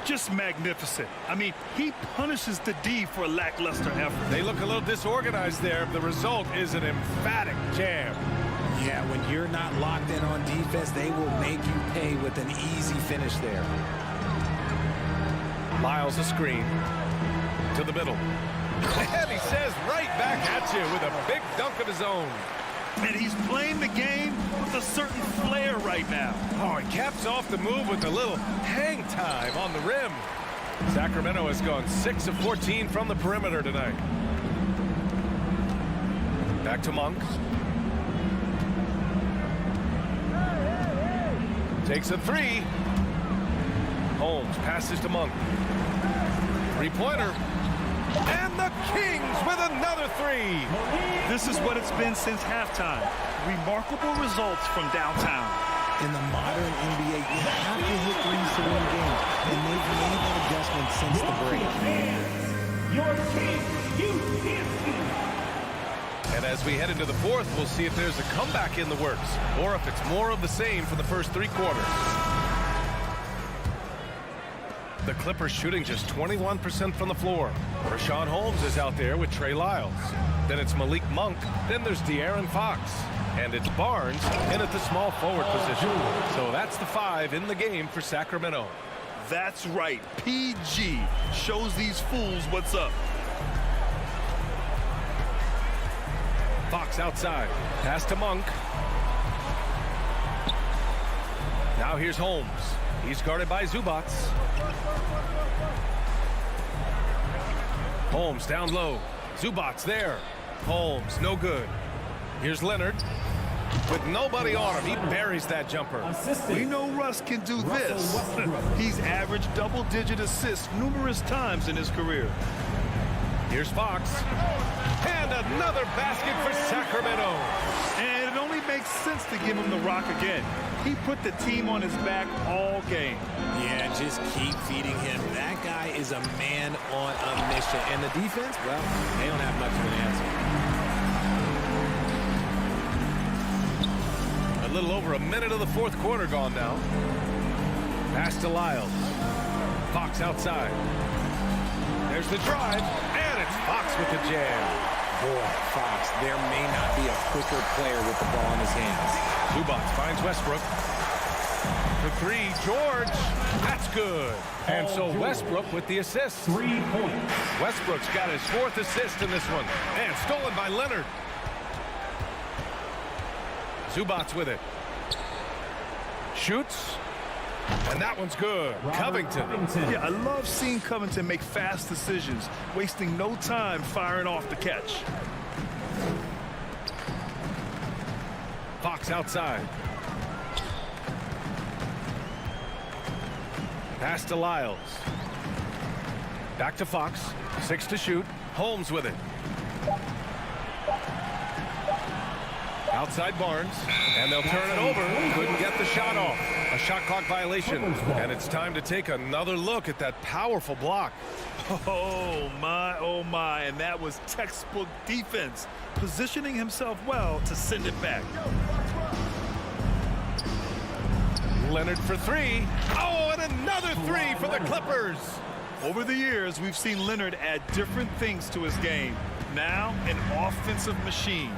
Just magnificent. I mean, he punishes the D for a lackluster effort. They look a little disorganized there. The result is an emphatic jam. Yeah, when you're not locked in on defense, they will make you pay with an easy finish there. Lyles a screen. To the middle. And he says right back at you with a big dunk of his own. And he's playing the game with a certain flair right now. Oh, he caps off the move with a little hang time on the rim. Sacramento has gone 6 of 14 from the perimeter tonight. Back to Monk. Takes a 3. Holmes passes to Monk. 3-pointer. And the Kings with another 3. This is what it's been since halftime. Remarkable results from downtown. In the modern NBA, you have to hit threes to win games, and they've made that adjustment since the break. Your Kings, you can't. And as we head into the fourth, we'll see if there's a comeback in the works, or if it's more of the same for the first 3 quarters. The Clippers shooting just 21% from the floor. Rashawn Holmes is out there with Trey Lyles. Then it's Malik Monk. Then there's De'Aaron Fox. And it's Barnes in at the small forward position. So that's the 5 in the game for Sacramento. That's right. PG shows these fools what's up. Fox outside. Pass to Monk. Now here's Holmes. He's guarded by Zubats. Holmes down low. Zubats there. Holmes, no good. Here's Leonard. With nobody on him, he buries that jumper. We know Russ can do this. He's averaged double-digit assists numerous times in his career. Here's Fox. And another basket for Sacramento. And it only makes sense to give him the rock again. He put the team on his back all game. Yeah, just keep feeding him. That guy is a man on a mission. And the defense, well, they don't have much of an answer. A little over a minute of the fourth quarter gone now. Pass to Lyles. Fox outside. There's the drive, and it's Fox with the jam. Boy, Fox, there may not be a quicker player with the ball in his hands. Zubats finds Westbrook. The 3, George. That's good. And so Westbrook with the assist. 3 points. Westbrook's got his 4th assist in this one. And stolen by Leonard. Zubats with it. Shoots. And that one's good. Covington. Yeah, I love seeing Covington make fast decisions, wasting no time firing off the catch. Fox outside. Pass to Lyles. Back to Fox. 6 to shoot. Holmes with it. Outside Barnes. And they'll turn it over. Couldn't get the shot off. A shot clock violation. And it's time to take another look at that powerful block. Oh my, and that was textbook defense, positioning himself well to send it back. Leonard for 3. Oh, and another 3 for the Clippers. Over the years, we've seen Leonard add different things to his game. Now, an offensive machine.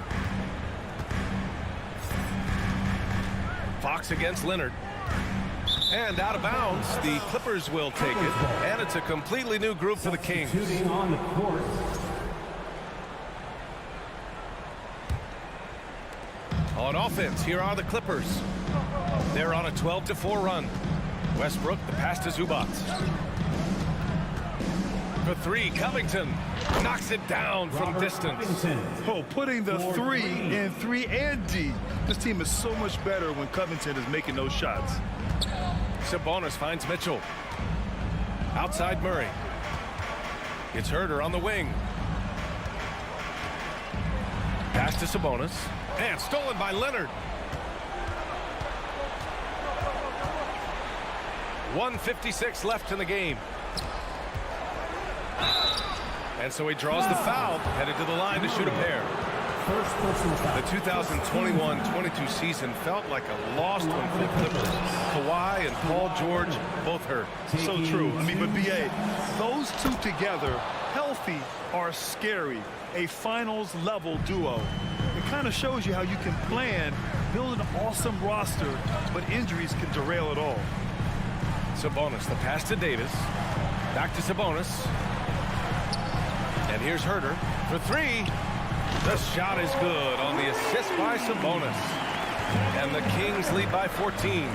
Fox against Leonard. And out of bounds, the Clippers will take it. And it's a completely new group for the Kings. On offense, here are the Clippers. They're on a 12-4 run. Westbrook, the pass to Zubac. For 3, Covington knocks it down from distance. Oh, putting the 3 in 3 and D. This team is so much better when Covington is making those shots. Sabonis finds Mitchell. Outside Murray. It's Herter on the wing. Pass to Sabonis. And stolen by Leonard. 1:56 left in the game. And so he draws the foul, headed to the line to shoot a pair. The 2021-22 season felt like a lost one for the Clippers. Kawhi and Paul George both hurt. So true. I mean, but B.A., those two together, healthy, are scary. A finals-level duo. It kind of shows you how you can plan, build an awesome roster, but injuries can derail it all. Sabonis, the pass to Davis. Back to Sabonis. And here's Herter for 3. The shot is good on the assist by Sabonis. And the Kings lead by 14.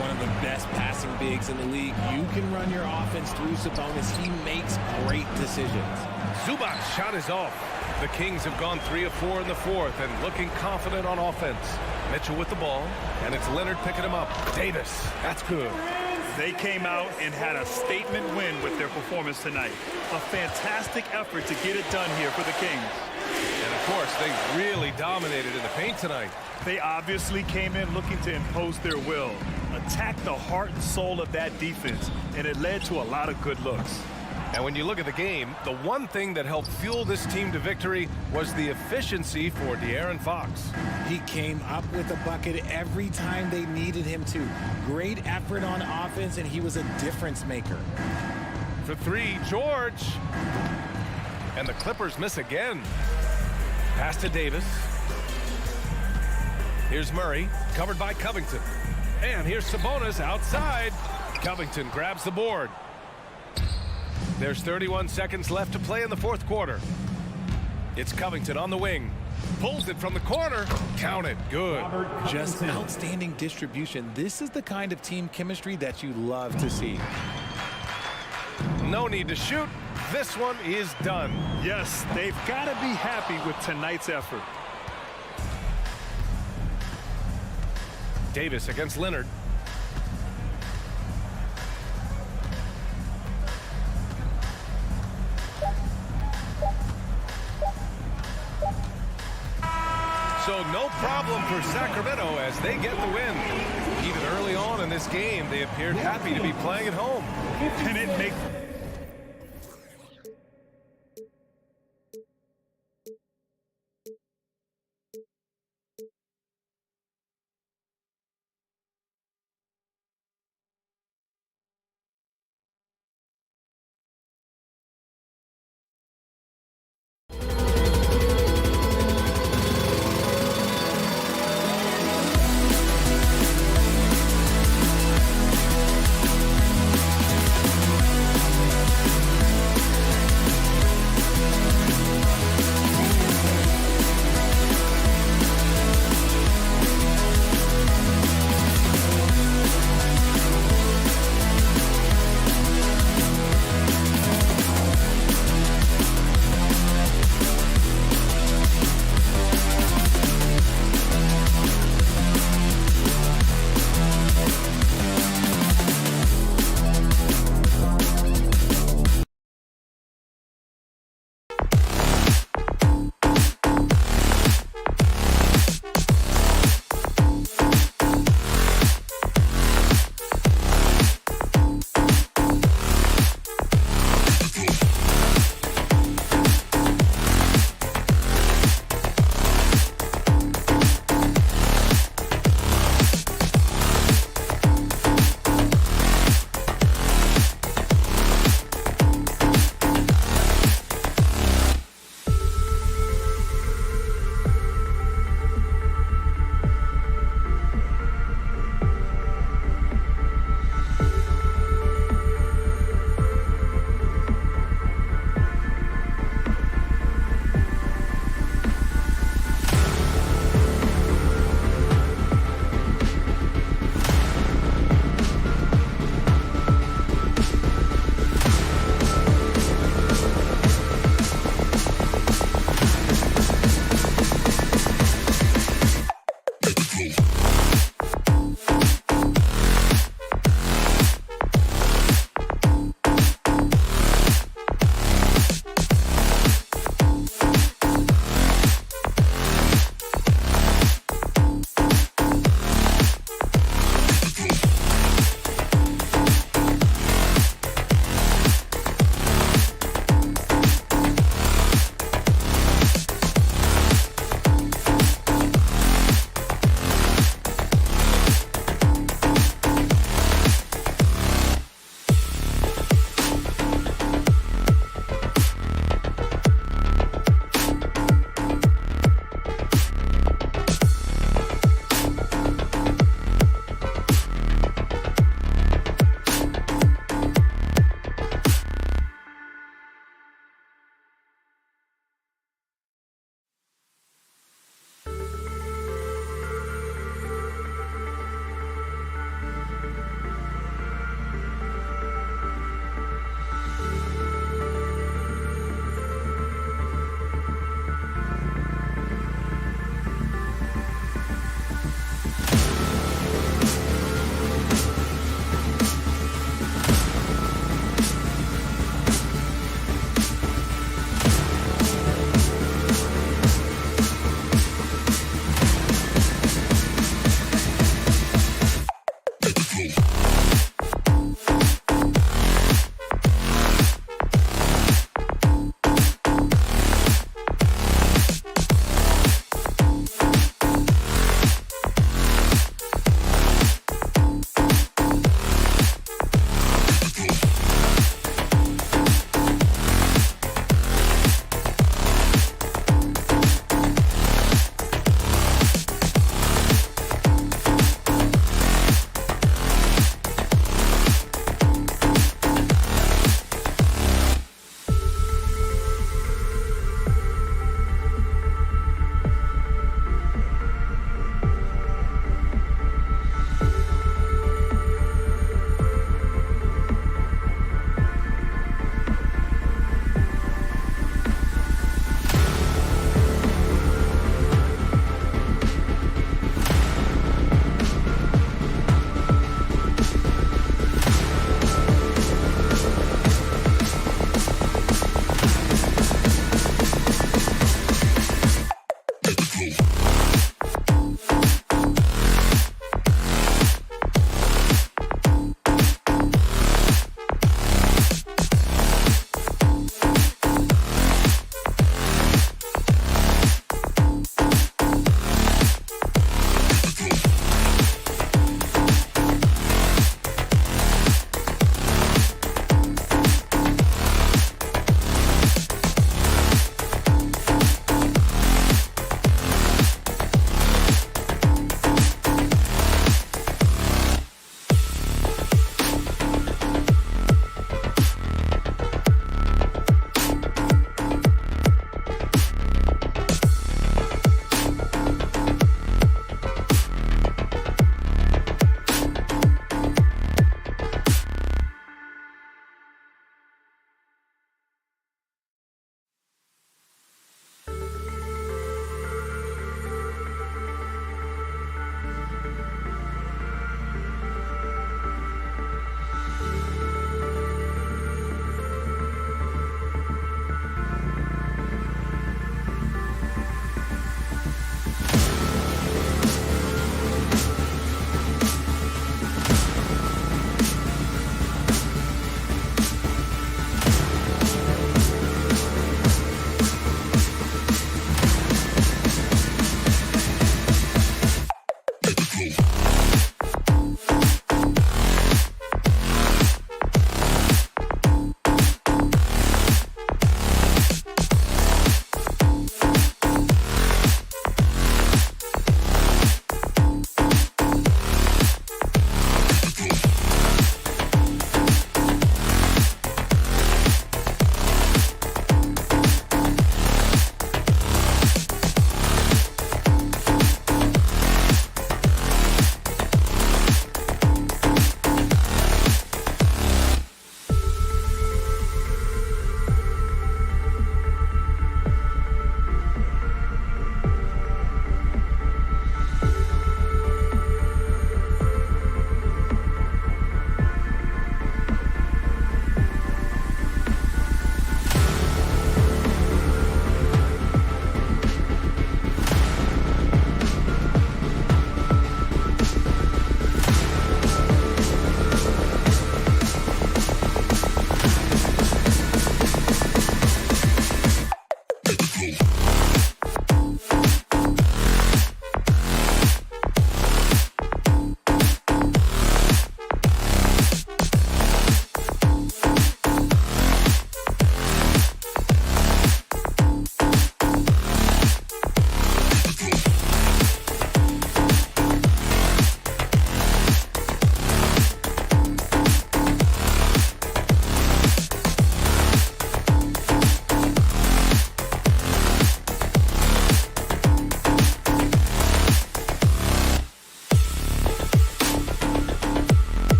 One of the best passing bigs in the league. You can run your offense through Sabonis. He makes great decisions. Zubac shot is off. The Kings have gone 3 of 4 in the 4th and looking confident on offense. Mitchell with the ball, and it's Leonard picking him up. Davis, that's good. They came out and had a statement win with their performance tonight. A fantastic effort to get it done here for the Kings. And of course, they really dominated in the paint tonight. They obviously came in looking to impose their will, attack the heart and soul of that defense, and it led to a lot of good looks. And when you look at the game, the one thing that helped fuel this team to victory was the efficiency for De'Aaron Fox. He came up with a bucket every time they needed him to. Great effort on offense, and he was a difference maker. For 3, George. And the Clippers miss again. Pass to Davis. Here's Murray, covered by Covington. And here's Sabonis outside. Covington grabs the board. There's 31 seconds left to play in the 4th quarter. It's Covington on the wing. Pulls it from the corner. Count it. Good. Just outstanding distribution. This is the kind of team chemistry that you love to see. No need to shoot. This one is done. Yes, they've got to be happy with tonight's effort. Davis against Leonard. So no problem for Sacramento as they get the win. Even early on in this game, they appeared happy to be playing at home. And it makes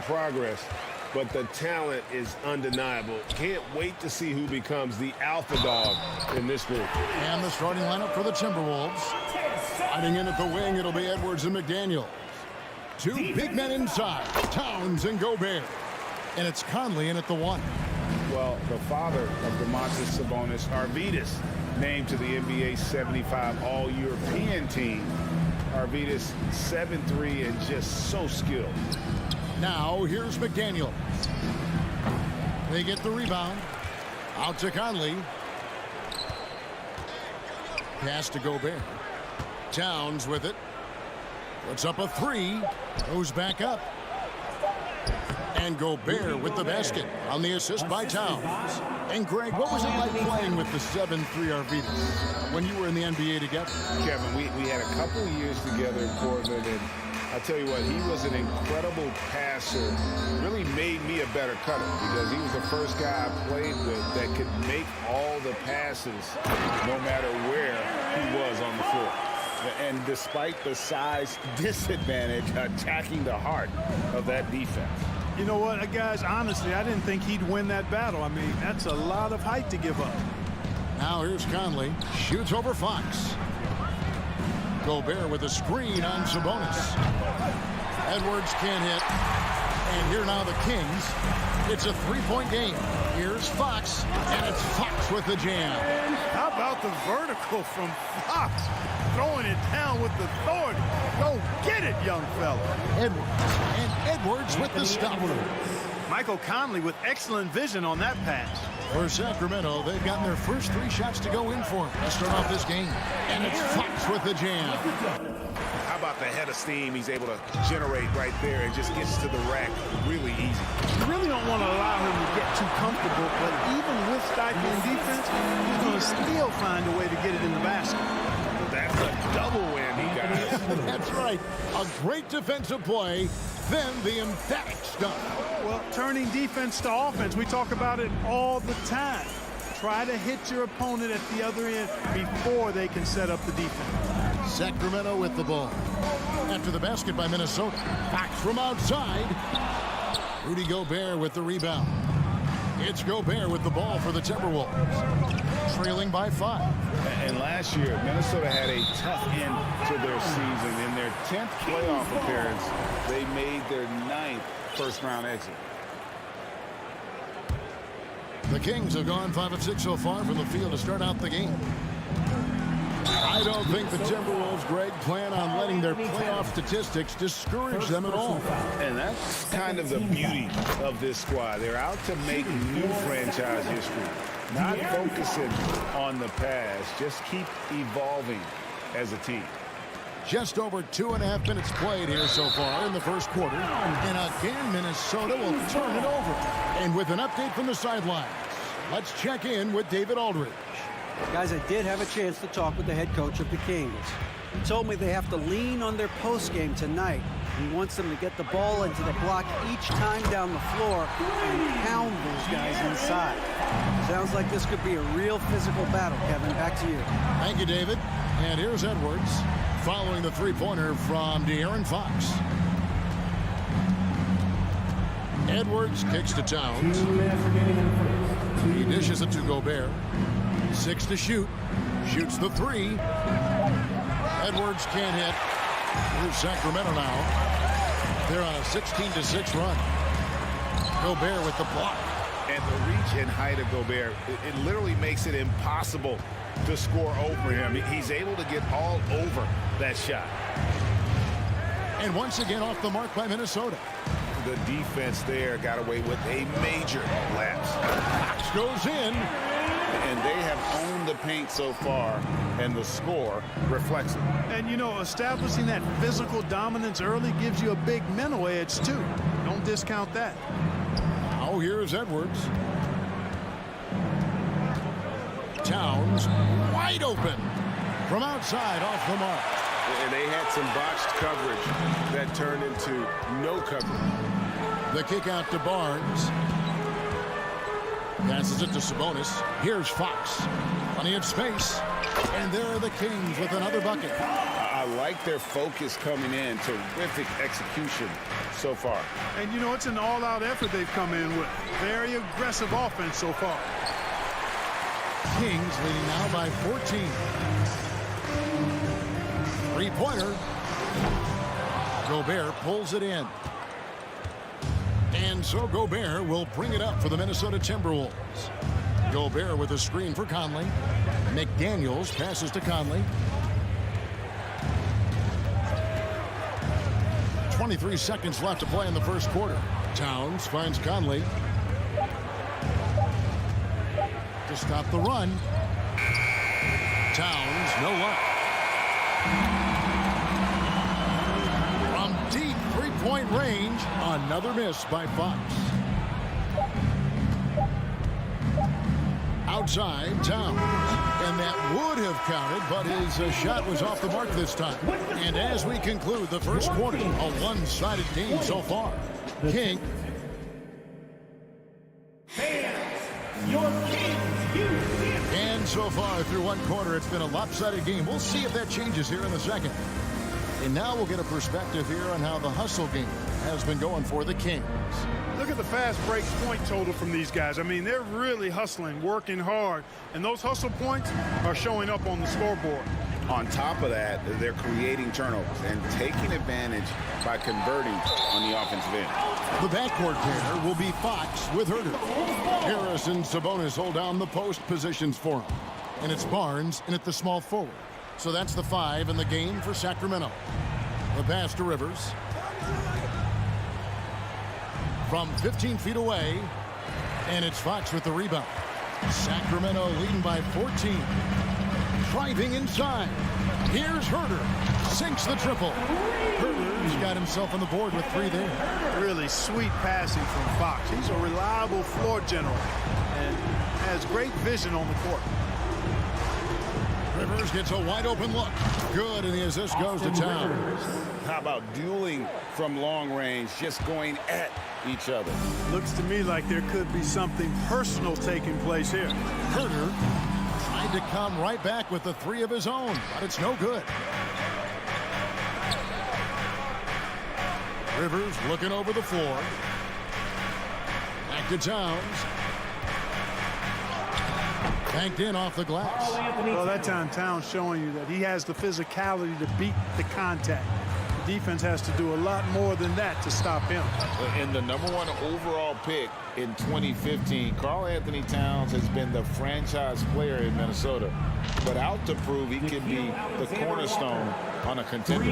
in progress, but the talent is undeniable. Can't wait to see who becomes the alpha dog in this group. And the starting lineup for the Timberwolves. Fighting in at the wing, it'll be Edwards and McDaniel. Two big men inside, Towns and Gobert. And it's Conley in at the 1. Well, the father of Domantas Sabonis, Arvydas, named to the NBA 75 All-European team. Arvydas 7'3" and just so skilled. Now here's McDaniel. They get the rebound. Out to Conley. Pass to Gobert. Towns with it. Puts up a 3. Goes back up. And Gobert with the basket on the assist by Towns. And Greg, what was it like playing with the 7'3" Arvydas when you were in the NBA together? Kevin, we had a couple of years together in Portland, and I'll tell you what, he was an incredible passer. Really made me a better cutter because he was the first guy I played with that could make all the passes no matter where he was on the floor. And despite the size disadvantage, attacking the heart of that defense. You know what, guys, honestly, I didn't think he'd win that battle. I mean, that's a lot of height to give up. Now here's Conley. Shoots over Fox. Gobert with a screen on Sabonis. Edwards can't hit. And here now the Kings. It's a 3-point game. Here's Fox. And it's Fox with the jam. How about the vertical from Fox? Throwing it down with authority. Go get it, young fella. Edwards. And Edwards with the stop. Michael Conley with excellent vision on that pass. For Sacramento, they've gotten their first 3 shots to go in for them to start off this game. And it's Fox with the jam. How about the head of steam he's able to generate right there and just gets to the rack really easy. You really don't want to allow him to get too comfortable, but even with stifling defense, he's going to still find a way to get it in the basket. That's a double whammy, guys. That's right. A great defensive play, then the emphatic stuff. Well, turning defense to offense, we talk about it all the time. Try to hit your opponent at the other end before they can set up the defense. Sacramento with the ball. After the basket by Minnesota. Back from outside. Rudy Gobert with the rebound. It's Gobert with the ball for the Timberwolves. Trailing by 5. And last year, Minnesota had a tough end to their season. In their 10th playoff appearance, they made their 9th first-round exit. The Kings have gone 5 of 6 so far from the field to start out the game. I don't think the Timberwolves, Greg, plan on letting their playoff statistics discourage them at all. And that's kind of the beauty of this squad. They're out to make new franchise history. Not focusing on the past, just keep evolving as a team. Just over 2.5 minutes played here so far in the first quarter. And again, Minnesota will turn it over. And with an update from the sidelines, let's check in with David Aldridge. Guys, I did have a chance to talk with the head coach of the Kings. He told me they have to lean on their post game tonight. He wants them to get the ball into the block each time down the floor and pound those guys inside. Sounds like this could be a real physical battle. Kevin, back to you. Thank you, David. And here's Edwards following the three-pointer from De'Aaron Fox. Edwards kicks to Towns. He dishes it to Gobert. 6 to shoot. Shoots the 3. Edwards can't hit. Here's Sacramento now. They're on a 16-6 run. Gobert with the block. And the reach and height of Gobert, it literally makes it impossible to score over him. He's able to get all over that shot. And once again off the mark by Minnesota. The defense there got away with a major lapse. Fox goes in. And they have owned the paint so far, and the score reflects it. And, you know, establishing that physical dominance early gives you a big mental edge, too. Don't discount that. Now here's Edwards. Towns wide open from outside off the mark. And they had some botched coverage that turned into no coverage. The kick out to Barnes. Passes it to Sabonis. Here's Fox. Plenty of space. And there are the Kings with another bucket. I like their focus coming in. Terrific execution so far. And, you know, it's an all-out effort they've come in with. Very aggressive offense so far. Kings leading now by 14. Three-pointer. Gobert pulls it in. And so Gobert will bring it up for the Minnesota Timberwolves. Gobert with a screen for Conley. McDaniels passes to Conley. 23 seconds left to play in the first quarter. Towns finds Conley to stop the run. Towns, no luck. From deep three-point range, another miss by Fox. Outside, Towns. And that would have counted, but his shot was off the mark this time. And as we conclude the first quarter, a one-sided game so far. King. And so far through one quarter, it's been a lopsided game. We'll see if that changes here in the second. And now we'll get a perspective here on how the hustle game has been going for the Kings. Look at the fast break point total from these guys. I mean, they're really hustling, working hard, and those hustle points are showing up on the scoreboard. On top of that, they're creating turnovers and taking advantage by converting on the offensive end. The backcourt pair will be Fox with Herter. Harris and Sabonis hold down the post positions for him. And it's Barnes in at the small forward. So that's the 5 in the game for Sacramento. The pass to Rivers. From 15 feet away. And it's Fox with the rebound. Sacramento leading by 14. Driving inside. Here's Herter. Sinks the triple. Herter's got himself on the board with 3 there. Really sweet passing from Fox. He's a reliable floor general and has great vision on the court. Rivers gets a wide open look. Good, and the assist goes to Towns. How about dueling from long range, just going at each other? Looks to me like there could be something personal taking place here. Herter tried to come right back with the 3 of his own, but it's no good. Rivers looking over the floor. Back to Towns. Banked in off the glass. Well, that time Towns showing you that he has the physicality to beat the contact. The defense has to do a lot more than that to stop him. And the #1 overall pick in 2015, Karl Anthony Towns has been the franchise player in Minnesota, but out to prove he can be the cornerstone on a contender.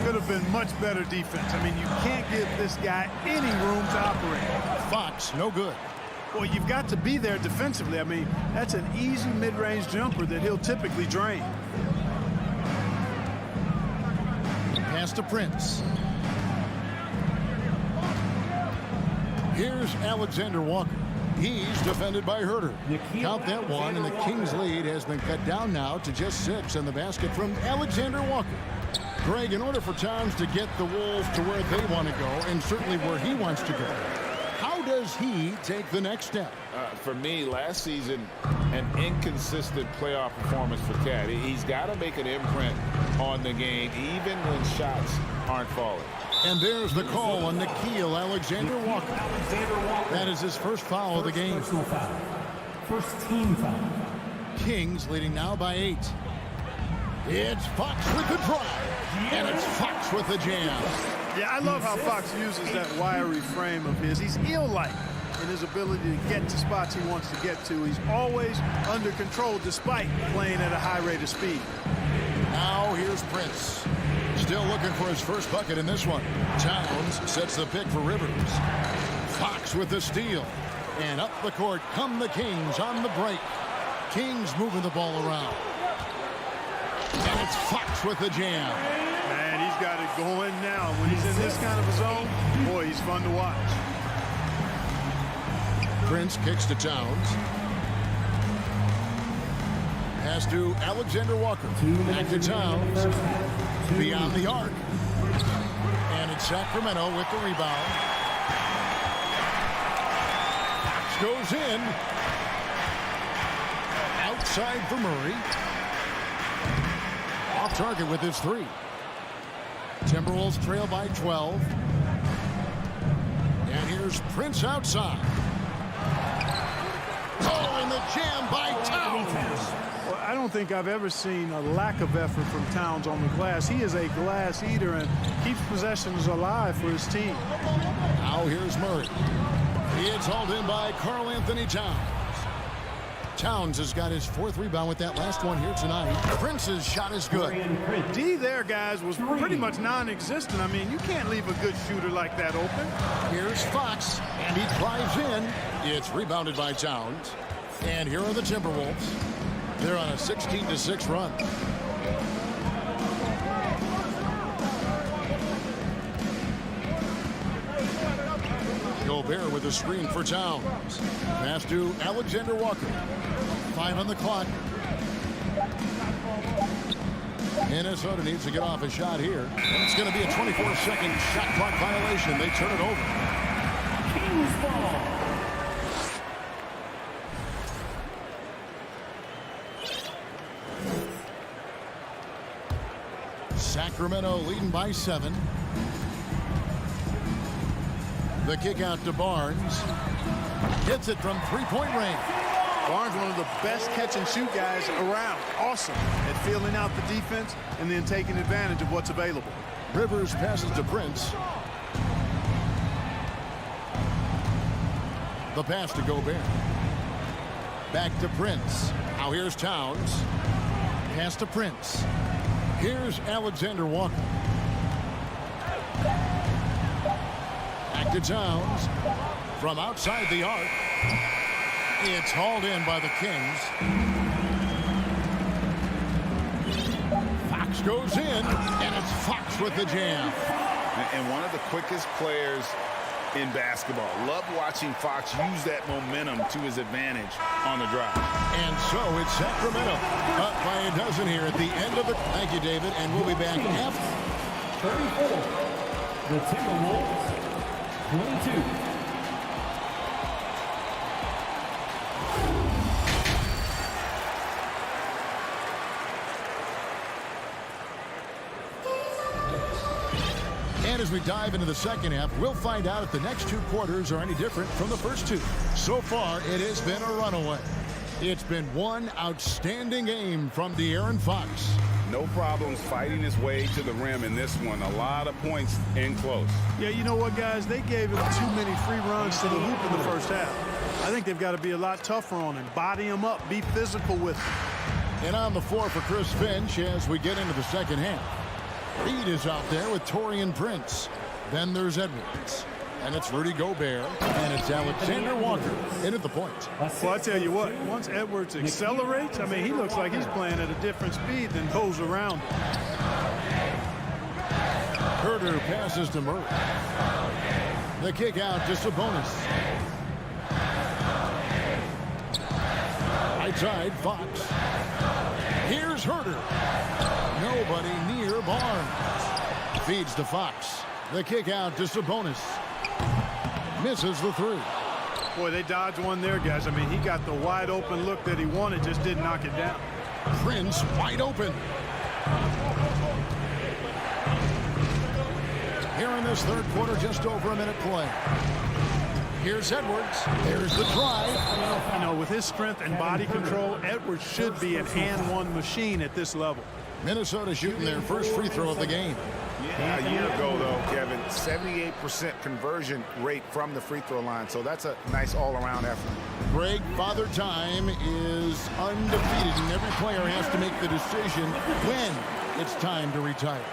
Could have been much better defense. I mean, you can't give this guy any room to operate. Fox, no good. Well, you've got to be there defensively. I mean, that's an easy mid-range jumper that he'll typically drain. Pass to Prince. Here's Alexander Walker. He's defended by Herter. Count that one, and the Kings' lead has been cut down now to just 6 in the basket from Alexander Walker. Greg, in order for Towns to get the Wolves to where they want to go, and certainly where he wants to go, how does he take the next step? For me, last season, an inconsistent playoff performance for Cat. He's got to make an imprint on the game, even when shots aren't falling. And there's the call on Nickeil Alexander-Walker. That is his first foul of the game. First team foul. Kings leading now by 8. It's Fox with the drive, and it's Fox with the jam. Yeah, I love how Fox uses that wiry frame of his. He's eel-like in his ability to get to spots he wants to get to. He's always under control despite playing at a high rate of speed. Now here's Prince. Still looking for his first bucket in this one. Towns sets the pick for Rivers. Fox with the steal. And up the court come the Kings on the break. Kings moving the ball around. And it's Fox with the jam. Man, he's got it going now. When he's in this kind of a zone, boy, he's fun to watch. Prince kicks to Towns. Pass to Alexander Walker. Back to Towns. Beyond the arc. And it's Sacramento with the rebound. Fox goes in. Outside for Murray. Off target with his 3. Timberwolves trail by 12. And here's Prince outside. Oh, and the jam by Towns. Well, I don't think I've ever seen a lack of effort from Towns on the glass. He is a glass eater and keeps possessions alive for his team. Now here's Murray. It's hauled in by Karl Anthony Towns. Towns has got his 4th rebound with that last one here tonight. Prince's shot is good. D there, guys, was pretty much non-existent. I mean, you can't leave a good shooter like that open. Here's Fox, and he drives in. It's rebounded by Towns. And here are the Timberwolves. They're on a 16-6 run. Gobert with a screen for Towns. Pass to Alexander Walker. 5 on the clock. Minnesota needs to get off a shot here. And it's going to be a 24-second shot clock violation. They turn it over. Kings ball. Sacramento leading by 7. The kick out to Barnes. Hits it from 3-point range. Barnes, one of the best catch-and-shoot guys around. Awesome at filling out the defense and then taking advantage of what's available. Rivers passes to Prince. The pass to Gobert. Back to Prince. Now here's Towns. Pass to Prince. Here's Alexander Walker. Back to Towns. From outside the arc. It's hauled in by the Kings. Fox goes in, and it's Fox with the jam. And one of the quickest players in basketball. Love watching Fox use that momentum to his advantage on the drive. And so it's Sacramento up by a dozen here at the end of the... Thank you, David. And we'll be back after. 34. The Timberwolves, 22. And as we dive into the second half, we'll find out if the next 2 quarters are any different from the first 2. So far, it has been a runaway. It's been one outstanding game from De'Aaron Fox. No problems fighting his way to the rim in this one. A lot of points in close. Yeah, you know what, guys? They gave him too many free runs to the hoop in the first half. I think they've got to be a lot tougher on him. Body him up. Be physical with him. And on the floor for Chris Finch as we get into the second half. Reed is out there with Taurean Prince. Then there's Edwards. And it's Rudy Gobert. And it's Alexander Walker in at the point. Well, I tell you what, once Edwards accelerates, I mean, he looks like he's playing at a different speed than those around him. Herter passes to Murray. The kick out to Sabonis. Right side, Fox. Here's Herter. Nobody near Barnes. Feeds to Fox. The kick out to Sabonis. Misses the 3. Boy, they dodged one there, guys. I mean, he got the wide open look that he wanted, just didn't knock it down. Prince wide open. Here in this third quarter, just over a minute play. Here's Edwards. There's the drive. You know, with his strength and body control, Edwards should be an and-one machine at this level. Minnesota shooting their first free throw of the game. Yeah, a year ago, though, Kevin, 78% conversion rate from the free throw line. So that's a nice all-around effort. Greg, Father Time is undefeated, and every player has to make the decision when it's time to retire.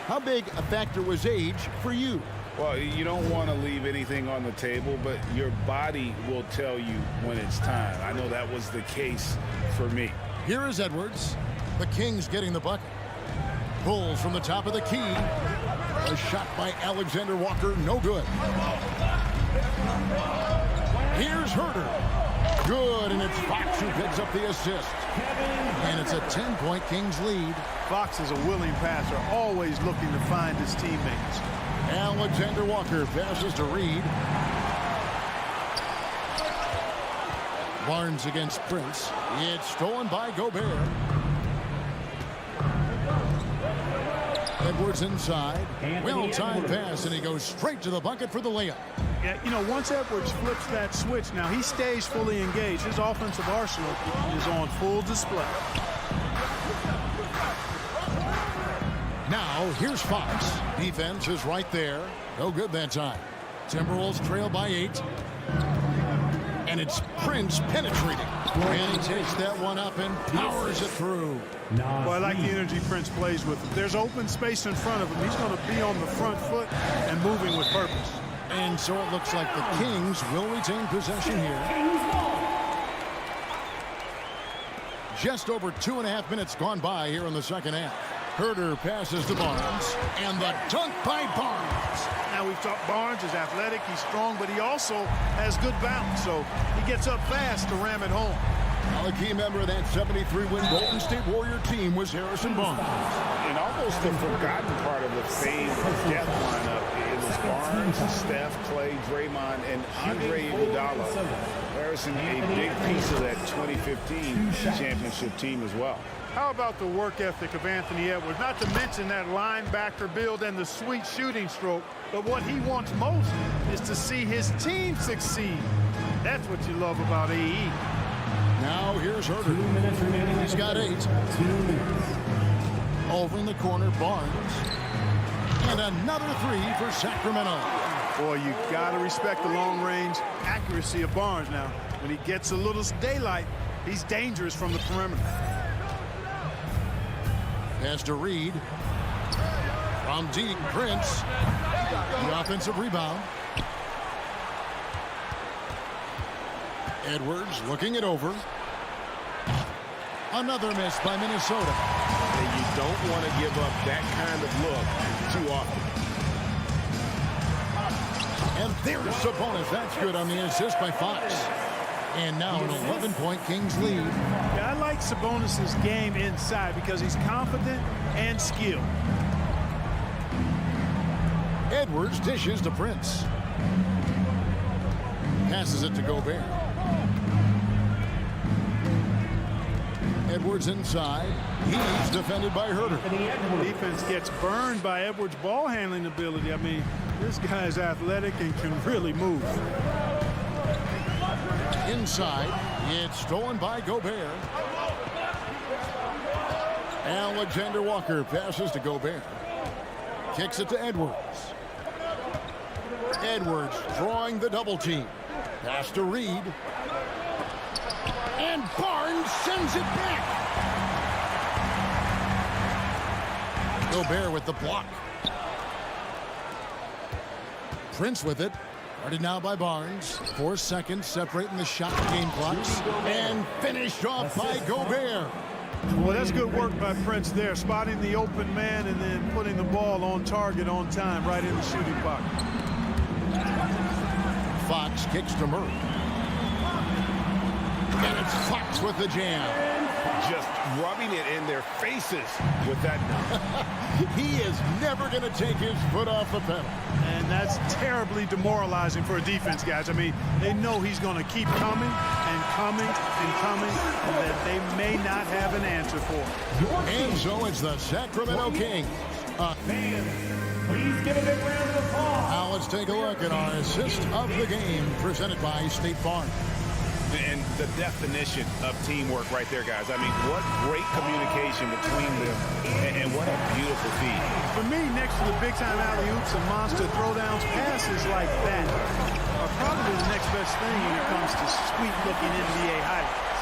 How big a factor was age for you? Well, you don't want to leave anything on the table, but your body will tell you when it's time. I know that was the case for me. Here is Edwards. The Kings getting the bucket. Pulls from the top of the key. A shot by Alexander Walker, no good. Here's Herter. Good, and it's Fox who picks up the assist. And it's a 10-point Kings lead. Fox is a willing passer, always looking to find his teammates. Alexander Walker passes to Reed. Barnes against Prince. It's stolen by Gobert. Edwards inside. Well-timed pass, and he goes straight to the bucket for the layup. Yeah, you know, once Edwards flips that switch, now he stays fully engaged. His offensive arsenal is on full display. Now, here's Fox. Defense is right there. No good that time. Timberwolves trail by 8. And it's Prince penetrating. And he takes that one up and powers it through. Well, I like the energy Prince plays with. If there's open space in front of him, he's going to be on the front foot and moving with purpose. And so it looks like the Kings will retain possession here. Just over 2.5 minutes gone by here in the second half. Herter passes to Barnes, and the dunk by Barnes. Now, we've talked Barnes is athletic, he's strong, but he also has good bounce, so he gets up fast to ram it home. Now, a key member of that 73-win Golden State Warrior team was Harrison Barnes. And almost the forgotten part of the famed death lineup is Barnes, Steph, Clay, Draymond, and Andre Iguodala. Harrison, a big piece of that 2015 championship team as well. How about the work ethic of Anthony Edwards? Not to mention that linebacker build and the sweet shooting stroke. But what he wants most is to see his team succeed. That's what you love about AE. Now here's Herter. He's got 8. Over in the corner, Barnes. And another 3 for Sacramento. Boy, you got to respect the long-range accuracy of Barnes now. When he gets a little daylight, he's dangerous from the perimeter. Pass to Reed. From deep, Prince. The offensive rebound. Edwards looking it over. Another miss by Minnesota. And you don't want to give up that kind of look too often. And there's Sabonis. That's good on the assist by Fox. And now an 11-point Kings lead. Yeah, I like Sabonis' game inside because he's confident and skilled. Edwards dishes to Prince. Passes it to Gobert. Edwards inside. He's defended by Herter. Defense gets burned by Edwards' ball handling ability. I mean, this guy's athletic and can really move. Inside, it's stolen by Gobert. Alexander Walker passes to Gobert. Kicks it to Edwards. Edwards drawing the double team. Pass to Reed. And Barnes sends it back. Gobert with the block. Prince with it. Guarded now by Barnes. 4 seconds separating the shot game clocks. And finished off by Gobert. Well, that's good work by Prince there, spotting the open man and then putting the ball on target on time right in the shooting pocket. Fox kicks to Murray. And it's Fox with the jam. Just rubbing it in their faces with that. He is never going to take his foot off the pedal. And that's terribly demoralizing for a defense, guys. I mean, they know he's going to keep coming and coming and coming, and that they may not have an answer for. And so it's the Sacramento Kings. Please give a big round of applause. Now let's take a look at our assist of the game presented by State Farm. And the definition of teamwork right there, guys. I mean, what great communication between them, and what a beautiful feed. For me, next to the big-time alley-oops and monster throwdowns, passes like that are probably the next best thing when it comes to sweet-looking NBA highlights.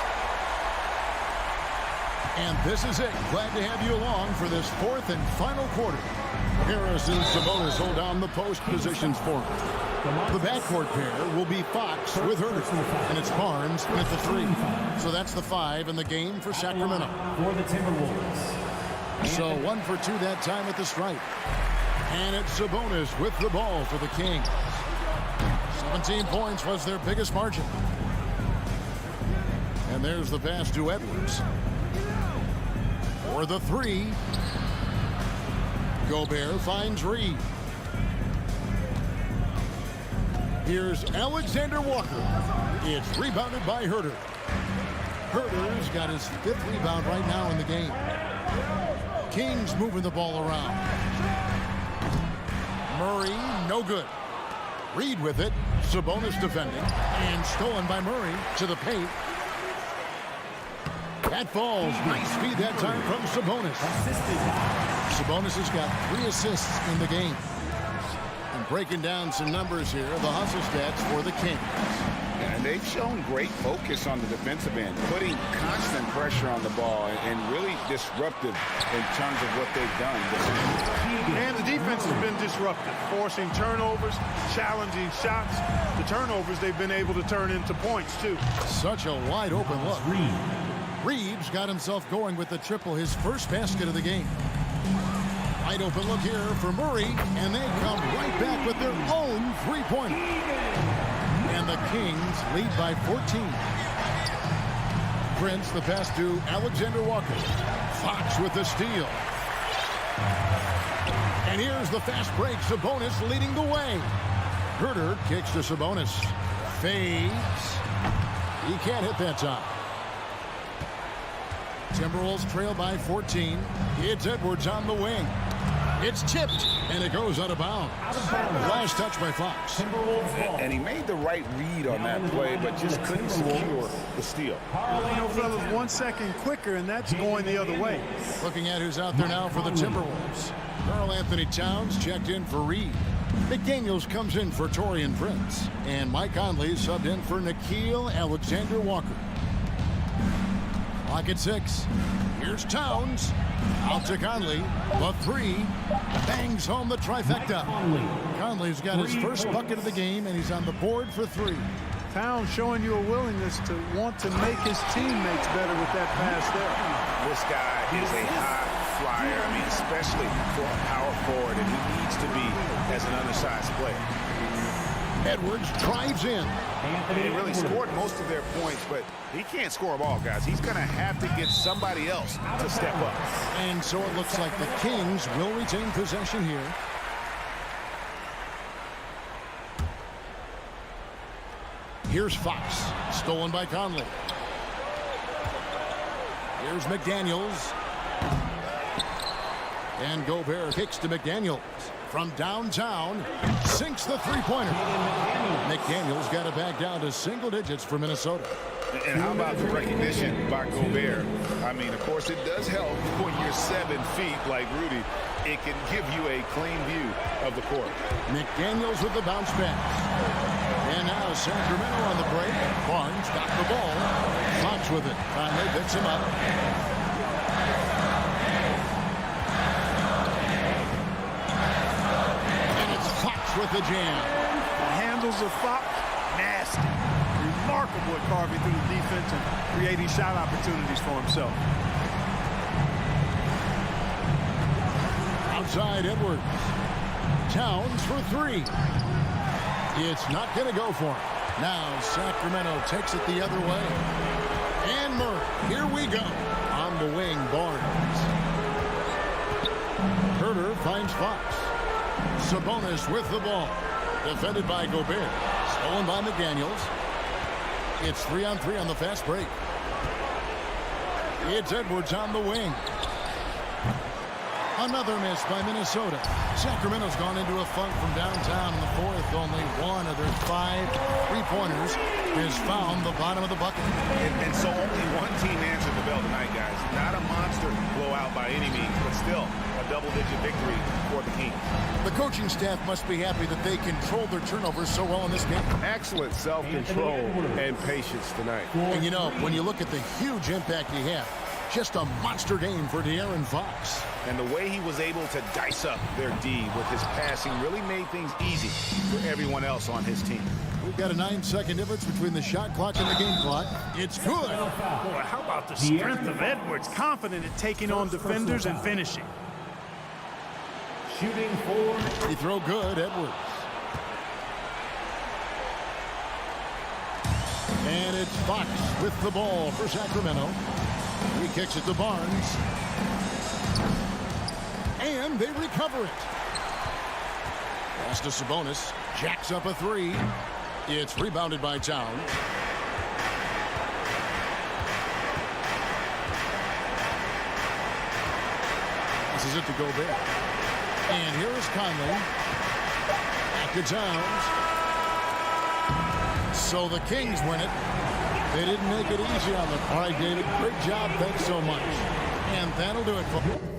And this is it. Glad to have you along for this 4th and final quarter. Harris and Sabonis hold down the post positions for him. The backcourt pair will be Fox with Herter, and it's Barnes at the 3. So that's the 5 in the game for Sacramento. For the Timberwolves. So 1 for 2 that time at the stripe. And it's Sabonis with the ball for the Kings. 17 points was their biggest margin. And there's the pass to Edwards. For the 3. Gobert finds Reed. Here's Alexander Walker. It's rebounded by Herter. Herter's got his 5th rebound right now in the game. Kings moving the ball around. Murray, no good. Reed with it. Sabonis defending. And stolen by Murray to the paint. That falls. Nice feed that time from Sabonis. Sabonis has got 3 assists in the game. And breaking down some numbers here, the hustle stats for the Kings. And they've shown great focus on the defensive end, putting constant pressure on the ball and really disruptive in terms of what they've done. And the defense has been disruptive, forcing turnovers, challenging shots. The turnovers they've been able to turn into points, too. Such a wide open look. Reeves got himself going with the triple, his first basket of the game. Wide open look here for Murray, and they come right back with their own three-pointer. And the Kings lead by 14. Prince, the pass to Alexander Walker. Fox with the steal. And here's the fast break. Sabonis leading the way. Herter kicks to Sabonis. Fades. He can't hit that time. Timberwolves trail by 14. It's Edwards on the wing. It's tipped, and it goes out of bounds. Last touch by Fox. And he made the right read on that play, but just couldn't secure the steal. You know, fellas, 1 second quicker, and that's going the other way. Looking at who's out there now for the Timberwolves. Karl Anthony Towns checked in for Reed. McDaniels comes in for Taurean Prince. And Mike Conley subbed in for Nickeil Alexander-Walker. Clock at 6. Here's Towns. Out to Conley. The 3. Bangs home the trifecta. Conley's got his first bucket of the game, and he's on the board for 3. Towns showing you a willingness to want to make his teammates better with that pass there. This guy is a high flyer. I mean, especially for a power forward, and he needs to be as an undersized player. Edwards drives in. They really scored most of their points, but he can't score them all, guys. He's going to have to get somebody else to step up. And so it looks like the Kings will retain possession here. Here's Fox. Stolen by Conley. Here's McDaniels. And Gobert kicks to McDaniels. From downtown, sinks the three-pointer. McDaniels got it back down to single digits for Minnesota. And how about the recognition by Gobert? I mean, of course, it does help when you're 7 feet like Rudy. It can give you a clean view of the court. McDaniels with the bounce back. And now Sacramento on the break. Barnes got the ball. Fox with it. Conley picks him up. With the jam. The handles of Fox, nasty. Remarkable at carving through the defense and creating shot opportunities for himself. Outside Edwards. Towns for 3. It's not going to go for him. Now Sacramento takes it the other way. And Murray, here we go. On the wing, Barnes. Herter finds Fox. Sabonis with the ball. Defended by Gobert. Stolen by McDaniels. It's 3-on-3 on the fast break. It's Edwards on the wing. Another miss by Minnesota. Sacramento's gone into a funk from downtown in the 4th. Only one of their 5 three-pointers has found the bottom of the bucket. And so only one team answered the bell tonight, guys. Not a monster blowout by any means, but still a double-digit victory for the Kings. The coaching staff must be happy that they controlled their turnovers so well in this game. Excellent self-control and patience tonight. And you know, when you look at the huge impact he had, just a monster game for De'Aaron Fox. And the way he was able to dice up their D with his passing really made things easy for everyone else on his team. We've got a 9-second difference between the shot clock and the game clock. It's good. Boy, how about the strength of Edwards? Confident at taking on defenders and finishing. Shooting for... He throw good, Edwards. And it's Fox with the ball for Sacramento. He kicks it to Barnes. And they recover it. Pass to Sabonis. Jacks up a 3. It's rebounded by Towns. This is it to Gobert. And here is Conley. to Towns. So the Kings win it. They didn't make it easy on them. All right, David, great job. Thanks so much. And that'll do it for...